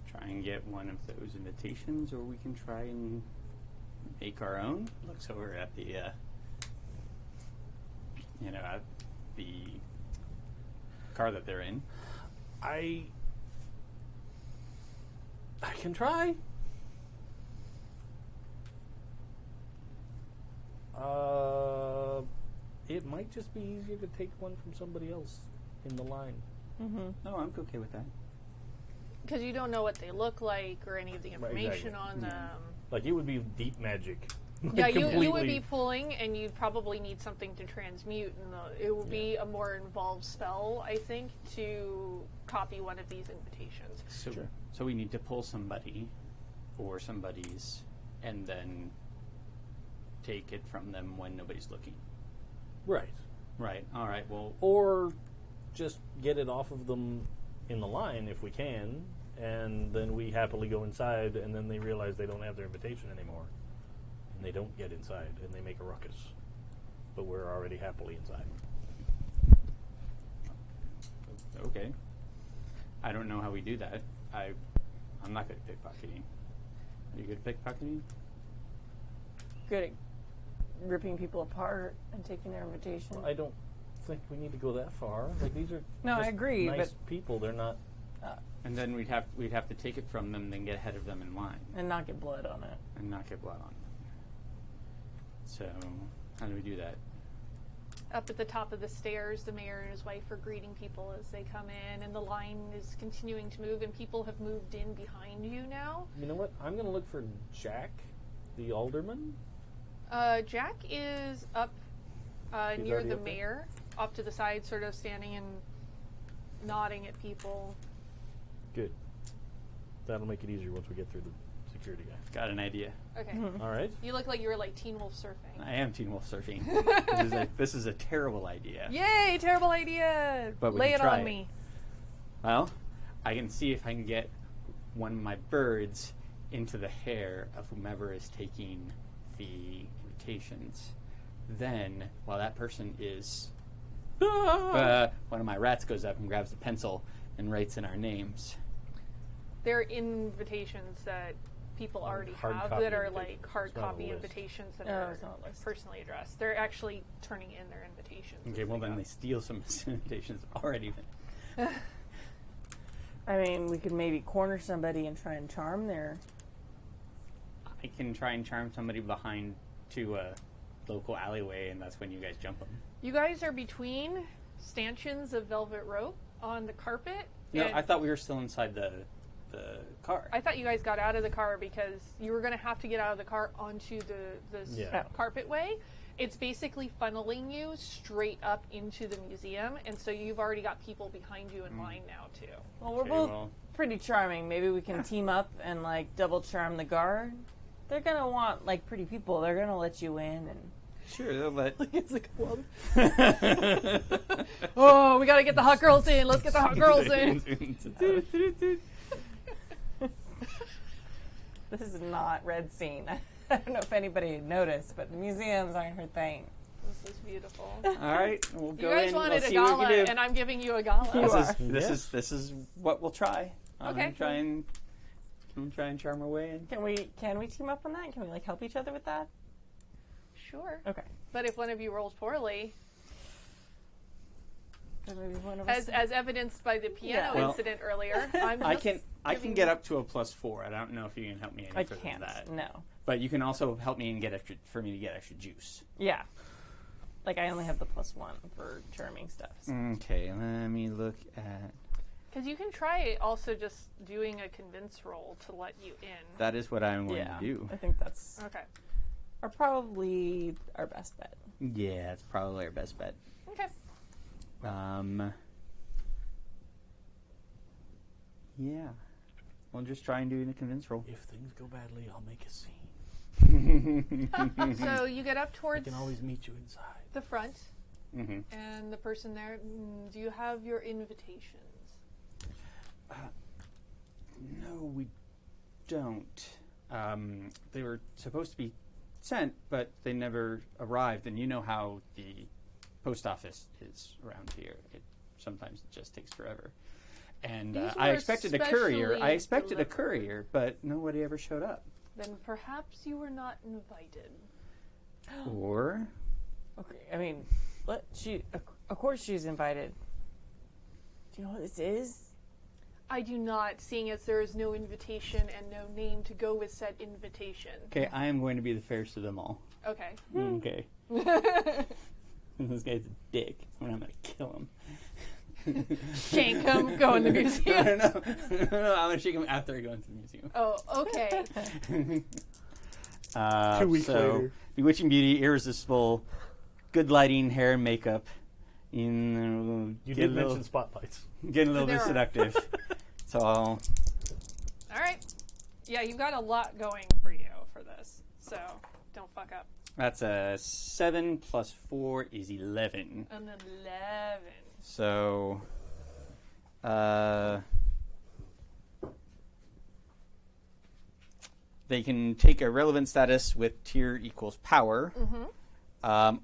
try and get one of those invitations, or we can try and make our own. Looks over at the, at the car that they're in. I can try. It might just be easier to take one from somebody else in the line. No, I'm okay with that. Because you don't know what they look like or any of the information exactly. on them. Like, it would be deep magic. Yeah, you would Completely. be pulling, and you'd probably need something to transmute, and it would be a more involved spell, I think, to copy one of these invitations. So we need to pull somebody or somebody's and then take it from them when nobody's looking. Right. Right. All right. Well, Or just get it off of them in the line if we can, and then we happily go inside, and then they realize they don't have their invitation anymore. And they don't get inside, and they make a ruckus. But we're already happily inside. okay. I don't know how we do that. I'm not good at pickpocketing. Are you good at pickpocketing? Good at ripping people apart and taking their invitation. I don't think we need to go that far. Like, these are No, I just agree, nice but- people. They're not. And then we'd have to take it from them, then get ahead of them in line, And not get blood on it. and not get blood on them. So how do we do that? Up at the top of the stairs, the mayor and his wife are greeting people as they come in, and the line is continuing to move, and people have moved in behind you now. You know what? I'm going to look for Jack, the alderman. Jack is up He's near already the up there? mayor, off to the side, sort of standing and nodding at people. Good. That'll make it easier once we get through the security guy. Got an idea. Okay. All right. You look like you were like Teen Wolf surfing. I am Teen Wolf surfing. This is a terrible idea. Yay, terrible idea! But we Lay can it try on it. me. Well, I can see if I can get one of my birds into the hair of whomever is taking the invitations, then, while that person is... one of my rats goes up and grabs the pencil and writes in our names. There are invitations that people already Hard have copy that are invitations. like hard It's not a copy list. invitations that Oh, are it's not a list. personally addressed. They're actually turning in their invitations. Okay, well then they steal some invitations already. I mean, we could maybe corner somebody and try and charm their... I can try and charm somebody behind to a local alleyway, and that's when you guys jump them. You guys are between stanchions of velvet rope on the carpet. No, and I thought we were still inside the car. I thought you guys got out of the car because you were going to have to get out of the car onto the carpet way. It's basically funneling you straight up into the museum, and so you've already got people behind you in line now too. Well, we're Okay, both well- pretty charming. Maybe we can team up and, like, double charm the guard. They're going to want, like, pretty people. They're going to let you in and... Sure, they'll let... It's a club. Oh, we got to get the hot girls in. Let's get the hot girls in. This is not Red Scene. I don't know if anybody noticed, but museums aren't her thing. This is beautiful. All right, we'll You go guys in. wanted we'll a see what we gala, can do. and I'm giving you a gala. This is what we'll try. Okay. Try and charm our way in. Can we team up on that? Can we, like, help each other with that? Sure. Okay. But if one of you rolls poorly, Then maybe one of us... as evidenced by the piano Well, incident earlier, I'm I just can giving- get up to a +4. I don't know if you can help me any I further can't. than that. No. But you can also help me and get extra juice. Yeah. Like, I only have the +1 for charming stuff. So. Okay, let me look at... Because you can try also just doing a convince roll to let you in. That is what I'm going Yeah. to do. I think that's Okay. probably our best bet. Yeah, it's probably our best bet. Okay. Yeah. We'll just try and do the convince roll. If things go badly, I'll make a scene. So you get up I towards can always meet you inside. the front, Mm-hmm. and the person there, do you have your invitations? No, we don't. They were supposed to be sent, but they never arrived. And you know how the post office is around here. Sometimes it just takes forever. And These I were expected a courier. I expected a delivered. courier, but nobody ever showed up. Then perhaps you were not invited. Or Okay, I mean, of course she's invited. Do you know what this is? I do not, seeing as there is no invitation and no name to go with said invitation. okay, I am going to be the fairest of them all. Okay. Okay. This guy's a dick, and I'm going to kill him. Shank him, go in the museum. No, I'm going to shake him after I go into the museum. Oh, okay. 2 weeks later. Bewitching beauty, irresistible, good lighting, hair and makeup. You did mention spotlights. Getting a little There bit are. seductive. So All right. Yeah, you've got a lot going for you for this, so don't fuck up. that's a 7 plus 4 is 11. An 11. So, they can take a relevant status with tier equals power,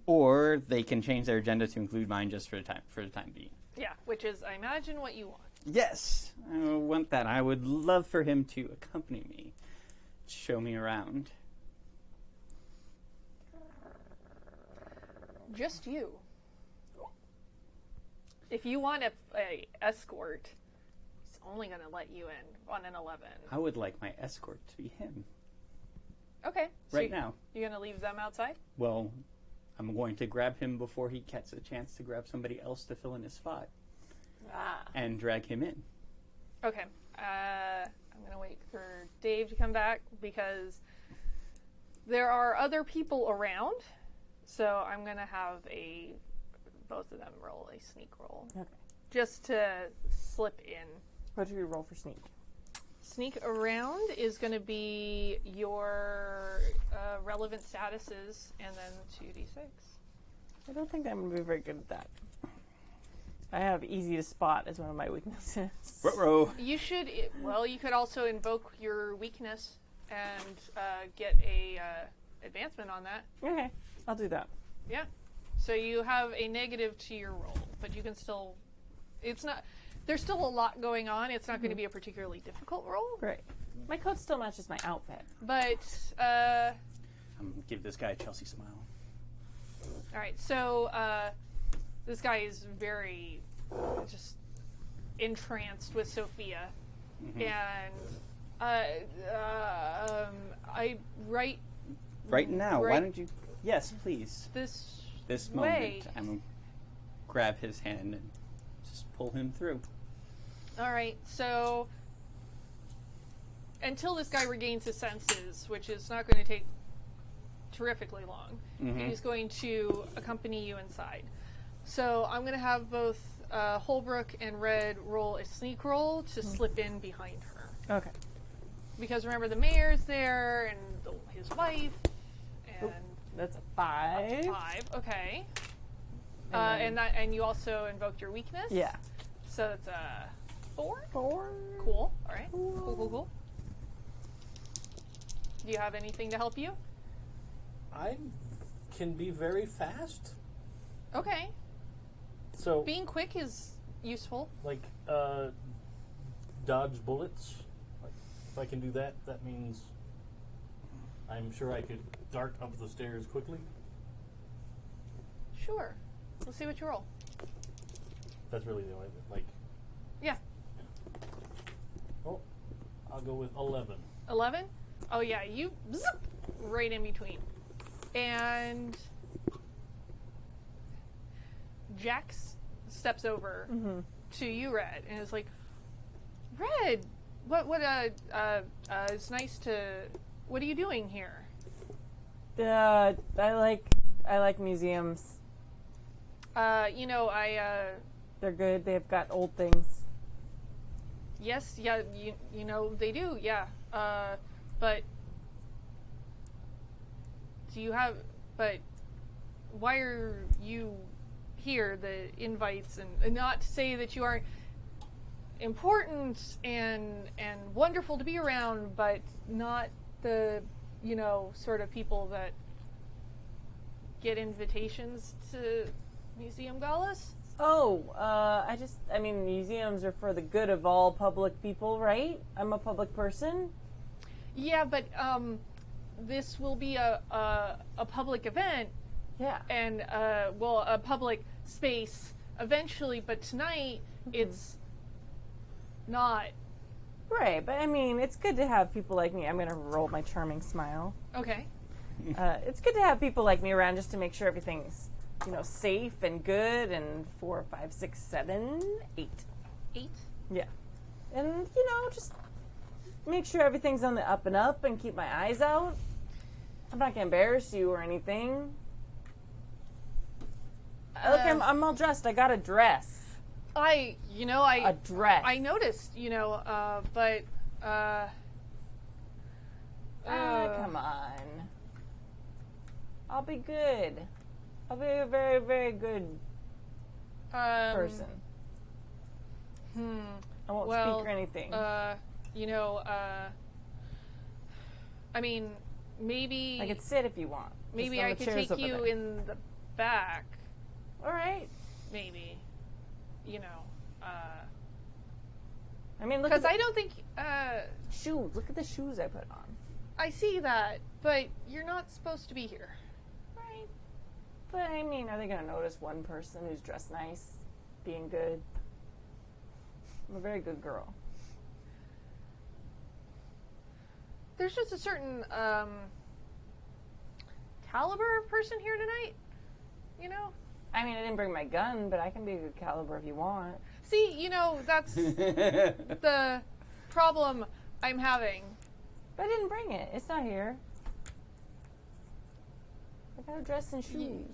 or they can change their agenda to include mine just for the time being. Yeah, which is, I imagine, what you want. Yes, I want that. I would love for him to accompany me, show me around. Just you. If you want a escort, he's only going to let you in on an 11. I would like my escort to be him Okay. So right now. You're going to leave them outside? Well, I'm going to grab him before he gets a chance to grab somebody else to fill in his spot and drag him in. Okay. I'm going to wait for Dave to come back because there are other people around. So I'm going to have both of them roll a sneak roll. Okay. Just to slip in. What do we roll for sneak? Sneak around is going to be your relevant statuses and then 2d6. I don't think I'm going to be very good at that. I have easy to spot as one of my weaknesses. Ruh-roh. You should, you could also invoke your weakness and get a advancement on that. Okay, I'll do that. Yeah. So you have a negative to your roll, but you can still. It's not. There's still a lot going on. It's not going to be a particularly difficult roll. Great. My coat still matches my outfit. But I'm gonna give this guy a Chelsea smile. all right. So this guy is very just entranced with Sophia, and I write Right now, why Right. don't you? Yes, please. this Moment, way. I'm gonna grab his hand and just pull him through. All right, so until this guy regains his senses, which is not going to take terrifically long, he's going to accompany you inside. So I'm going to have both Holbrook and Red roll a sneak roll to slip in behind her. Okay. Because remember, the mayor's there and his wife, and That's a 5. 5. Okay. And you also invoked your weakness. Yeah. So it's a 4. 4. Cool. All right. Cool. Do you have anything to help you? I can be very fast. Okay. So, Being quick is useful. like, dodge bullets. Like, if I can do that, that means I'm sure I could dart up the stairs quickly. Sure. Let's see what you roll. That's really the only, like, Yeah. oh, I'll go with 11. 11? Oh, yeah. You zip right in between. And Jax steps over to you, Red, and is like, Red, it's nice to, what are you doing here? I like museums. They're good. They've got old things. Yes, yeah, you know, they do, yeah. But why are you here, the invites, and not to say that you aren't important and wonderful to be around, but not the, sort of people that get invitations to Museum Gallus? Museums are for the good of all public people, right? I'm a public person. Yeah, but this will be a public event. Yeah. And a public space eventually, but tonight it's not. Right, but it's good to have people like me. I'm going to roll my charming smile. Okay. It's good to have people like me around just to make sure everything's, safe and good, and 4, 5, 6, 7, 8. 8? Yeah. And, just make sure everything's on the up and up and keep my eyes out. I'm not going to embarrass you or anything. Look, I'm all dressed. I got a dress. A dress. I noticed, but come on. I'll be good. I'll be a very, very good person. I won't speak or anything. Maybe I could sit if you want. Maybe Just on I the could chairs take over you there. in the back. All right. Maybe, Look because at I don't think shoes. Look at the shoes I put on. I see that, but you're not supposed to be here. Right. But are they gonna notice one person who's dressed nice, being good? I'm a very good girl. There's just a certain caliber of person here tonight, I didn't bring my gun, but I can be a good caliber if you want. See, that's the problem I'm having. But I didn't bring it. It's not here. I got a dress and shoes.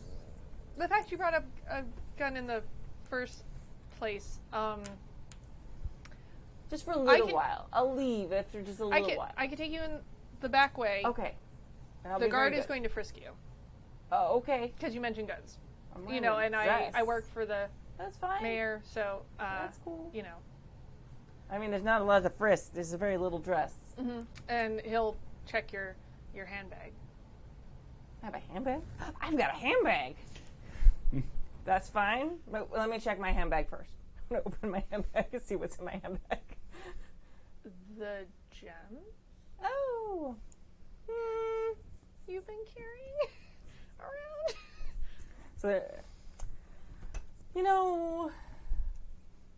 The fact you brought up a gun in the first place, Just for a little while. I'll leave after just a little while. I could take you in the back way. Okay. And I'll The be guard very is good. going to frisk you. Oh, okay. Because you mentioned guns. I'm wearing a And dress. I work for the That's fine. mayor, so, That's cool. There's not a lot of frisk. There's a very little dress. And he'll check your handbag. I have a handbag? I've got a handbag. That's fine. But let me check my handbag first. I'm going to open my handbag and see what's in my handbag. The gem Oh. you've been carrying around? So,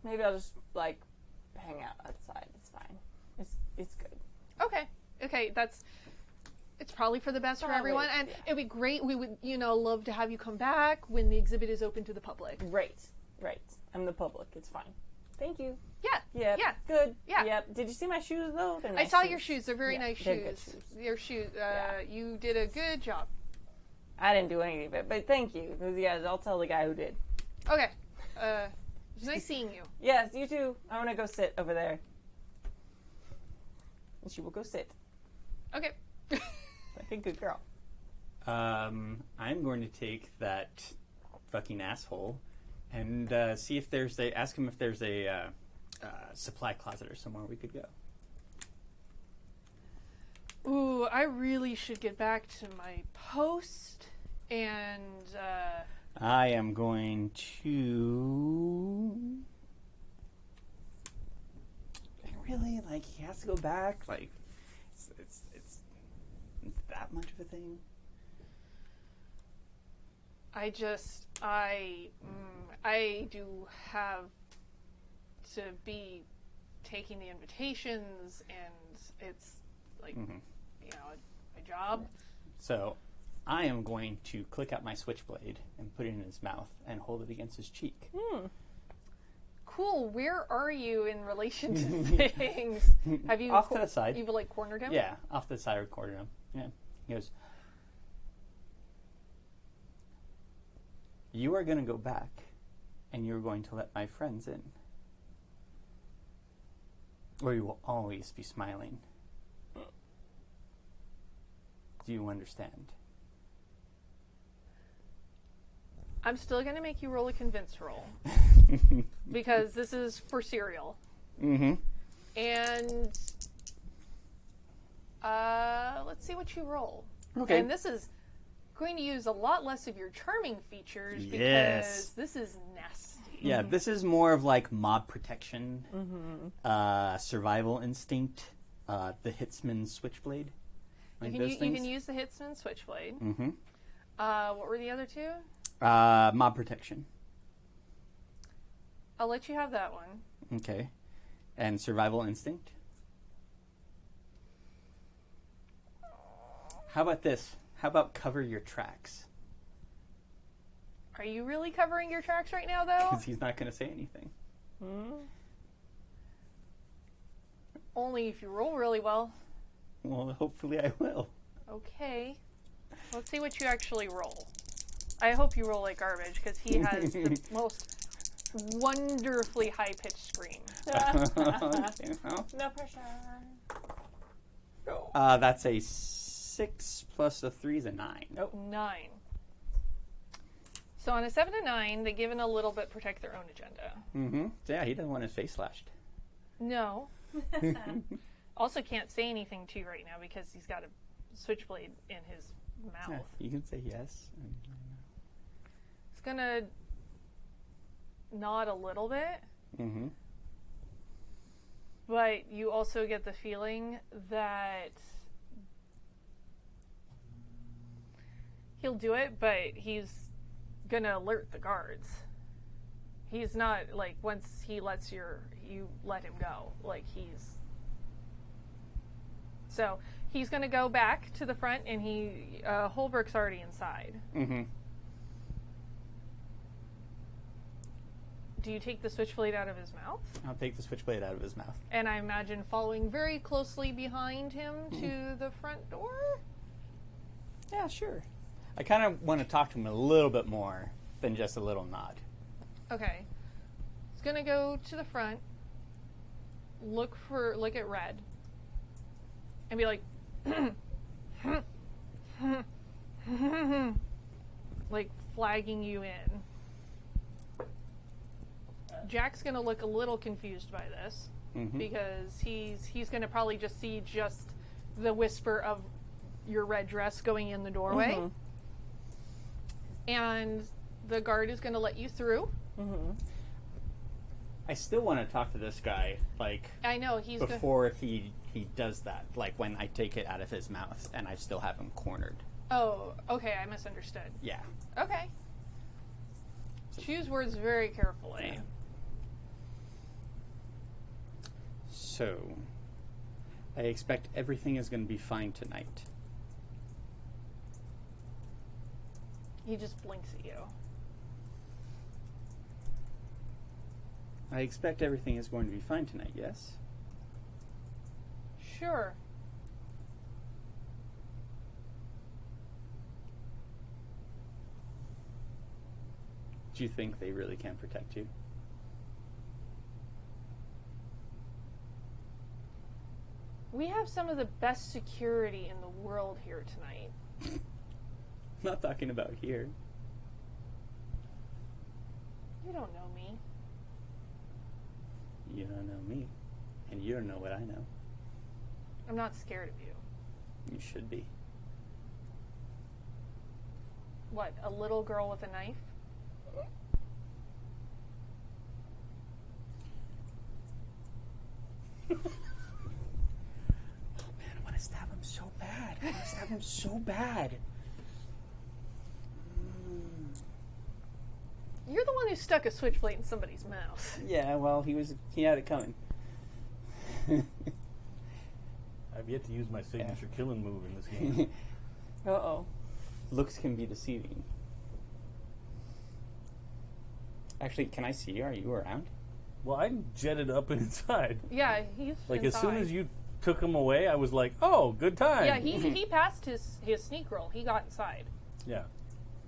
maybe I'll just, hang out outside. It's fine. It's good. Okay, it's probably for the best for Probably, everyone, and yeah. it'd be great. We would, love to have you come back when the exhibit is open to the public. Right. I'm the public. It's fine. Thank you. Yeah. Yeah. Good. Yeah. Yep. Did you see my shoes, though? They're I nice saw shoes. your shoes. They're very nice they're shoes. good shoes. Your shoes. Yeah. You did a good job. I didn't do any of it, but thank you. 'Cause, yeah, I'll tell the guy who did. Okay. It was nice seeing you. Yes, you too. I want to go sit over there. And she will go sit. Okay. Like a good girl. I'm going to take that fucking asshole and see if ask him if there's a supply closet or somewhere we could go. Ooh, I really should get back to my post, and I am going to. Really, he has to go back. It's that much of a thing. I do have to be taking the invitations, and it's a job. So, I am going to click out my switchblade and put it in his mouth and hold it against his cheek. Cool. Where are you in relation to things? Have you Off to the side. You've cornered him? Yeah, off to the side, recorded him. Yeah, he goes. You are going to go back, and you're going to let my friends in. Or you will always be smiling. Do you understand? I'm still going to make you roll a convince roll. Because this is for cereal. Mm-hmm. And let's see what you roll. Okay. And this is going to use a lot less of your charming features Yes. because this is nasty. Yeah, this is more of mob protection, survival instinct, the Hitsman switchblade. You can use the Hitsman switchblade. Mm-hmm. What were the other two? Mob protection. I'll let you have that one. Okay. And survival instinct. How about this? How about cover your tracks? Are you really covering your tracks right now, though? Because he's not going to say anything. Only if you roll really well. Well, hopefully I will. Okay. Let's see what you actually roll. I hope you roll like garbage, because he has the most wonderfully high-pitched scream. Okay, well. No pressure. That's a 6 plus a 3 is a 9. Nope. 9. So on a 7 to 9, they give in a little bit protect their own agenda. Mm-hmm. So yeah, he doesn't want his face slashed. No. Also can't say anything to you right now because he's got a switchblade in his mouth. Yeah, you can say yes. He's gonna nod a little bit, Mm-hmm. but you also get the feeling that he'll do it, but he's gonna alert the guards. He's not once he lets you let him go. So he's gonna go back to the front, and Holbrook's already inside. Mm-hmm. Do you take the switchblade out of his mouth? I'll take the switchblade out of his mouth. And I imagine following very closely behind him to the front door? Yeah, sure. I kind of want to talk to him a little bit more than just a little nod. Okay. He's gonna go to the front, look at Red, and be like, flagging you in. Jack's gonna look a little confused by this because he's gonna probably just see the whisper of your red dress going in the doorway. and the guard is going to let you through. I still want to talk to this guy, like, I know he's before he does that, like when I take it out of his mouth and I still have him cornered. Oh, okay, I misunderstood. Yeah. Okay. Choose words very carefully. So, I expect everything is going to be fine tonight. He just blinks at you. I expect everything is going to be fine tonight, yes? Sure. Do you think they really can protect you? We have some of the best security in the world here tonight. I'm not talking about here. You don't know me. You don't know me, and you don't know what I know. I'm not scared of you. You should be. What, a little girl with a knife? Oh man, I want to stab him so bad. I want to stab him so bad. You're the one who stuck a switchblade in somebody's mouth. Yeah, well, he had it coming. I've yet to use my signature killing move in this game. Uh-oh. Looks can be deceiving. Actually, can I see you? Are you around? Well, I jetted up and inside. Yeah, he's Like, inside. as soon as you took him away, I was like, oh, good time. Yeah, he passed his sneak roll. He got inside. Yeah.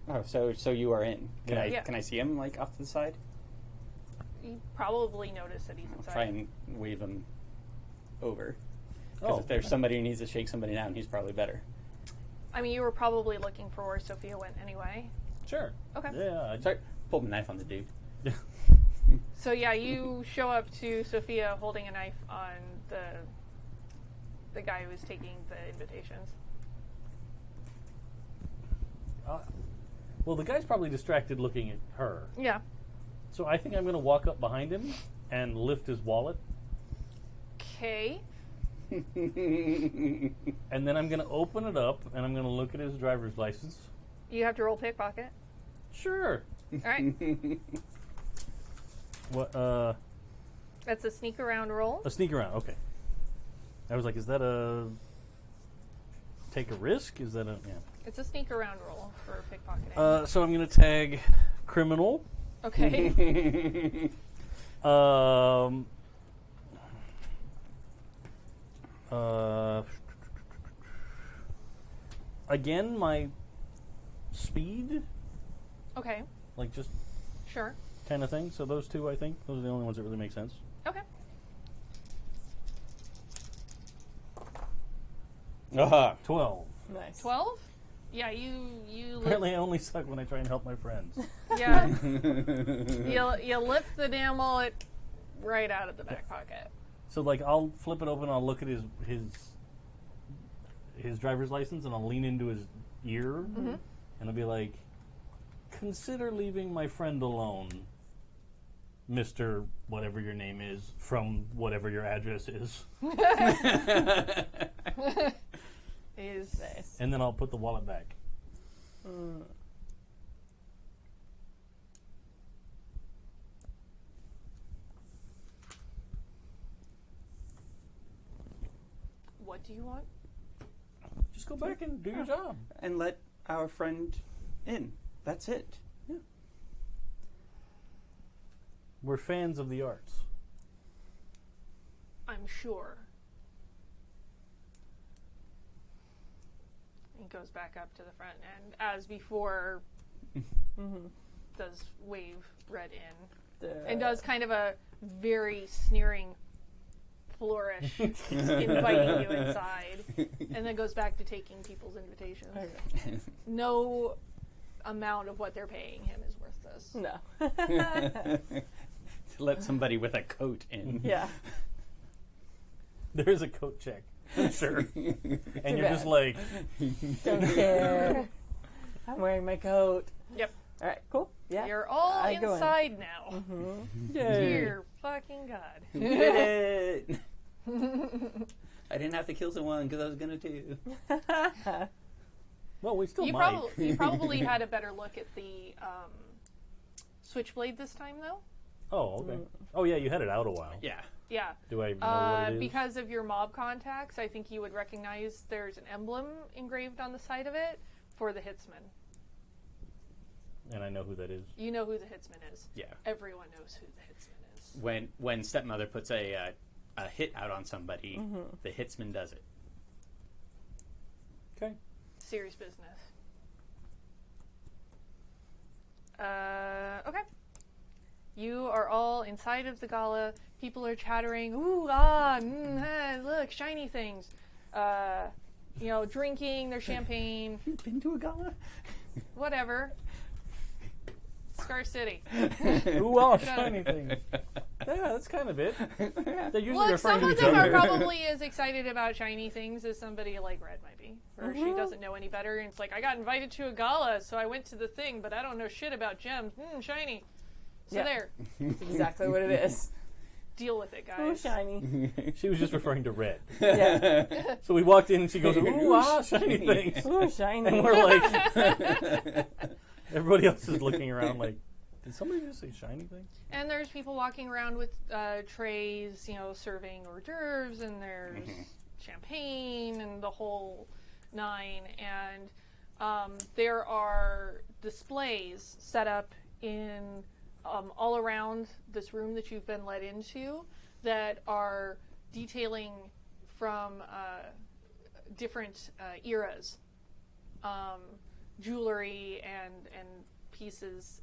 Oh, so you are in. Can Yeah. I Yeah. can I see him like off to the side? You probably noticed that he's I'll inside. try and wave him over. Because Oh. if there's somebody who needs to shake somebody down, he's probably better. I mean, you were probably looking for where Sophia went anyway. Sure. Okay. Yeah. Sorry, pulled a knife on the dude. So yeah, you show up to Sophia holding a knife on the guy who was taking the invitations. Well, the guy's probably distracted looking at her. Yeah. So I think I'm going to walk up behind him and lift his wallet. Okay. And then I'm going to open it up and I'm going to look at his driver's license. You have to roll pickpocket. Sure. All right. What? That's a sneak around roll. A sneak around. Okay. I was like, is that a take a risk? Is that a yeah? It's a sneak around roll for pickpocketing. So I'm going to tag criminal. Okay. Again, my speed, Okay. like just Sure. kind of thing. So those two, I think, those are the only ones that really make sense. Okay. Aha. 12. Nice. 12? Yeah, you Apparently, I only suck when I try and help my friends. yeah. you lift the damn wallet right out of the back pocket. So, like, I'll flip it open. I'll look at his driver's license, and I'll lean into his ear, and I'll be like, "Consider leaving my friend alone, Mr. Whatever your name is, from whatever your address is." Is Nice. And then I'll put the wallet back. what do you want? Just go back and do your job. And let our friend in. That's it. Yeah. We're fans of the arts. I'm sure. He goes back up to the front and, as before, does wave Red in. And does kind of a very sneering flourish, inviting you inside. And then goes back to taking people's invitations. Okay. No amount of what they're paying him is worth this. No. To let somebody with a coat in. Yeah. There's a coat check. Sure. And you're just bad. like, Don't care. I'm wearing my coat. Yep. All right, cool. Yeah. You're all I go in. inside now. Yay. Dear fucking God. We did it! I didn't have to kill someone because I was gonna too. Well, we still You might. probably had a better look at the switchblade this time, though. Oh, okay. Oh, yeah, you had it out a while. Yeah. Yeah. Do I know what it is? Because of your mob contacts, I think you would recognize there's an emblem engraved on the side of it for the Hitsman. And I know who that is. You know who the Hitsman is. Yeah. Everyone knows who the Hitsman is. When Stepmother puts a hit out on somebody, the Hitsman does it. Okay. Serious business. Okay. You are all inside of the gala. People are chattering, ooh, ah, look, shiny things. Drinking their champagne. You've been to a gala? Whatever. Scar City. Ooh, all shiny things. Yeah, that's kind of it. They're usually Look, referring some to of each them are other. probably as excited about shiny things as somebody like Red might be. Or she doesn't know any better, and it's like, I got invited to a gala, so I went to the thing, but I don't know shit about gems. Shiny. So Yeah. there. That's exactly what it is. Deal with it, guys. Oh, shiny. She was just referring to Red. Yeah. So we walked in and she goes, ooh, ah, shiny things. Oh, shiny. And we're like, everybody else is looking around like, did somebody just say shiny things? And there's people walking around with trays, serving hors d'oeuvres, and there's champagne and the whole nine. And there are displays set up in all around this room that you've been let into that are detailing from different eras, jewelry and pieces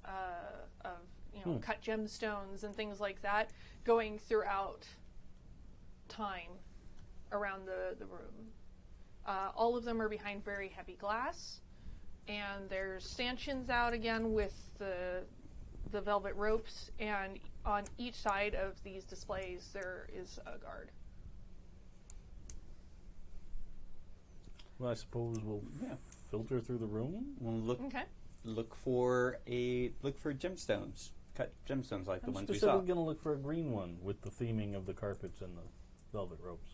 of cut gemstones and things like that going throughout time around the room. All of them are behind very heavy glass, and there's stanchions out again with the velvet ropes, and on each side of these displays there is a guard. Well, I suppose we'll filter through the room. We'll look for gemstones, cut gemstones like the I'm ones we saw. specifically going to look for a green one with the theming of the carpets and the velvet ropes.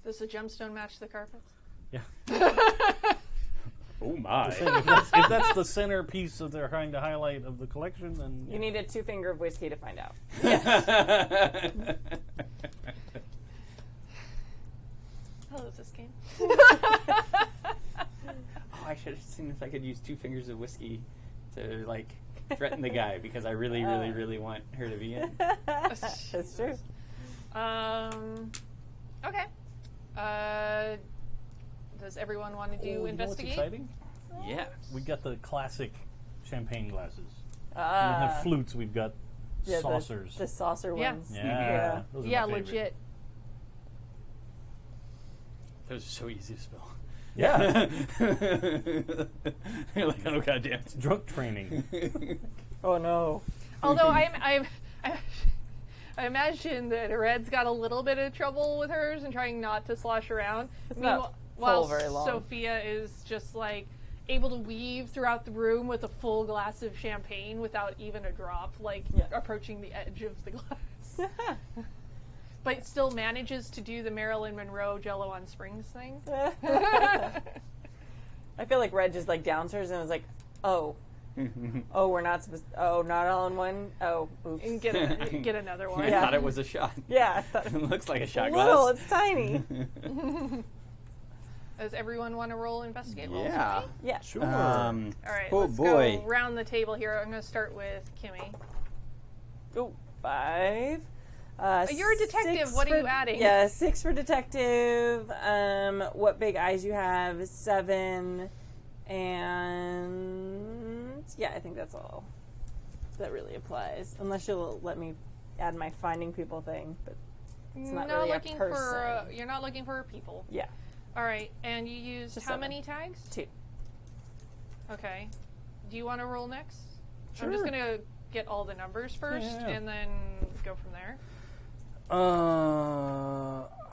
Does the gemstone match the carpets? Yeah. Oh my! If that's the centerpiece of they're trying to highlight of the collection, then You need a 2-finger of whiskey to find out. Hello, is this game? I should have seen if I could use 2 fingers of whiskey to threaten the guy because I really, really, really want her to be in. That's true. Okay. Does everyone want to do You know what's investigate? exciting? Yeah. We got the classic champagne glasses. We don't Ah, have flutes. We've got yeah, saucers. The saucer Yeah. ones. Yeah, those are Yeah, my favorite. legit. Those are so easy to spell. Yeah, You're like, oh goddamn. drunk training. Oh no. Although I imagine that Red's got a little bit of trouble with hers and trying not to slosh around. not While full very long. Sophia is just able to weave throughout the room with a full glass of champagne without even a drop, approaching the edge of the glass. But still manages to do the Marilyn Monroe Jello on Springs thing. I feel like Red just downs hers and was like, oh, we're not supposed. Oh, not all in one. Oh, oops. And get another one. I thought it was a shot. Yeah, I thought It looks like a shot little. glass. It's tiny. Does everyone want to roll investigate rolls? Yeah. with me? Yeah. Sure. All right, Oh, let's boy. go around the table here. I'm going to start with Kimi. Oh, 5. You're a detective. 6 What are you for- adding? Yeah, 6 for detective. What big eyes you have? 7, and yeah, I think that's all. That really applies, unless you'll let me add my finding people thing. But it's not really looking a person. for you're not looking for people. Yeah, All right, and you used Just how 7. many tags? 2. Okay. Do you want to roll next? Sure. I'm just going to get all the numbers first Yeah. and then go from there.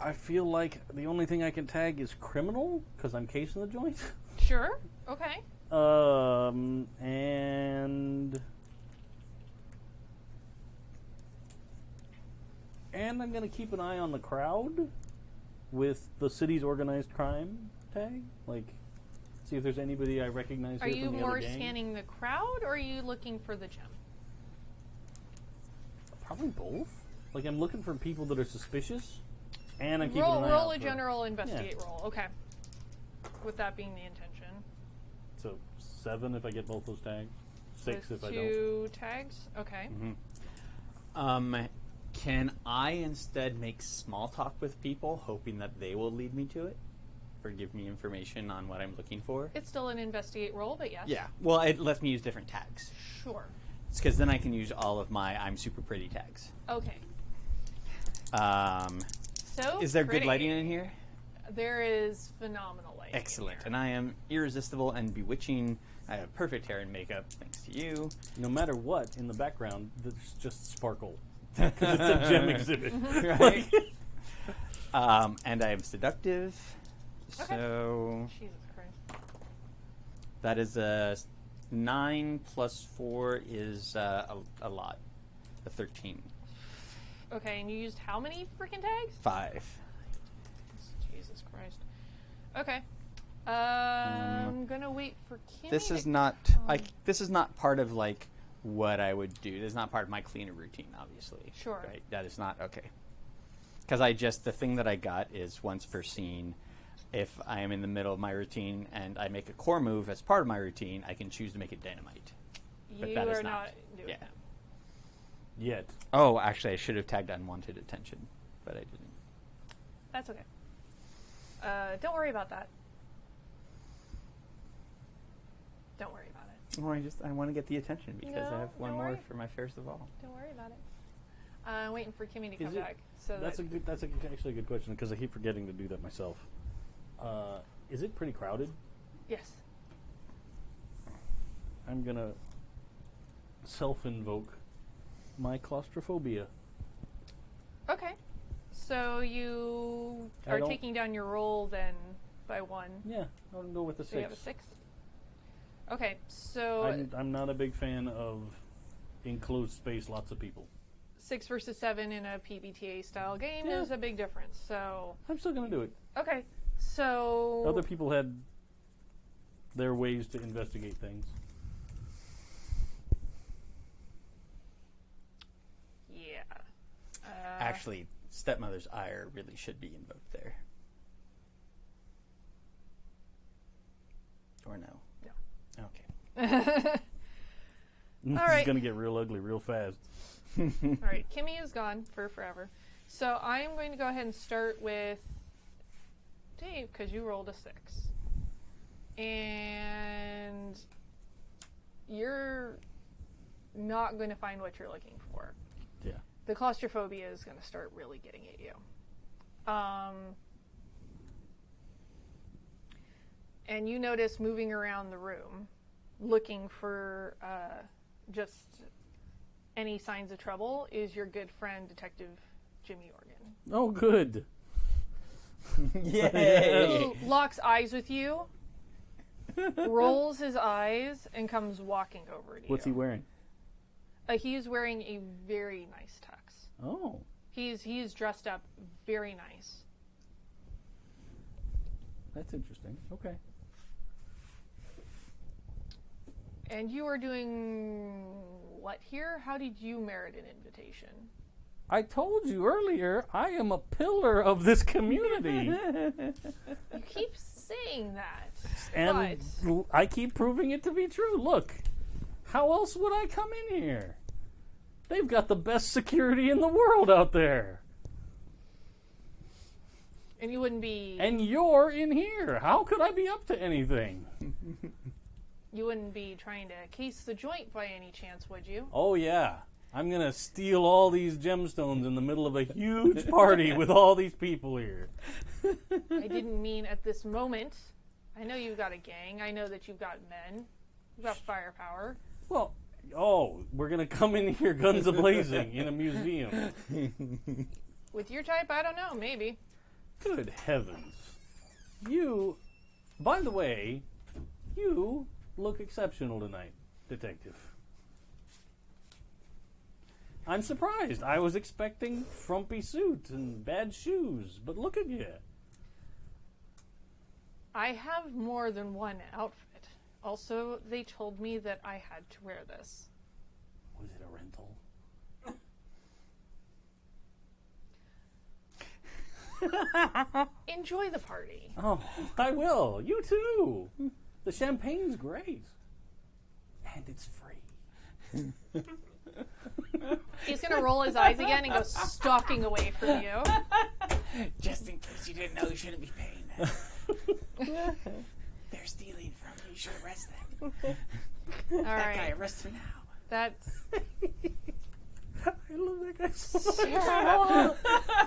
I feel like the only thing I can tag is criminal because I'm casing the joint. Sure. Okay. And I'm going to keep an eye on the crowd with the city's organized crime tag. Like, see if there's anybody I recognize Are here you from the more other gang. scanning the crowd, or are you looking for the gem? Probably both. Like, I'm looking for people that are suspicious, and I'm keeping an eye out Roll a for... general investigate roll. Okay. With that being the intention. So 7 if I get both those tags. 6 With if I don't. 2 tags. Okay. Can I instead make small talk with people, hoping that they will lead me to it? Or give me information on what I'm looking for? It's still an investigate roll, but yes. Yeah. Well, it lets me use different tags. Sure. It's because then I can use all of my I'm super pretty tags. Okay. So Is there pretty. good lighting in here? There is phenomenal lighting. Excellent. in And I am irresistible and bewitching. I have perfect hair and makeup, thanks to you. No matter what, in the background, there's just sparkle. Because it's a gem exhibit. Right? And I am seductive. Okay. So Jesus Christ. that is a 9 plus 4 is a lot. A 13. Okay, and you used how many freaking tags? 5. Jesus Christ. Okay. I'm gonna wait for Kimi. This is to not come. this is not part of like what I would do. This is not part of my cleaner routine, obviously. Sure. Right? That is not okay. Because the thing that I got is once per scene. If I am in the middle of my routine and I make a core move as part of my routine, I can choose to make it dynamite. But You that is are not. not doing Yeah. that. Yet. Oh, actually, I should have tagged unwanted attention, but I didn't. That's okay. Don't worry about that. Don't worry about it. Well, I want to get the attention because I No, have one don't more worry. for my fairest of all. Don't worry about it. I'm waiting for Kimi to come Is it- back. So That's actually a good question, because I keep forgetting to do that myself. Is it pretty crowded? yes. I'm going to self-invoke my claustrophobia. Okay. So you I are don't- taking down your roll then by 1. Yeah, I'll go with the So you 6. have a 6. Okay. So I'm not a big fan of enclosed space, lots of people. 6 versus 7 in a PBTA style game Yeah. is a big difference. So I'm still going to do it. okay. So Other people had their ways to investigate things. yeah. Actually, stepmother's ire really should be invoked there. Or no? No. Okay. This right. is going to get real ugly real fast. All right, Kimi is gone for forever. So I am going to go ahead and start with Dave because you rolled a 6. And you're not going to find what you're looking for. Yeah. The claustrophobia is going to start really getting at you. And you notice moving around the room, looking for just any signs of trouble, is your good friend, Detective Jimmy Organ. Oh, good. Yay! Who locks eyes with you, rolls his eyes, and comes walking over to What's he you. wearing? He's wearing a very nice tux. Oh. He's dressed up very nice. That's interesting. Okay. And you are doing what here? How did you merit an invitation? I told you earlier, I am a pillar of this community. You keep saying that. And but I keep proving it to be true. Look, how else would I come in here? They've got the best security in the world out there. and you wouldn't be And you're in here. How could I be up to anything? you wouldn't be trying to case the joint by any chance, would you? Oh, yeah. I'm going to steal all these gemstones in the middle of a huge party with all these people here. I didn't mean at this moment. I know you've got a gang. I know that you've got men. You've got firepower. Well, we're going to come in here guns a-blazing in a museum. With your type, I don't know. Maybe. Good heavens. You, by the way, you look exceptional tonight, detective. I'm surprised. I was expecting frumpy suit and bad shoes, but look at you. I have more than one outfit. Also, they told me that I had to wear this. Was it a rental? Enjoy the party. Oh, I will. You too. The champagne's great. And it's free. He's going to roll his eyes again and go stalking away from you. Just in case you didn't know, you shouldn't be paying them. They're stealing from you. You should arrest them. All That right. guy, arrest him now. That's I love that guy so much.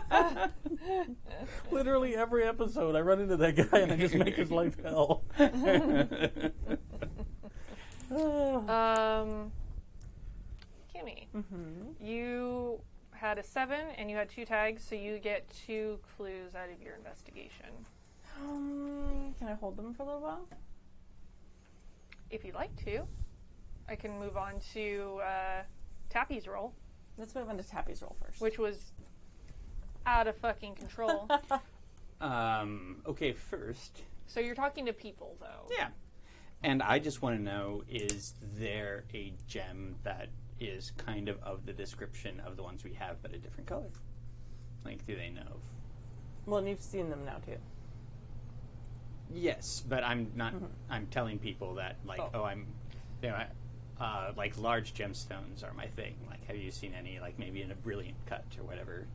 terrible. Literally every episode I run into that guy and I just make his life hell. Kimmy, you had a 7 and you had 2 tags, so you get 2 clues out of your investigation. Can I hold them for a little while? If you'd like to, I can move on to Tappy's roll, Let's move on to Tappy's roll first. which was out of fucking control. Okay, first. So you're talking to people, though. Yeah. And I just want to know, is there a gem that is kind of the description of the ones we have, but a different color? Like, do they know? Well, and you've seen them now too. Yes, but I'm not. I'm telling people that, like, like large gemstones are my thing. Like, have you seen any, like, maybe in a brilliant cut or whatever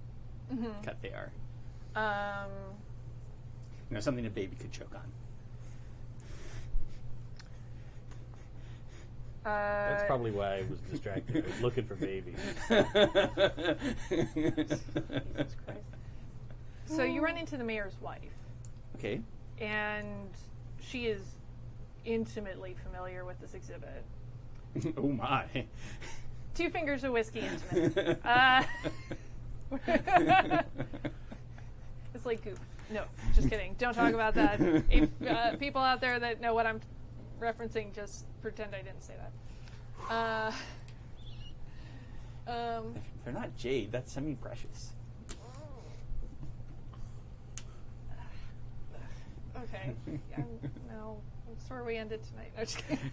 cut they are? You know, something a baby could choke on. That's probably why I was distracted. I was looking for babies. Jesus Christ. So you run into the mayor's wife, Okay. and she is intimately familiar with this exhibit. Oh my. 2 fingers of whiskey intimate. It's like goop. No, just kidding. Don't talk about that. If people out there that know what I'm referencing, just pretend I didn't say that. They're not jade. That's semi-precious. Okay. No, that's where we ended tonight. No, just kidding.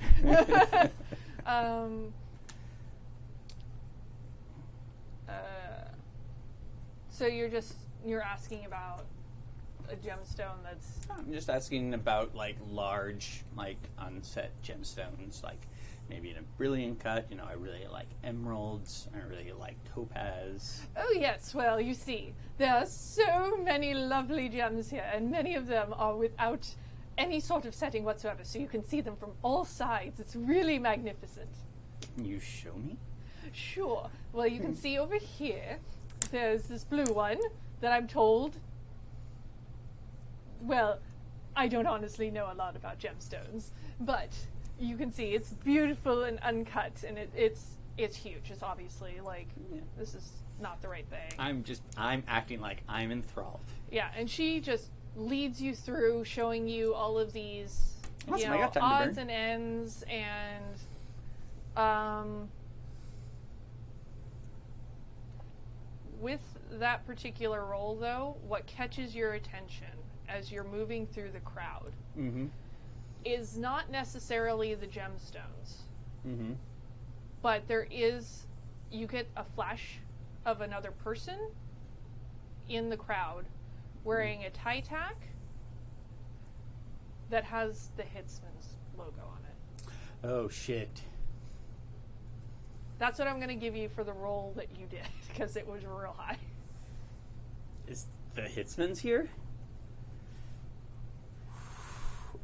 So you're asking about a gemstone that's... I'm just asking about, like, large, like, unset gemstones, like maybe in a brilliant cut. You know, I really like emeralds. I really like topaz. Oh yes, well, you see, there are so many lovely gems here, and many of them are without any sort of setting whatsoever, so you can see them from all sides. It's really magnificent. Can you show me? Sure. Well, you can see over here, there's this blue one that I'm told... Well, I don't honestly know a lot about gemstones, but you can see it's beautiful and uncut, and it's huge. It's obviously like, this is not the right thing. I'm acting like I'm enthralled. Yeah, and she just leads you through, showing you all of these Awesome, I got time to odds burn. and ends, and with that particular role, though, what catches your attention as you're moving through the crowd is not necessarily the gemstones, but you get a flash of another person in the crowd wearing a tie tack that has the Hitsman's logo on it. Oh shit. That's what I'm going to give you for the role that you did, because it was real high. Is the Hitsman's here?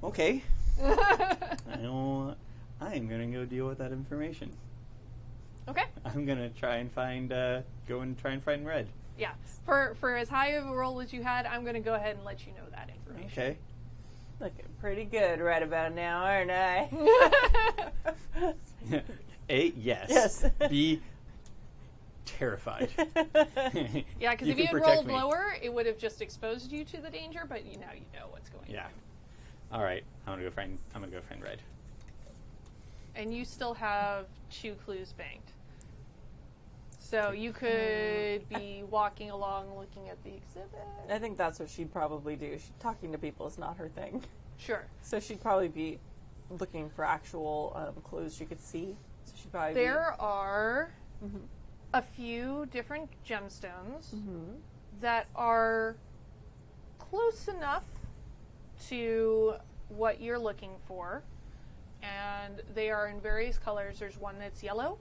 Okay. I'm gonna go deal with that information. Okay. I'm gonna try and find Red. Yeah. For as high of a role as you had, I'm going to go ahead and let you know that information. Okay. Looking pretty good right about now, aren't I? A, yes. Yes. B, terrified. Yeah, because You if you can had protect rolled me. lower, it would have just exposed you to the danger. But now you know what's going Yeah. on. All right. I'm gonna go find Red. and you still have 2 clues banked. So you could be walking along looking at the exhibit. I think that's what she'd probably do. Talking to people is not her thing. Sure. So she'd probably be looking for actual clues she could see. So she'd probably There are a few different gemstones that are close enough to what you're looking for, and they are in various colors. There's one that's yellow.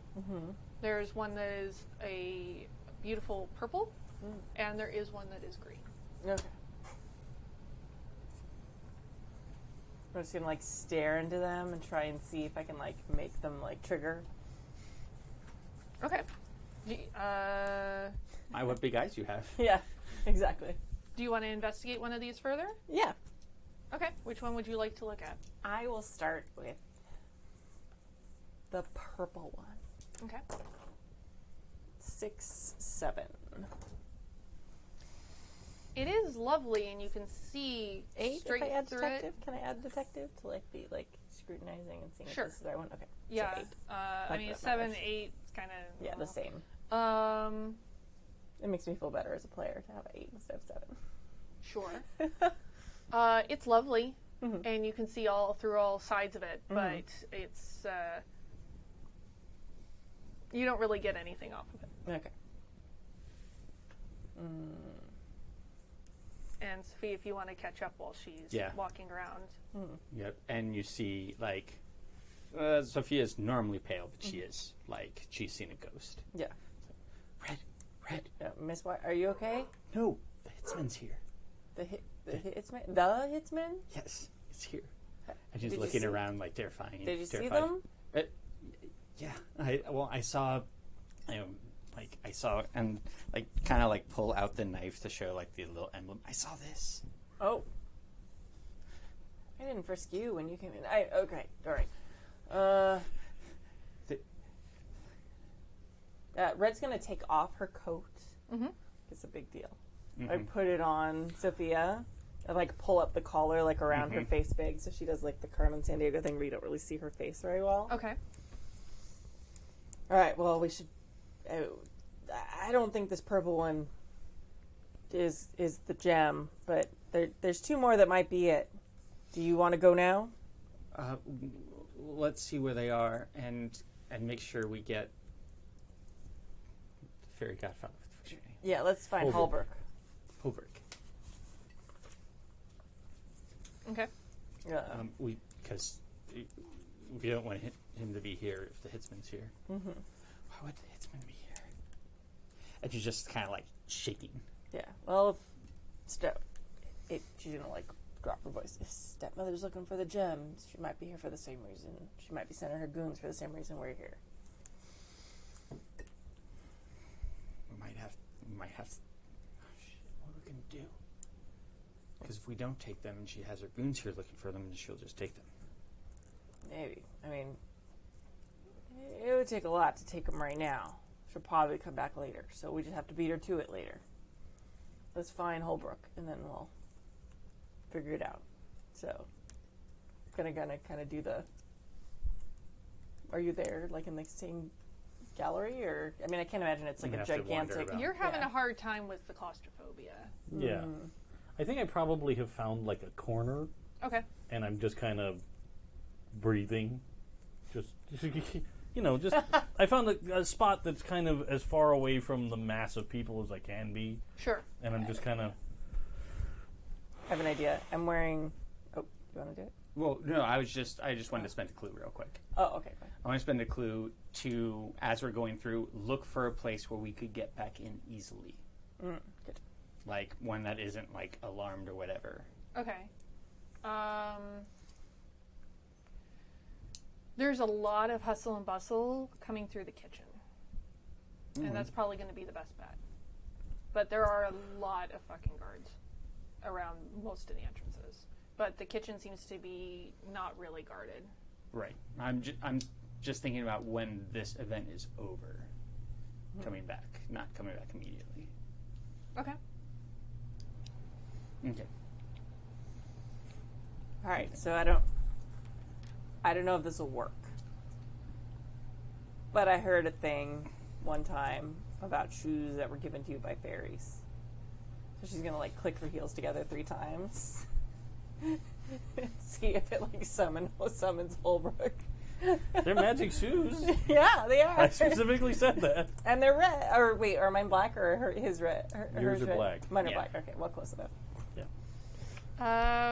There's one that is a beautiful purple, and there is one that is green. Okay. I'm just gonna like stare into them and try and see if I can like make them like trigger. Okay. What big eyes you have. Yeah, exactly. Do you want to investigate one of these further? Yeah. Okay. Which one would you like to look at? I will start with the purple one. Okay. 6, 7. It is lovely, and you can see 8 straight if I add through detective. it. Can I add detective to like be like scrutinizing and seeing Sure. if this is the right one? Okay. Yeah. So 8. I mean, that 7, matters. 8 is kind of Yeah, the same. It makes me feel better as a player to have an 8 instead of 7. Sure. It's lovely, and you can see all through all sides of it, but it's you don't really get anything off of it. Okay. And Sophie, if you want to catch up while she's walking around. Yep. And you see, like, Sophia's normally pale, but she is, like, she's seen a ghost. Yeah. Red. Miss White, are you okay? No, the Hitsman's here. The Hitsman? The Hitsman? Yes, it's here. And she's Did you looking see- around, like, terrifying. Did you see terrified. them? Yeah. I saw, I saw, and, like, kind of, like, pull out the knife to show, like, the little emblem. I saw this. Oh. I didn't frisk you when you came in. Okay, all right. Red's going to take off her coat. It's a big deal. I put it on Sophia. I, like, pull up the collar, like, around her face big, so she does, like, the Carmen Sandiego thing where you don't really see her face very well. Okay. All right, well, we should... I don't think this purple one is the gem, but there's 2 more that might be it. Do you want to go now? Let's see where they are and make sure we get the fairy godfather. Yeah, let's find Holbrook. Holbrook. Okay. Because we don't want him to be here if the Hitsman's here. Why would the Hitsman be here? And she's just kind of like shaking. Yeah. Well, she's gonna like drop her voice. If stepmother's looking for the gems, she might be here for the same reason. She might be sending her goons for the same reason we're here. We might have. Oh, shit, what are we gonna do? Because if we don't take them, and she has her goons here looking for them, and she'll just take them. Maybe. I mean, it would take a lot to take them right now. She'll probably come back later, so we just have to beat her to it later. Let's find Holbrook, and then we'll figure it out. So, gonna kind of do the... Are you there, like, in the same gallery, or... I mean, I can't imagine it's, like, a gigantic... You're having a hard time with the claustrophobia. Yeah. I think I probably have found, like, a corner. Okay. And I'm just kind of breathing. Just I found a spot that's kind of as far away from the mass of people as I can be. Sure. And I'm just kind of... I have an idea. I'm wearing... Oh, you want to do it? Well, no, I just wanted to spend a clue real quick. Oh, okay, fine. I want to spend a clue to, as we're going through, look for a place where we could get back in easily. Good. Like, one that isn't, like, alarmed or whatever. Okay. There's a lot of hustle and bustle coming through the kitchen. And that's probably going to be the best bet. But there are a lot of fucking guards around most of the entrances. But the kitchen seems to be not really guarded. Right. I'm just thinking about when this event is over. Coming back. Not coming back immediately. Okay. Okay. All right, so I don't know if this will work. But I heard a thing one time about shoes that were given to you by fairies. So she's gonna like click her heels together 3 times. See if it like summons Holbrook. They're magic shoes. Yeah, they are. I specifically said that. And they're red. Or wait, are mine black or his red? Yours hers are red? black. Mine are Yeah. black. Okay, well, close enough. Yeah.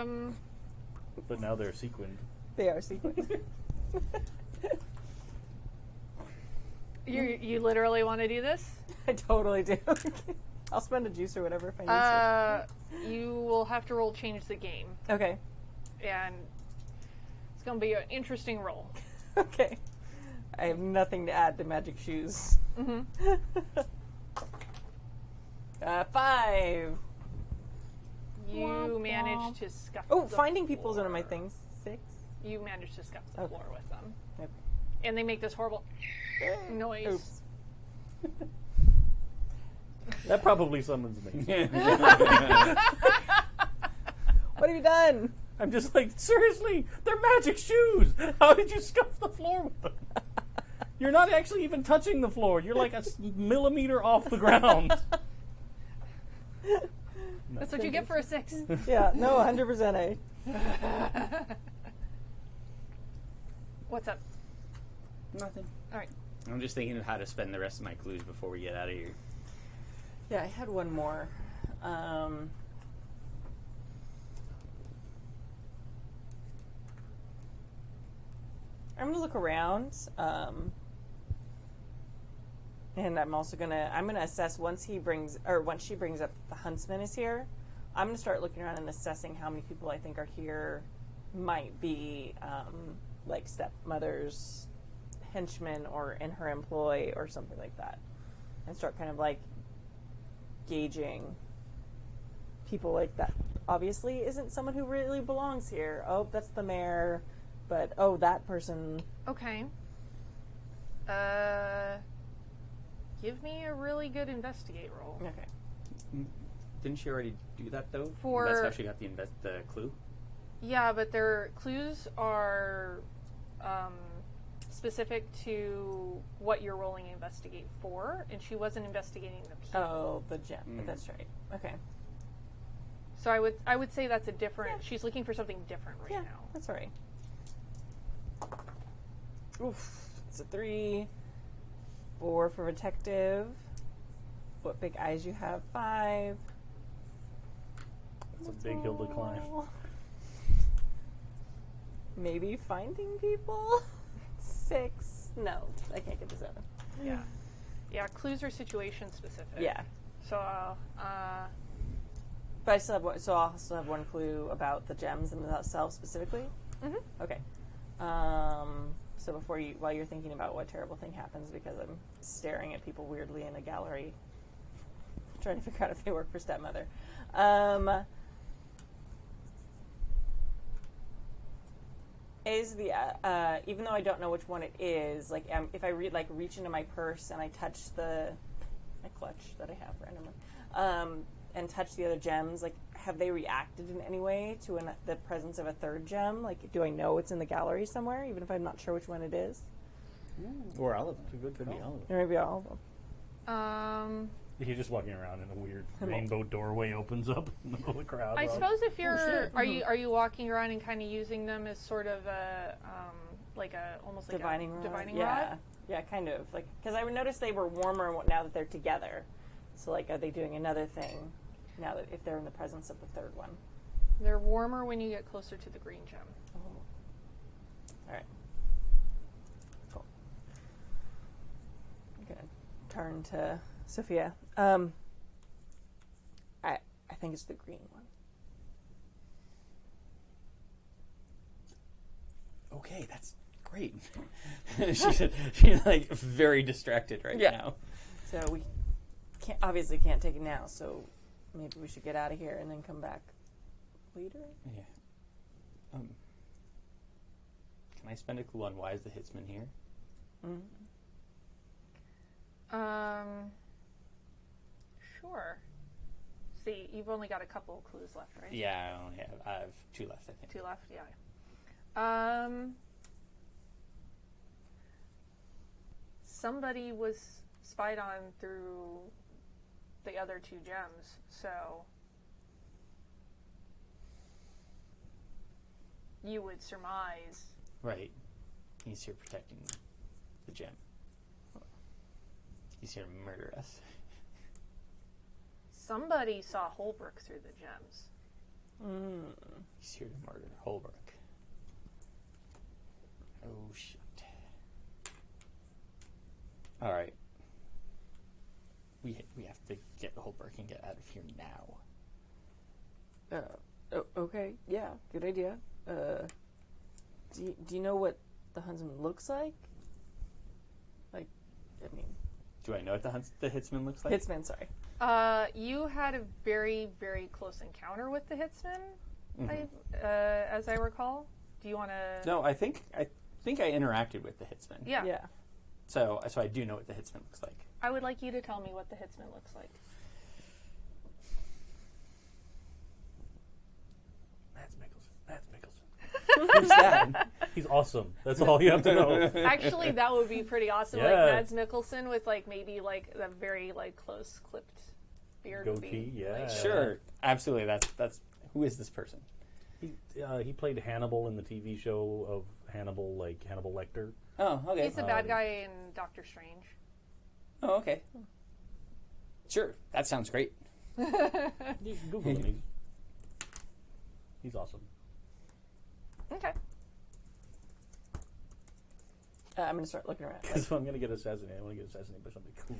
Um, But now they're sequined. They are sequined. you literally want to do this? I totally do. I'll spend a juice or whatever if I need You will have to roll change the game, to. Okay. and it's going to be an interesting roll. Okay. I have nothing to add to magic shoes. Mm-hmm. 5. You managed to scuff. Oh, the finding people is floor. one of my things. 6. You managed to scuff the Okay. floor with them, Okay. and they make this horrible noise. Oops. That probably summons me. What have you done? I'm just like, seriously, they're magic shoes. How did you scuff the floor with them? You're not actually even touching the floor. You're like a millimeter off the ground. That's what you get for a 6. Yeah, no, 100% A. What's up? Nothing. All right. I'm just thinking of how to spend the rest of my clues before we get out of here. Yeah, I had one more. I'm gonna look around, and I'm also gonna assess once she brings up the huntsman is here. I'm gonna start looking around and assessing how many people I think are here. Might be like stepmother's henchmen or in her employ or something like that, and start kind of like gauging people like that. Obviously, isn't someone who really belongs here. Oh, that's the mayor. But, oh, that person... Okay. Give me a really good investigate roll. Okay. Didn't she already do that, though? For- That's how she got the clue? Yeah, but their clues are specific to what you're rolling investigate for, and she wasn't investigating the people. Oh, the gem. That's right. Okay. So I would say that's a different... She's looking for something different right Yeah, now. that's all right. Oof. It's a 3. 4 for detective. What big eyes you have? 5. It's a big hill to climb. Maybe finding people? 6. No, I can't get to 7. Yeah. Yeah, clues are situation specific. Yeah. So, But I still have one, so I'll still have one clue about the gems themselves specifically? Mhm. Okay. So while you're thinking about what terrible thing happens, because I'm staring at people weirdly in a gallery, trying to figure out if they work for stepmother. Is the even though I don't know which one it is, like if I reach into my purse and I touch my clutch that I have randomly, and touch the other gems, like have they reacted in any way to the presence of a third gem? Like, do I know it's in the gallery somewhere, even if I'm not sure which one it is? Or all of them. It's a good call. Or maybe all of them. You're just walking around and a weird rainbow doorway opens up in the middle of the crowd. I suppose if you're, are you walking around and kind of using them as sort of a, almost like Divining a rod? divining Yeah. rod? Yeah, kind of. Like, because I would notice they were warmer now that they're together. So, like, are they doing another thing now that if they're in the presence of the third one? They're warmer when you get closer to the green gem. Oh. All right. Cool. I'm going to turn to Sophia. I think it's the green one. Okay, that's great. she's like very distracted right now. So we obviously can't take it now, so maybe we should get out of here and then come back later? Yeah. Can I spend a clue on why is the Hitsman here? Sure. See, you've only got a couple of clues left, right? Yeah, I have 2 left, I think. 2 left, yeah. somebody was spied on through the other 2 gems, so you would surmise. Right. He's here protecting the gem. He's here to murder us. Somebody saw Holbrook through the gems. He's here to murder Holbrook. Oh, shit. All right. We have to get Holbrook and get out of here now. Okay. Yeah. Good idea. Do you know what the huntsman looks like? Like, I mean, Do I know what the hitsman looks like? Hitsman, sorry. You had a very, very close encounter with the hitsman, as I recall. Do you want to? No, I think I interacted with the hitsman. Yeah. Yeah. So I do know what the hitsman looks like. I would like you to tell me what the hitsman looks like. That's Mickelson. Who's that? He's awesome. That's all you have to know. Actually, that would be pretty awesome. Yeah. Like Mads Mikkelsen with maybe a very close clipped beard. Goatee, yeah. Sure, absolutely. That's who is this person? He played Hannibal in the TV show of Hannibal, like Hannibal Lecter. Oh, okay. He's the bad guy in Doctor Strange. Oh, okay. Sure, that sounds great. You can Google him. He's awesome. Okay. I'm going to start looking around. Because if I'm going to get assassinated, I want to get assassinated by something cool.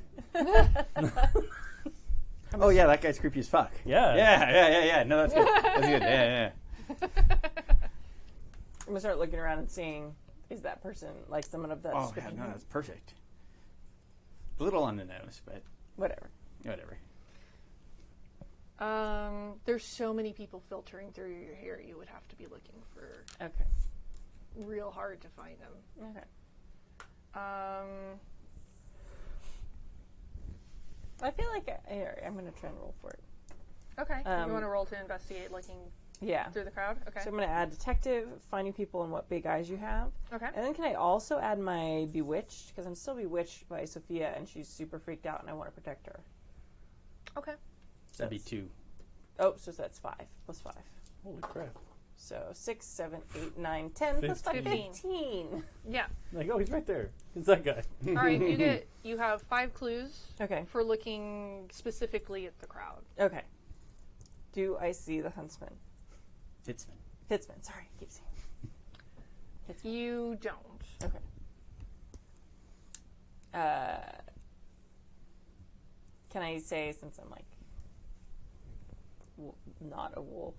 Oh yeah, that guy's creepy as fuck. Yeah. Yeah. No, that's good. That's good. Yeah. I'm going to start looking around and seeing, is that person like someone of that Oh, yeah, description? no, that's perfect. A little on the nose, but Whatever. whatever. There's so many people filtering through your hair. You would have to be looking for Okay. real hard to find them. Okay. I feel like I'm going to try and roll for it. Okay. You want to roll to investigate looking Yeah. through the crowd? Okay. So I'm going to add detective, finding people and what big eyes you have. Okay. And then can I also add my bewitched? Because I'm still bewitched by Sophia and she's super freaked out and I want to protect her. Okay. That'd be 2. Oh, so that's 5 plus 5. Holy crap. So 6, 7, 8, 9, 10 plus 5, 15. 15. Yeah. Like, oh, he's right there. It's that guy. All right. You have 5 clues Okay. for looking specifically at the crowd. Okay. Do I see the huntsman? Hitsman. Hitsman, sorry. I keep saying. You don't. Okay. Can I say, since I'm not a wolf,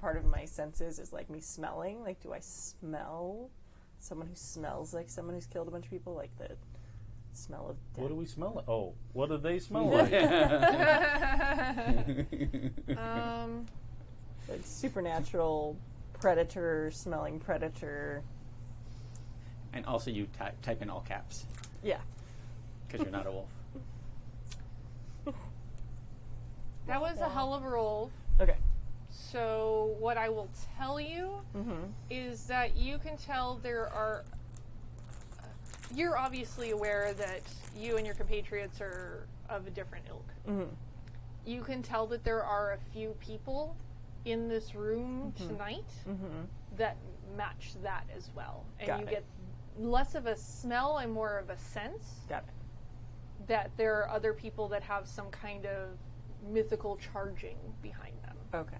part of my senses is me smelling? Do I smell someone who smells like someone who's killed a bunch of people? Like the smell of death? What do we smell like? Oh, what do they smell like? Like supernatural predator, smelling predator. And also you type in all caps Yeah. because you're not a wolf. That was a hell of a roll. Okay. So what I will tell you is that you can tell there are... You're obviously aware that you and your compatriots are of a different ilk. Mm-hmm. You can tell that there are a few people in this room tonight that match that as well. And Got you it. get less of a smell and more of a sense Got it. that there are other people that have some kind of mythical charging behind them. Okay.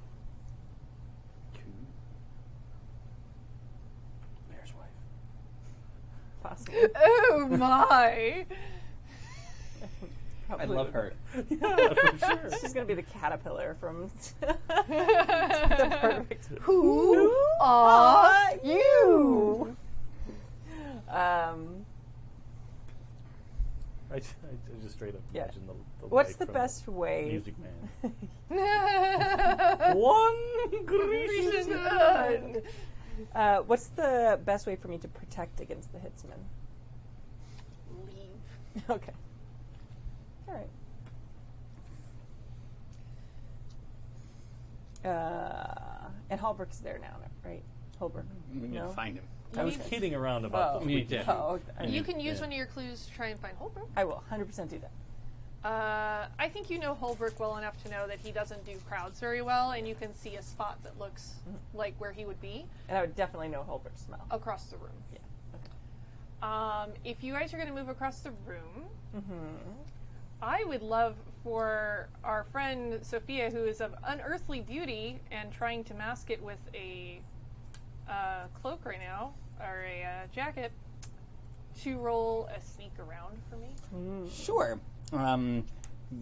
Mayor's wife. Possibly. Oh my! I love her. Yeah, for sure. She's gonna be the caterpillar from the perfect. Who are you? I just straight up Yeah. imagine the What's wife the from best way? Music Man. One Grecian. What's the best way for me to protect against the hitsman? Leave. Okay. All right. And Holbrook's there now, right? Holbrook. We need No? to find him. I was kidding around about the Me squeaky. too. Oh, okay. You can use one of your clues to try and find Holbrook. I will 100% do that. I think you know Holbrook well enough to know that he doesn't do crowds very well, and you can see a spot that looks like where he would be And I would definitely know Holbrook's smell. across the room. Yeah. If you guys are going to move across the room, I would love for our friend Sophia, who is of unearthly beauty and trying to mask it with a cloak right now, or a jacket, to roll a sneak around for me. Sure.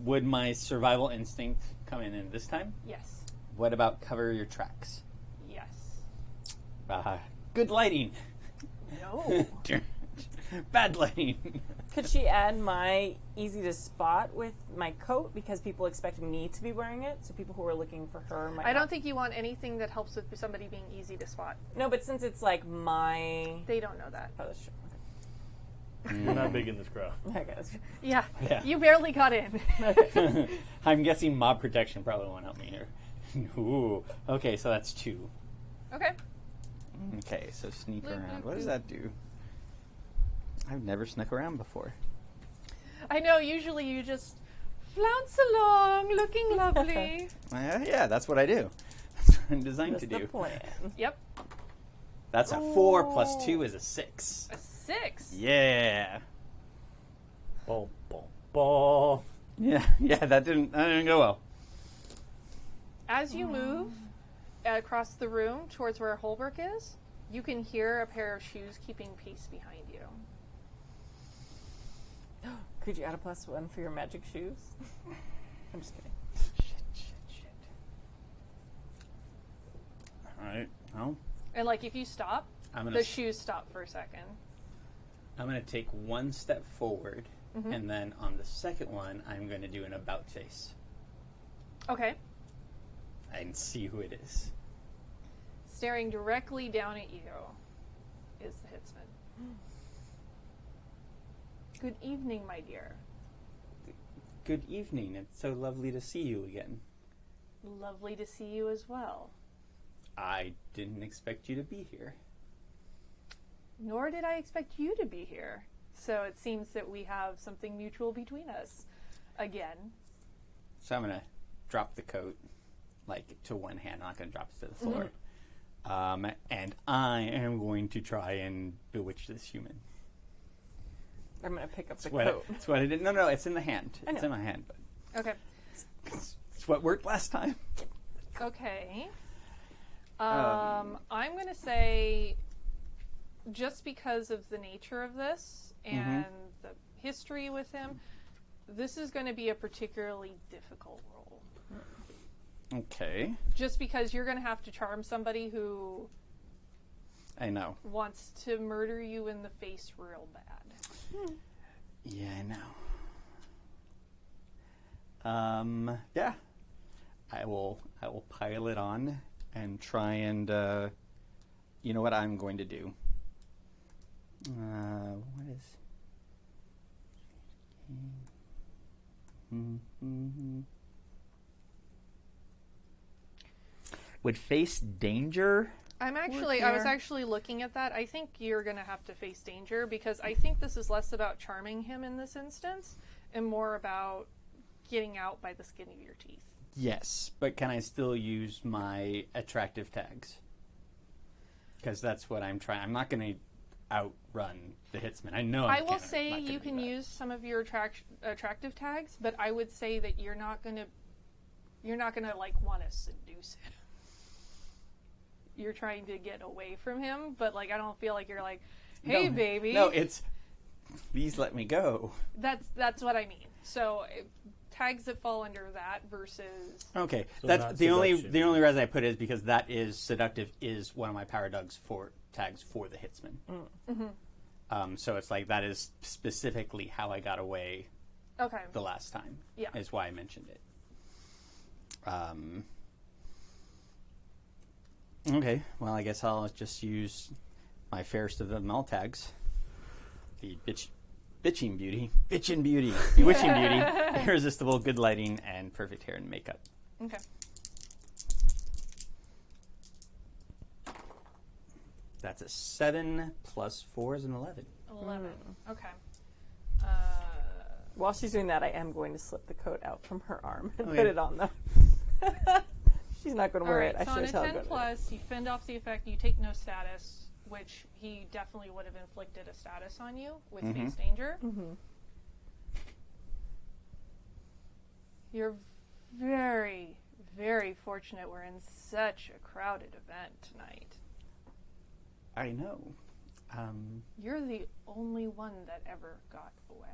Would my survival instinct come in this time? Yes. What about cover your tracks? Yes. Good lighting. No. Bad lighting. Could she add my easy to spot with my coat because people expect me to be wearing it? So people who are looking for her might I don't not- think you want anything that helps with somebody being easy to spot. No, but since it's like my... They don't know that. Oh, that's true. We're not big in this crowd. Okay, that's true. Yeah. Yeah. You barely got in. I'm guessing mob protection probably won't help me here. Ooh. Okay, so that's 2. Okay. Okay, so sneak Bloop, around. bloop, What does bloop. that do? I've never snuck around before. I know, usually you just flounce along, looking lovely. Yeah, that's what I do. That's what I'm designed That's to the do. plan. Yep. That's a 4 plus 2 is a 6. A 6. Yeah. Ball, ball, ball. Yeah, that didn't go well. As you move across the room towards where Holbrook is, you can hear a pair of shoes keeping pace behind you. Could you add a +1 for your magic shoes? I'm just kidding. Shit. Alright, well, And like if you stop, I'm gonna the shoes stop for a second. I'm going to take 1 step forward, and then on the second one, I'm going to do an about face Okay. and see who it is. Staring directly down at you is the Hitsman. Good evening, my dear. Good evening. It's so lovely to see you again. Lovely to see you as well. I didn't expect you to be here. Nor did I expect you to be here. So it seems that we have something mutual between us. Again. So I'm going to drop the coat, like, to one hand. I'm not going to drop it to the floor. And I am going to try and bewitch this human. I'm going to pick up the What coat. it's what I did. No, it's in the hand. I It's know. in my hand, but Okay. it's what worked last time. Okay. I'm going to say, just because of the nature of this and the history with him, this is going to be a particularly difficult role. Okay. Just because you're going to have to charm somebody who I know. wants to murder you in the face real bad. Yeah, I know. Yeah. I will pile it on and try and you know what I'm going to do. What is would face danger? I was here. actually looking at that. I think you're going to have to face danger because I think this is less about charming him in this instance and more about getting out by the skin of your teeth. Yes, but can I still use my attractive tags? Because that's what I'm trying. I'm not going to outrun the Hitsman. I know I will say you can use some of your attractive tags, but I would say that you're not going to like want to seduce him. You're trying to get away from him, but like I don't feel like you're like, hey No, baby. No, it's please let me go. That's what I mean. So tags that fall under that versus Okay, So that's not the only seduction. the only reason I put it is because that is seductive is one of my power tags for the Hitsman. So it's like that is specifically how I got away okay. the last time. Yeah. Is why I mentioned it. Okay, well I guess I'll just use my fairest of them all tags. The bitching beauty, bewitching beauty, irresistible, good lighting, and perfect hair and makeup. Okay. That's a 7 plus 4 is an 11. 11. Okay. While she's doing that, I am going to slip the coat out from her arm and Okay. put it on, though. She's not going to All wear right, it. I so on sure a as hell 10 going to. plus, you fend off the effect, you take no status, which he definitely would have inflicted a status on you with face danger. You're very, very fortunate we're in such a crowded event tonight. I know. You're the only one that ever got away.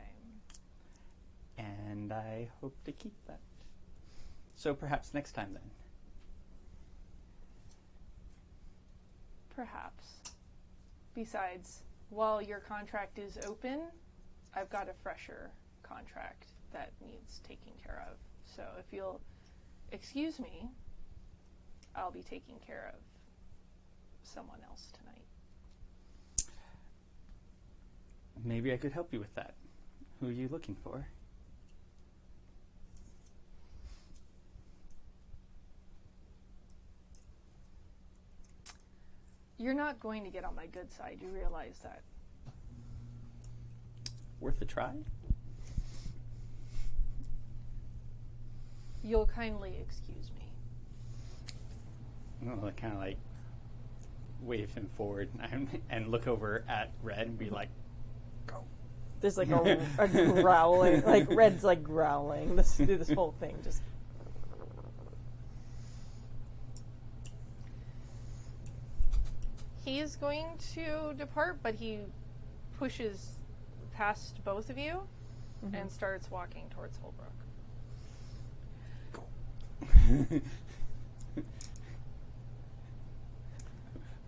And I hope to keep that. So perhaps next time then. Perhaps. Besides, while your contract is open, I've got a fresher contract that needs taking care of. So if you'll excuse me, I'll be taking care of someone else tonight. Maybe I could help you with that. Who are you looking for? You're not going to get on my good side, you realize that. Worth a try? You'll kindly excuse me. I'll kind of like wave him forward and look over at Red and be like, go. There's like a growling, like Red's like growling. Let's do this whole thing. Just He is going to depart, but he pushes past both of you and starts walking towards Holbrook.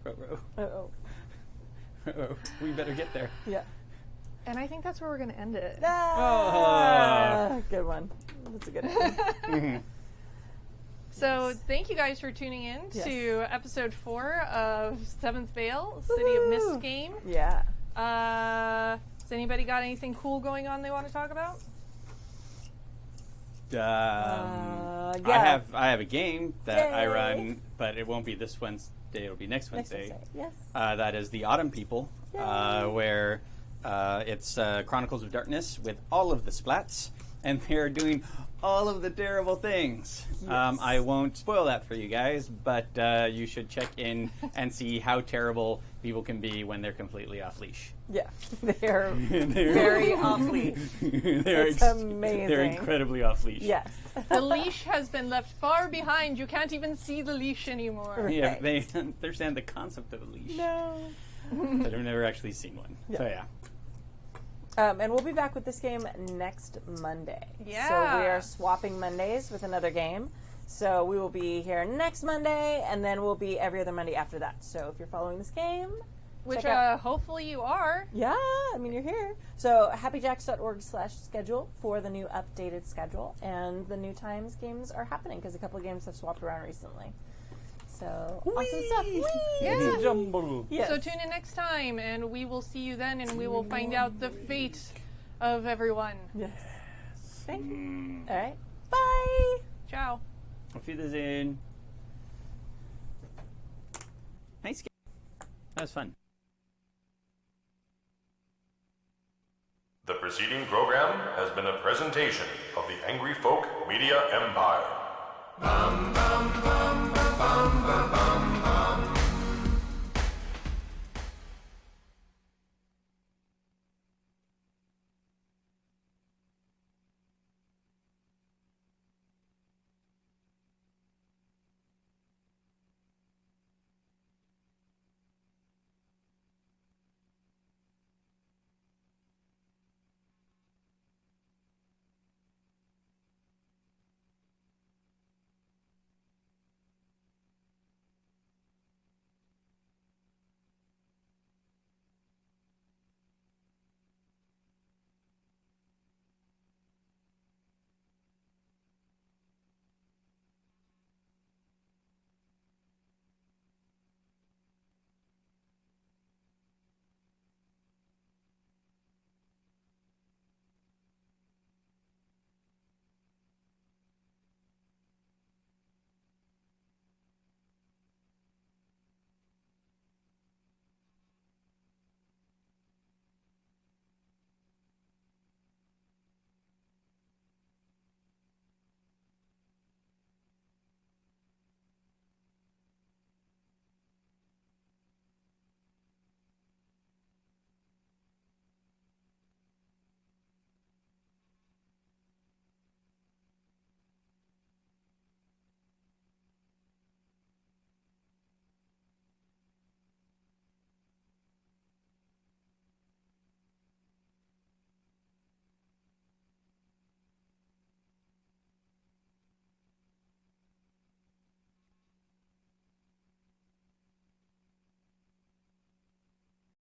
Ruh-roh. oh Ruh-roh. We better get there. yeah. And I think that's where we're going to end it. Good one. That's a good one. So thank you guys for tuning in Yes. to episode 4 of 7th Vale, City of Mist Woo! game. Yeah. Has anybody got anything cool going on they want to talk about? Yeah. I have a game that I Yay. run, but it won't be this Wednesday. It'll be next Next Wednesday. Wednesday. Yes. That is the Autumn People, Yay. where it's Chronicles of Darkness with all of the splats, and they're doing all of the terrible things. Yes. I won't spoil that for you guys, but you should check in and see how terrible people can be when they're completely off leash. Yeah. They're very off leash. It's amazing. They're incredibly off leash. Yes. The leash has been left far behind. You can't even see the leash anymore. Yeah, Right. they understand the concept of a leash, No. but I've never actually seen one. Yeah. So yeah. And we'll be back with this game next Monday. Yeah. So we are swapping Mondays with another game. So we will be here next Monday, and then we'll be every other Monday after that. So if you're following this game, Which check out. hopefully you are. Yeah, I mean, you're here. So happyjacks.org/schedule for the new updated schedule. And the new times games are happening because a couple of games have swapped around recently. So awesome stuff. Whee! Yeah. Jumble. Yes. So tune in next time, and we will see you then, and we will find out the fate of everyone. Yes. Thank you. All right. Bye. Ciao. Auf Wiedersehen. Nice game. That was fun. The preceding program has been a presentation of the Angry Folk Media Empire.